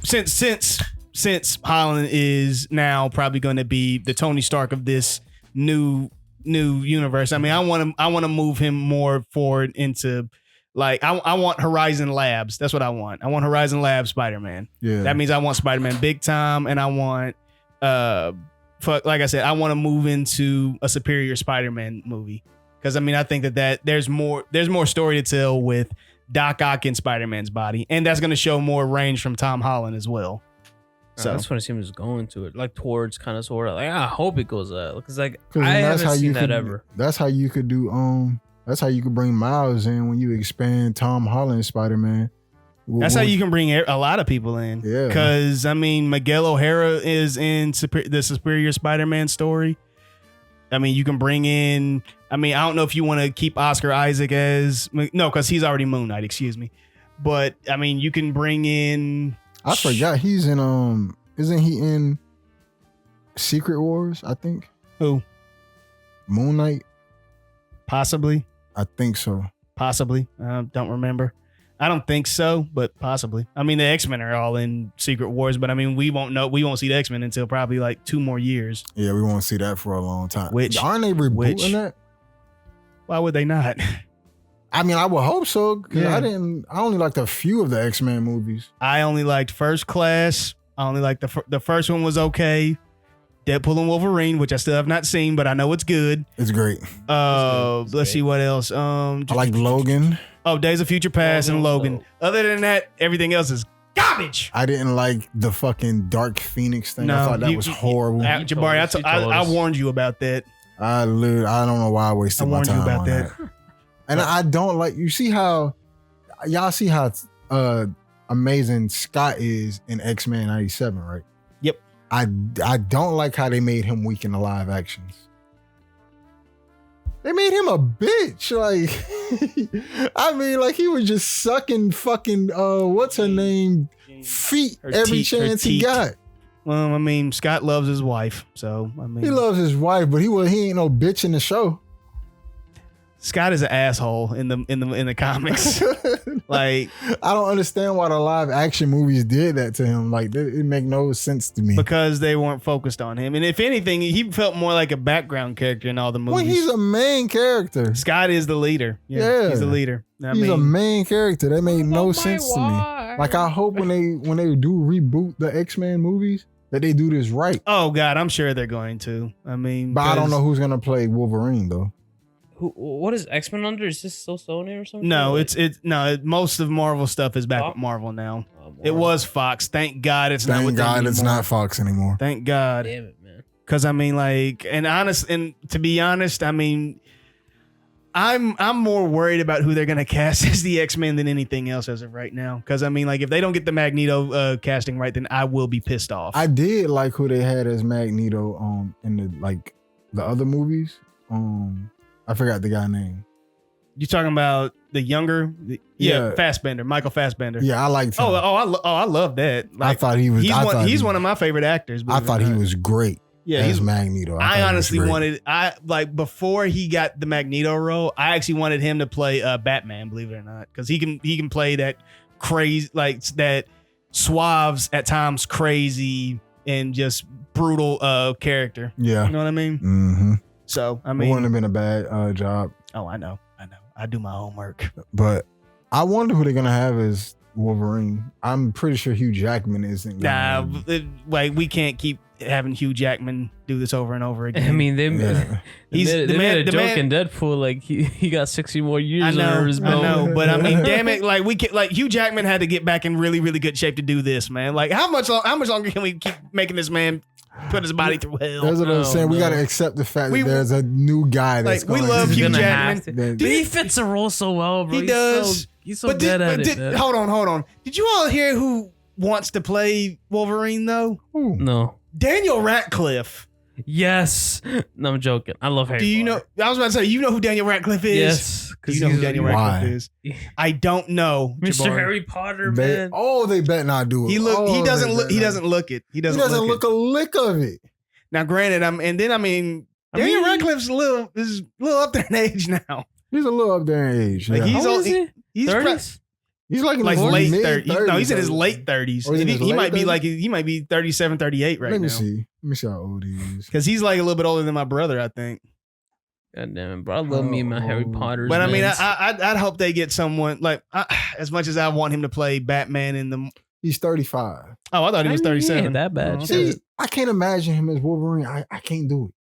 since Holland is now probably going to be the Tony Stark of this new universe. I mean, I want to move him more forward into. Like, I want Horizon Labs. That's what I want. I want Horizon Labs Spider-Man. Yeah. That means I want Spider-Man big time, and I want, like I said, I want to move into a superior Spider-Man movie. Because, I mean, I think that there's more story to tell with Doc Ock in Spider-Man's body. And that's going to show more range from Tom Holland as well. So that's what it seems going to it, like towards kind of sort of like I hope it goes that because like I that's haven't seen that ever. That's how you could do That's how you could bring Miles in when you expand Tom Holland's Spider-Man. That's how you can bring a lot of people in. Yeah. Because, I mean, Miguel O'Hara is in the Superior Spider-Man story. I mean, you can bring in... I mean, I don't know if you want to keep Oscar Isaac as... No, because he's already Moon Knight, excuse me. But, I mean, you can bring in... I forgot he's in... Isn't he in Secret Wars, I think? Who? Moon Knight? Possibly. I think so. Possibly. Don't remember. I don't think so, but possibly. I mean, the X-Men are all in Secret Wars, but I mean, we won't know. We won't see the X-Men until probably like 2 more years. Yeah, we won't see that for a long time. Aren't they rebooting that? Why would they not? I mean, I would hope so. Cause Yeah. I only liked a few of the X-Men movies. I only liked First Class. I only liked the first one was okay. Deadpool and Wolverine, which I still have not seen, but I know it's good. It's great. Let's see what else. I like Logan. Oh, Days of Future Past and Logan. Other than that, everything else is garbage. I didn't like the fucking Dark Phoenix thing. I thought that was horrible. Jabari, I warned you about that. I don't know why I wasted my time you about on that. And I don't like. You see how y'all see how amazing Scott is in X-Men 97, right? Yep. I don't like how they made him weak in the live actions. They made him a bitch. Like, I mean, like he was just sucking fucking what's her name feet every chance he got. Well, I mean, Scott loves his wife, so I mean, He loves his wife, but he ain't no bitch in the show. Scott is an asshole in the comics. Like, I don't understand why the live action movies did that to him. Like, it make no sense to me. Because they weren't focused on him. And if anything, he felt more like a background character in all the movies. Well, he's a main character. Scott is the leader. Yeah. He's the leader. He's a main character. That made no sense to me. Like, I hope when they do reboot the X-Men movies, that they do this right. Oh, God, I'm sure they're going to. I mean, but I don't know who's going to play Wolverine, though. What is X-Men under? Is this still Sony or something? No, most of Marvel stuff is back with Marvel now. It was Fox. Thank God it's not with them anymore. It's not Fox anymore. Thank God. Damn it, man. Because I mean, like, and to be honest, I mean, I'm more worried about who they're gonna cast as the X-Men than anything else as of right now. Because I mean, like, if they don't get the Magneto casting right, then I will be pissed off. I did like who they had as Magneto in the other movies. I forgot the guy's name. You talking about the younger? Yeah. Fassbender, Michael Fassbender. Yeah, I liked him. I love that. Like, I thought he was. He's one of my favorite actors. I thought he was great. Yeah, as Magneto. I honestly wanted. Before he got the Magneto role, I actually wanted him to play Batman. Believe it or not, because he can play that crazy, like that suave's at times crazy and just brutal character. Yeah. You know what I mean? Mm-hmm. So I It wouldn't mean, have been a bad job. oh, I know. I do my homework. But I wonder who they're gonna have as Wolverine. I'm pretty sure Hugh Jackman isn't. Nah, Gonna, like we can't keep having Hugh Jackman do this over and over again. I mean, they yeah. they made a joke in Deadpool like he got 60 more years under his belt. I know, but I mean, damn it, like we can, like Hugh Jackman had to get back in really, really good shape to do this, man. Like how much longer can we keep making this man put his body through hell? That's what I'm No, saying. We no. got to accept the fact that there's a new guy that's Like we going love to Hugh gonna Jackman. have to. That- But he fits the role so well, bro. He does. He's so good at it. Man. Hold on. Did you all hear who wants to play Wolverine though? Ooh. No. Daniel Radcliffe. Yes. No, I'm joking. I love Harry Do you know? Potter. I was about to say, you know who Daniel Radcliffe is? Yes. Do you know who Daniel Radcliffe Why? is? I don't know. Mr. Jabari. Harry Potter, They, man. they bet not do it. He look. Oh, He doesn't they look. bet He not. doesn't look it. He He doesn't. doesn't look look a lick of it. Now, granted, Daniel mean- Radcliffe's a little up there in age now. He's a little up there in age. Like yeah. he's How all- old is he? He's 30s? He's like in like his late mid-30s. 30s. No, he's in his late 30s. Oh, he's in his He late might be 30s? like he might be 37, 38 right Let me now. see. Let me see how old he is. Because he's like a little bit older than my brother, I think. God damn it, bro. I love me and my Harry Oh. Potters. But I mean, man. I'd hope they get someone like as much as I want him to play Batman in the. He's 35. Oh, I thought he was I mean, 37. he ain't that bad. Oh, See, I can't imagine him as Wolverine. I can't do it.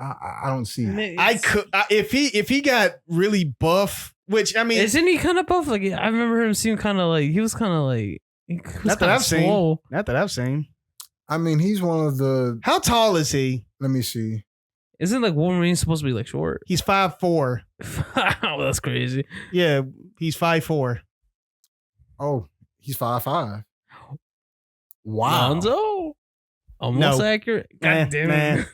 I don't see it. Man, I it's- could if he got really buff, which I mean, Isn't he kind of buff? Like I remember him seem kind of like he was kind of like he was Not that kinda I've seen. swole. not that I've seen. I mean, he's one of the. How tall is he? Let me see. Isn't like Wolverine supposed to be like short? He's 5'4". Oh, that's crazy. Yeah, he's 5'4". Oh, he's 5'5". Wow. Lonzo, almost No. accurate. God Nah, damn it.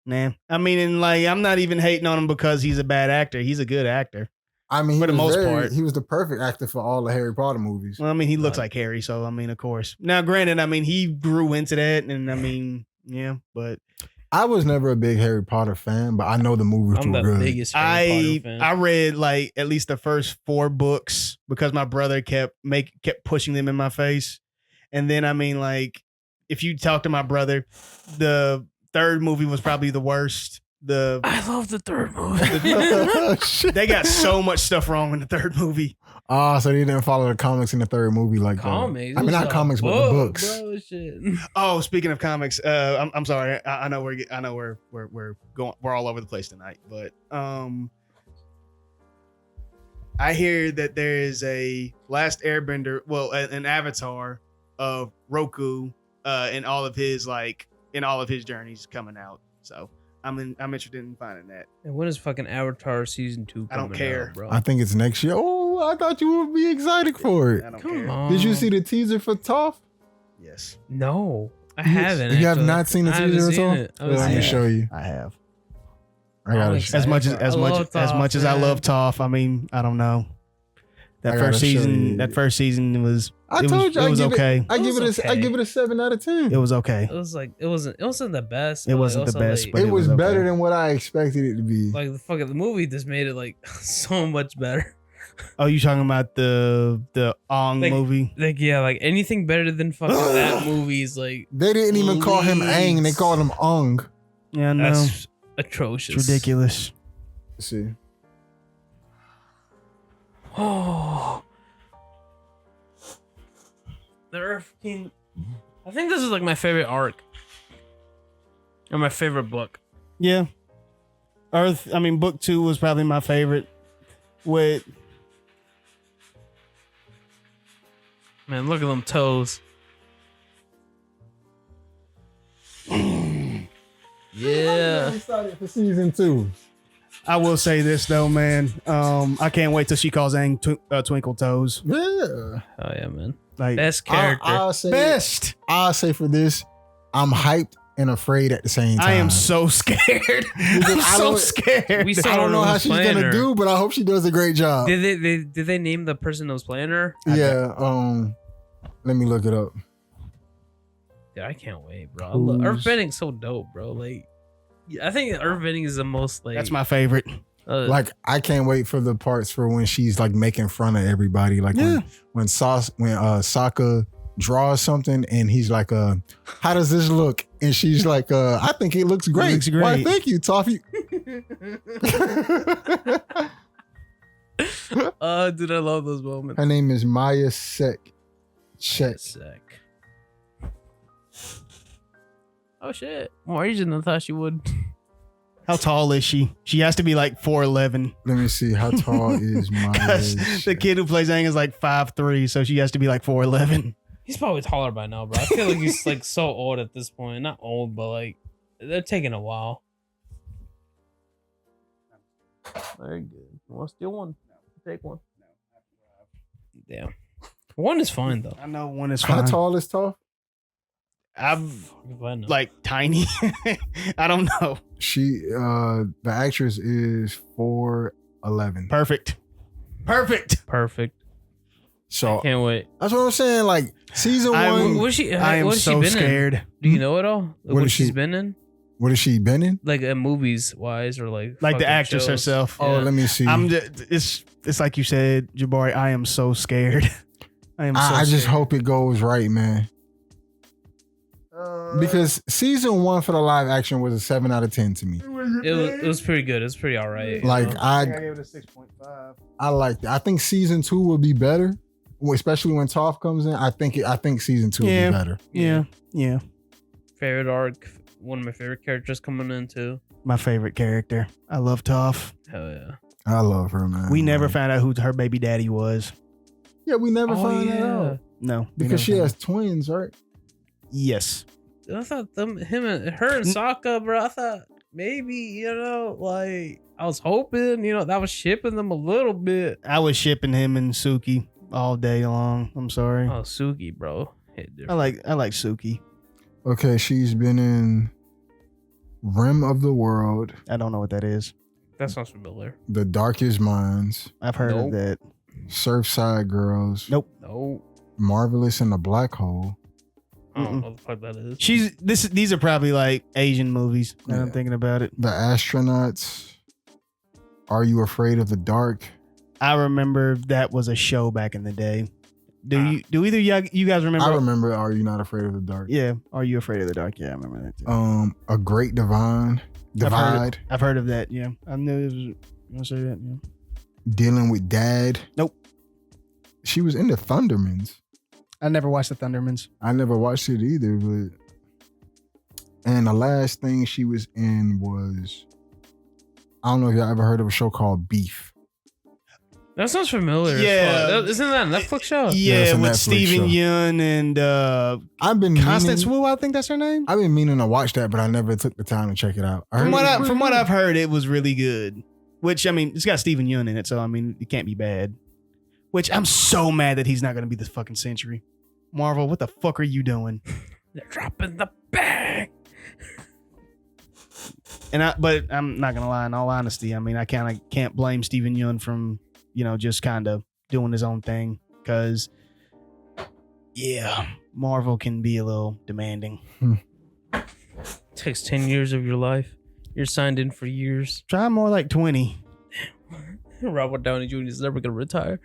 Nah. I mean, and like, I'm not even hating on him because he's a bad actor. He's a good actor. I mean, For the most part. he was the perfect actor for all the Harry Potter movies. Well, I mean, he looks like Harry, so I mean, of course. Now, granted, I mean, he grew into that, and I mean, yeah, but I was never a big Harry Potter fan, but I know the movies I'm were the good. biggest Harry Potter fan. I read like at least the first 4 books because my brother kept pushing them in my face, and then I mean, like, if you talk to my brother, the 3rd movie was probably the worst. I love the 3rd movie. Shit. They got so much stuff wrong in the 3rd movie. So they didn't follow the comics in the 3rd movie like that. Comics. I mean, not It's a comics, but the book, books. Bro, shit. Oh, speaking of comics, I'm sorry. I know we're going. We're all over the place tonight, but I hear that there is a Last Airbender, well, an avatar of Roku, in all of his journeys coming out. So I'm interested in finding that. And when is fucking Avatar season 2 I don't coming care. out, bro? I think it's next year. Oh, I thought you would be excited for I it. don't Come care. on. Did you see the teaser for Toph? Yes, No, I You- haven't. you have actually. not seen the I haven't teaser at seen all? it. I haven't Let seen me it. show you. I have. I got I'm it. excited. As much I as love Toph, I man. love Toph, I mean, I don't know. That I gotta first show season, you. that first season was. I it told was, you it I was give okay. it. I It give was it. I okay. give it a 7 out of 10. It was okay. It was like it wasn't the best. It but wasn't the also, best, like, but It was okay. better than what I expected it to be. like the fucking the movie just made it like so much better. Oh, you talking about the Ong Like- movie? Like yeah, like anything better than fucking that movie is like They didn't even call him Aang. They called him Ung. Yeah, no, that's atrocious. it's ridiculous. Let's see. Oh, the Earth King. I think this is like my favorite arc, or my favorite book. Yeah, Earth. I mean, book 2 was probably my favorite. With Man, look at them toes. Yeah. I'm excited for season 2. I will say this though, man. I can't wait till she calls Aang Twinkle Toes. Yeah. Oh yeah, man. Like Best character. I'll say best. I'll say for this, I'm hyped and afraid at the same time. I am so scared. I'm I so don't- scared. We saw I don't know how who's she's playing gonna her. do, but I hope she does a great job. Did they name the person that was playing her? Yeah. Let me look it up. Dude, I can't wait, bro. Who's- Earthbending's so dope, bro. Like, I think Earthbending is the most like. That's my favorite. Like I can't wait for the parts for when she's like making fun of everybody. Like Yeah. when Sokka draws something and he's like, how does this look? And she's like, I think it looks great. looks great. Why, thank you, Toffee. Dude, I love those moments. Her name is Maya Sek. Check. Sick. Oh shit! More Asian than I thought she would. How tall is she? She has to be like 4'11". Let me see. How tall is Maya? Because the kid who plays Aang is like 5'3", so she has to be like 4'11". He's probably taller by now, bro. I feel like he's like so old at this point. Not old, but like they're taking a while. Very good. You want to steal one? Take one. Damn. One is fine though. I know one is How fine. tall is Toph? I'm If I know. like tiny. I don't know. She, the actress is 4'11". Perfect. Perfect. So Can't wait. that's what I'm saying. Like season one. What she? I am What has so she been scared. in? Do you know it all? What What is she's she- been in? What has she been in? Like movies wise, or like Like the fucking actress shows? herself. Oh, Yeah. let me see. I'm just, it's like you said, Jabari, I am so scared. I just hope it goes right, man. Because season one for the live action was a 7 out of 10 to me. It was pretty good. It was pretty alright. Like gave I it a 6.5. liked it. I think season 2 will be better, especially when Toph comes in. I think season 2 will Yeah. be better. Yeah. Favorite arc. One of my favorite characters coming in too. My favorite character. I love Toph. Hell yeah. I love her, man. We never Like, found out who her baby daddy was. Yeah, we never Oh, found that yeah. out No. we because never she found has out. twins, right? Yes. I thought him and her and Sokka, bro. I thought maybe like I was hoping, that was shipping them a little bit. I was shipping him and Suki all day long. I'm sorry. Oh, Suki, bro. Hit I like Suki. Okay, she's been in Rim of the World, I don't know what that is. That sounds familiar. The Darkest Minds, I've heard Nope. of that. Surfside Girls, Nope. No, Marvelous in the Black Hole. I don't know what the fuck that is. These are probably like Asian movies. Now I'm Yeah. thinking about it. The Astronauts. Are You Afraid of the Dark? I remember that was a show back in the day. Do either you guys remember? I remember Are You Not Afraid of the Dark? Yeah. Are You Afraid of the Dark? Yeah, I remember that too. A Great Divide. I've heard of that. Yeah, I knew it was. You want to say that? Yeah. Dealing with Dad. Nope. She was in the Thundermans. I never watched the Thundermans. I never watched it either, but and the last thing she was in was, I don't know if y'all ever heard of a show called Beef. That sounds familiar. Yeah. Yeah, isn't that a Netflix show? Yeah, it's a with Netflix Steven show. Yeun and I've been Constance meaning, Wu. I think that's her name. I've been meaning to watch that, but I never took the time to check it out. From what I've heard, it was really good. Which I mean, it's got Steven Yeun in it, so I mean, it can't be bad. Which I'm so mad that he's not going to be this fucking century. Marvel, what the fuck are you doing? They're dropping the bag. But I'm not gonna lie. In all honesty, I mean, I kind of can't blame Steven Yeun from just kind of doing his own thing because, yeah, Marvel can be a little demanding. Takes 10 years of your life. You're signed in for years. Try more like 20. Robert Downey Jr. is never gonna retire.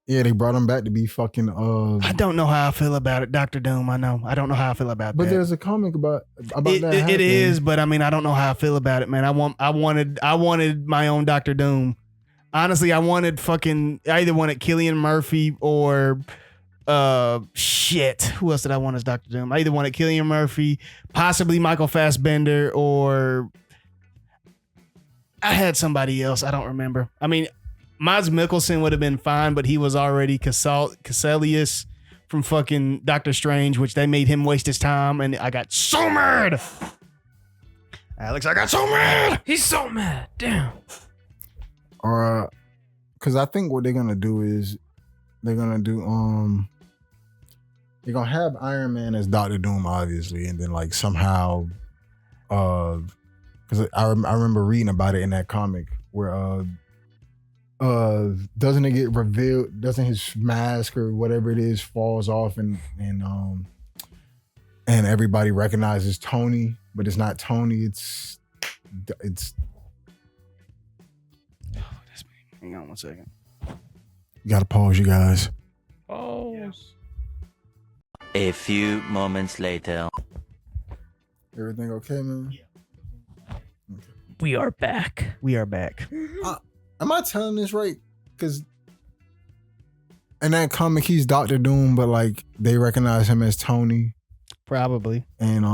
Yeah, they brought him back to be fucking. I don't know how I feel about it, Doctor Doom. I know. I don't know how I feel about But that. there's a comic about It, that. it happening. is, but I mean, I don't know how I feel about it, man. I wanted my own Doctor Doom. Honestly, I either wanted Cillian Murphy or shit. Who else did I want as Doctor Doom? I either wanted Cillian Murphy, possibly Michael Fassbender, or I had somebody else. I don't remember. I mean, Mads Mikkelsen would have been fine, but he was already Casselius from fucking Doctor Strange, which they made him waste his time, and I got so mad. Alex, I got so mad. He's so mad. Damn. Or because I think what they're gonna do is they're gonna have Iron Man as Doctor Doom, obviously, and then like somehow, because I remember reading about it in that comic where doesn't it get revealed? Doesn't his mask or whatever it is falls off and everybody recognizes Tony, but it's not Tony. It's Hang on one second. you gotta pause, you guys. Oh. A few moments later. Everything okay, man? We are back. We are back. Am I telling this right? Because in that comic, he's Doctor Doom, but like they recognize him as Tony. Probably. And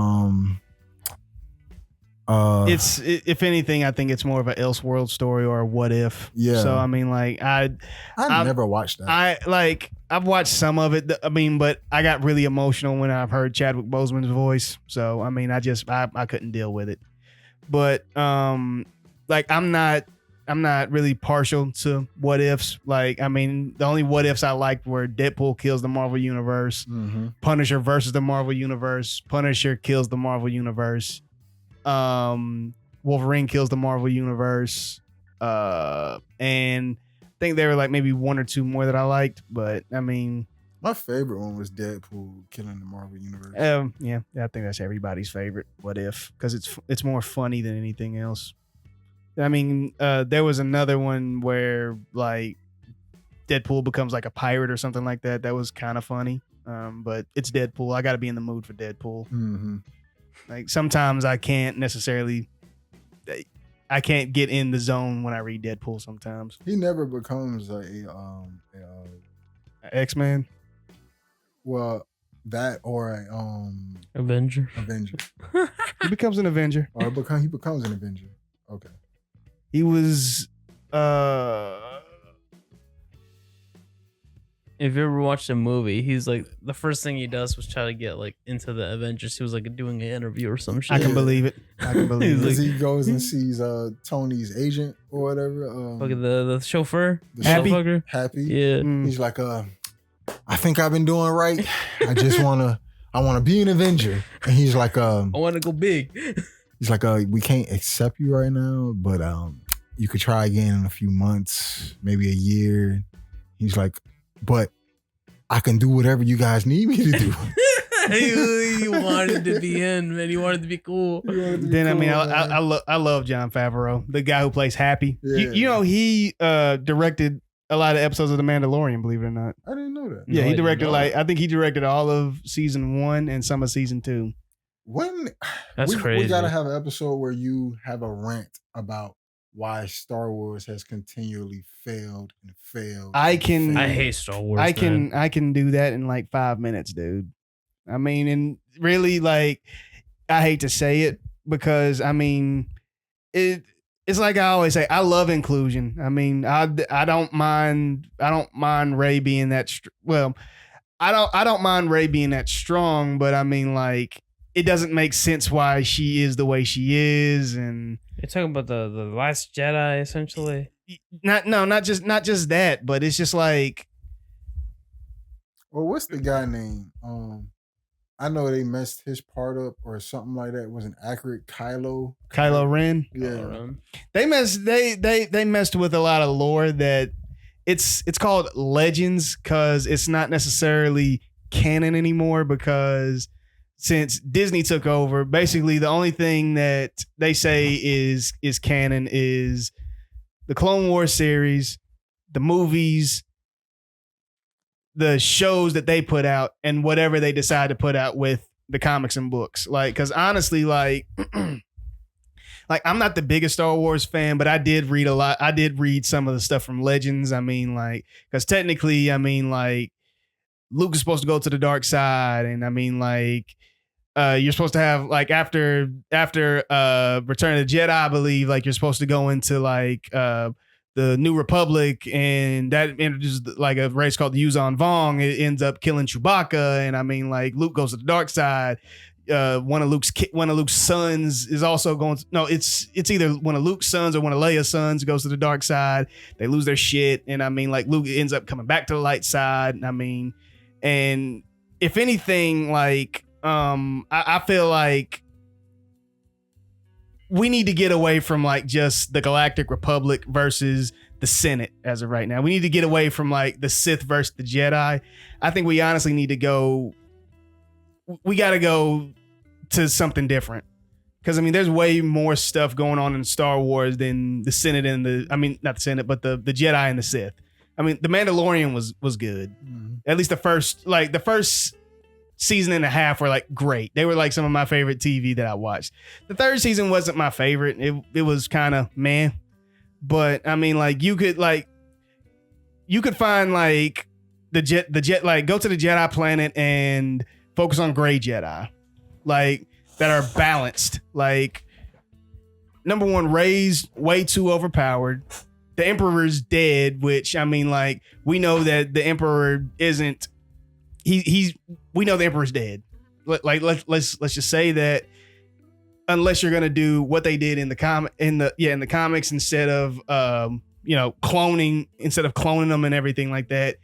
It's if anything, I think it's more of an Elseworld story or a what if. Yeah. So I mean, like I've never watched that. I've watched some of it. I mean, but I got really emotional when I've heard Chadwick Boseman's voice. So I mean, I couldn't deal with it. But like I'm not really partial to what ifs. Like I mean, the only what ifs I liked were Deadpool kills the Marvel Universe, Punisher versus the Marvel Universe, Punisher kills the Marvel Universe. Wolverine kills the Marvel Universe, and I think there were like maybe one or two more that I liked, but I mean, my favorite one was Deadpool killing the Marvel Universe. Yeah, I think that's everybody's favorite. What if? Because it's more funny than anything else. I mean, there was another one where like Deadpool becomes like a pirate or something like that. That was kind of funny. But it's Deadpool. I got to be in the mood for Deadpool. Mm-hmm. Like sometimes I can't get in the zone when I read Deadpool sometimes. He never becomes a X-Men. Well, that or a Avenger. He becomes an Avenger. Or he becomes an Avenger. Okay. He was If you ever watched a movie, he's like the first thing he does was try to get like into the Avengers. He was like doing an interview or some shit. I can believe it. Because he goes and sees Tony's agent or whatever. Look at the chauffeur. Happy? Happy. Yeah. He's like, I think I've been doing right. I just wanna be an Avenger. And he's like, I wanna go big. He's like, we can't accept you right now, but you could try again in a few months, maybe a year. He's like, but I can do whatever you guys need me to do. He wanted to be in, man. He wanted to be cool. Then I mean, I love Jon Favreau, the guy who plays Happy. Yeah. You know, he directed a lot of episodes of The Mandalorian. Believe it or not. I didn't know that. Yeah, No, he I didn't directed know I think he directed all of season 1 and some of season 2. When That's crazy. We gotta have an episode where you have a rant about why Star Wars has continually failed and failed. I hate Star Wars. I can do that in like 5 minutes, dude. I mean, and really, like, I hate to say it because I mean, it's like I always say, I love inclusion. I mean, I don't mind Rey being that. I don't mind Rey being that strong, but I mean, like, it doesn't make sense why she is the way she is, and You're talking about the Last Jedi, essentially. not just that, but it's just like, Well, what's the guy name? I know they messed his part up or something like that. It wasn't accurate. Kylo Ren. Yeah. They messed with a lot of lore that it's called Legends because it's not necessarily canon anymore because since Disney took over, basically the only thing that they say is canon is the Clone Wars series, the movies, the shows that they put out, and whatever they decide to put out with the comics and books. Like, because honestly, like, like I'm not the biggest Star Wars fan, but I did read a lot. I did read some of the stuff from Legends. I mean, like, because technically, I mean, like, Luke is supposed to go to the dark side, and I mean, like, you're supposed to have like after Return of the Jedi, I believe, like you're supposed to go into like the New Republic, and that introduces like a race called the Yuzon Vong. It ends up killing Chewbacca, and I mean, like, Luke goes to the dark side. One of Luke's sons is also going. It's either one of Luke's sons or one of Leia's sons goes to the dark side. They lose their shit, and I mean, like, Luke ends up coming back to the light side. I mean, and if anything, like, I feel like we need to get away from like just the Galactic Republic versus the Senate as of right now. We need to get away from like the Sith versus the Jedi. I think we honestly need to go. We got to go to something different. Because I mean, there's way more stuff going on in Star Wars than the Senate and not the Senate, but the Jedi and the Sith. I mean, the Mandalorian was good. Mm-hmm. At least the first season and a half were like great. They were like some of my favorite TV that I watched. The third season wasn't my favorite. It was kind of meh. But I mean, like you could find like the jet like go to the Jedi planet and focus on gray Jedi, like that are balanced. Like number one, Rey's way too overpowered. The Emperor's dead, which I mean, like we know that the Emperor isn't. We know the Emperor's dead. Let's just say that unless you're gonna do what they did in the comics instead of cloning them and everything like that.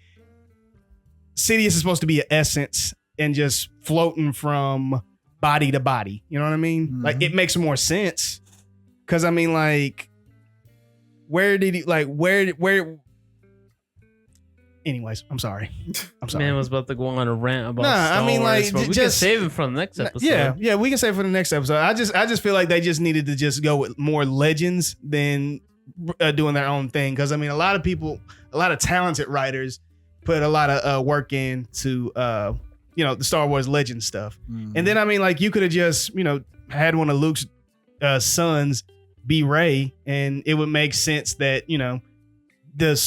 Sidious is supposed to be an essence and just floating from body to body. You know what I mean? Mm-hmm. Like it makes more sense. Cause I mean, like, where did he where anyways, I'm sorry. Man was about to go on a rant about Star I mean, Wars, like, we can save it for the next episode. Yeah, we can save it for the next episode. I just feel like they just needed to just go with more legends than doing their own thing. Because I mean, a lot of talented writers put a lot of work into the Star Wars legend stuff. Mm-hmm. And then I mean, like, you could have just had one of Luke's sons be Rey, and it would make sense that the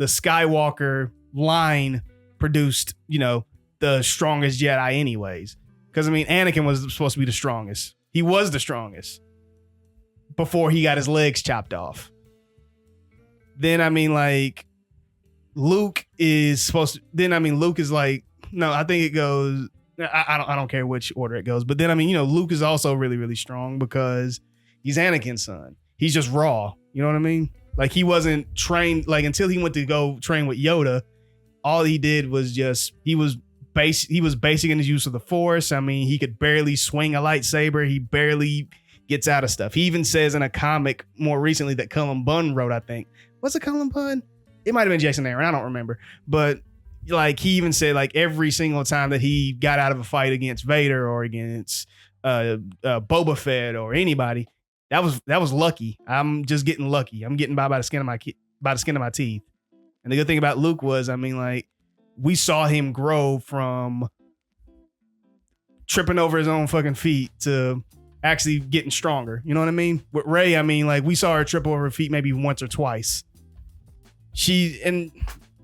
Skywalker line produced the strongest Jedi anyways. Because I mean, Anakin was supposed to be the strongest. He was the strongest before he got his legs chopped off. Then I mean, like, Luke is like, no, I think it goes. I don't care which order it goes, but then I mean, Luke is also really, really strong because he's Anakin's son. He's just raw. You know what I mean? Like, he wasn't trained, like, until he went to go train with Yoda. All he did was just he was basic in his use of the Force. I mean, he could barely swing a lightsaber. He barely gets out of stuff. He even says in a comic more recently that Cullen Bunn wrote, I think. Was it Cullen Bunn? It might have been Jason Aaron. I don't remember. But like, he even said, like, every single time that he got out of a fight against Vader or against Boba Fett or anybody, that was lucky. I'm just getting lucky. I'm getting by the skin of my teeth. And the good thing about Luke was, I mean, like, we saw him grow from tripping over his own fucking feet to actually getting stronger. You know what I mean? With Rey, I mean, like, we saw her trip over her feet maybe once or twice.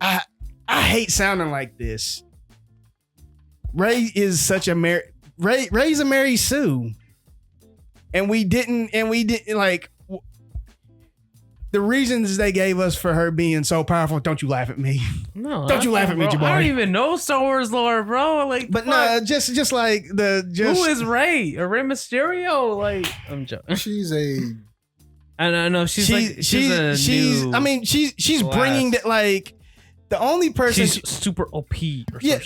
I hate sounding like this. Rey is such a Rey's a Mary Sue. And we didn't like the reasons they gave us for her being so powerful. Don't you laugh at me. No, don't you laugh at me, Jabari. I don't even know Star Wars lore, bro. Like, but no, just like who is Rey? Rey Mysterio? Like, I'm joking. She's a. I know she's bringing that, like, the only person she's super OP.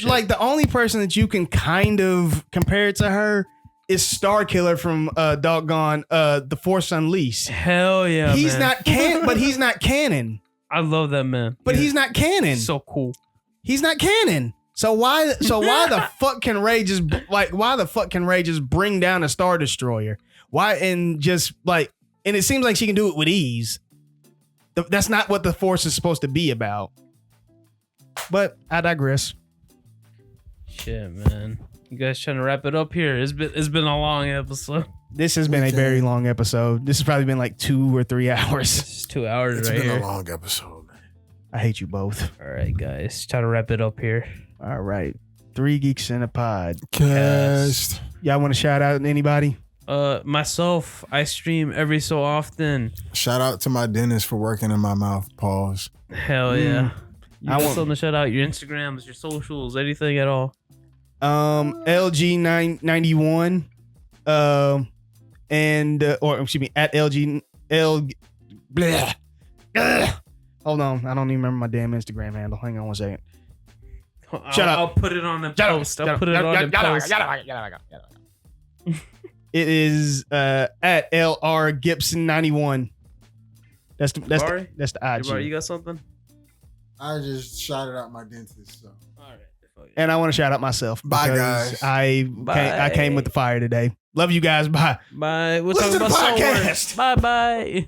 Like the only person that you can kind of compare it to her is Starkiller from The Force Unleashed. Hell yeah, he's not canon. I love that man, but he's not canon. So cool. He's not canon. So why the fuck can Rey just bring down a Star Destroyer? Why and it seems like she can do it with ease. That's not what the Force is supposed to be about. But I digress. Shit, man. You guys trying to wrap it up here? It's been a long episode. This has been a very long episode. This has probably been like 2 or 3 hours. It's 2 hours it's right here. It's been a long episode, man. I hate you both. All right, guys. Try to wrap it up here. All right. 3 Geeks in a Pod. Cast. Y'all want to shout out anybody? Myself. I stream every so often. Shout out to my dentist for working in my mouth. Pause. Hell yeah. You got something to shout out? Your Instagrams, your socials, anything at all? LG991, or excuse me, at LG bleh. Hold on, I don't even remember my damn Instagram handle. Hang on one second. Shut up. I'll put it on the post. I'll put it on the post. It is at LR Gibson 91. That's the IG. Jabari, you got something? I just shouted out my dentist. So. All right. And I want to shout out myself. Bye, guys. I came with the fire today. Love you guys. Bye. Bye. We'll Listen talk to about the Star podcast. Wars. Bye.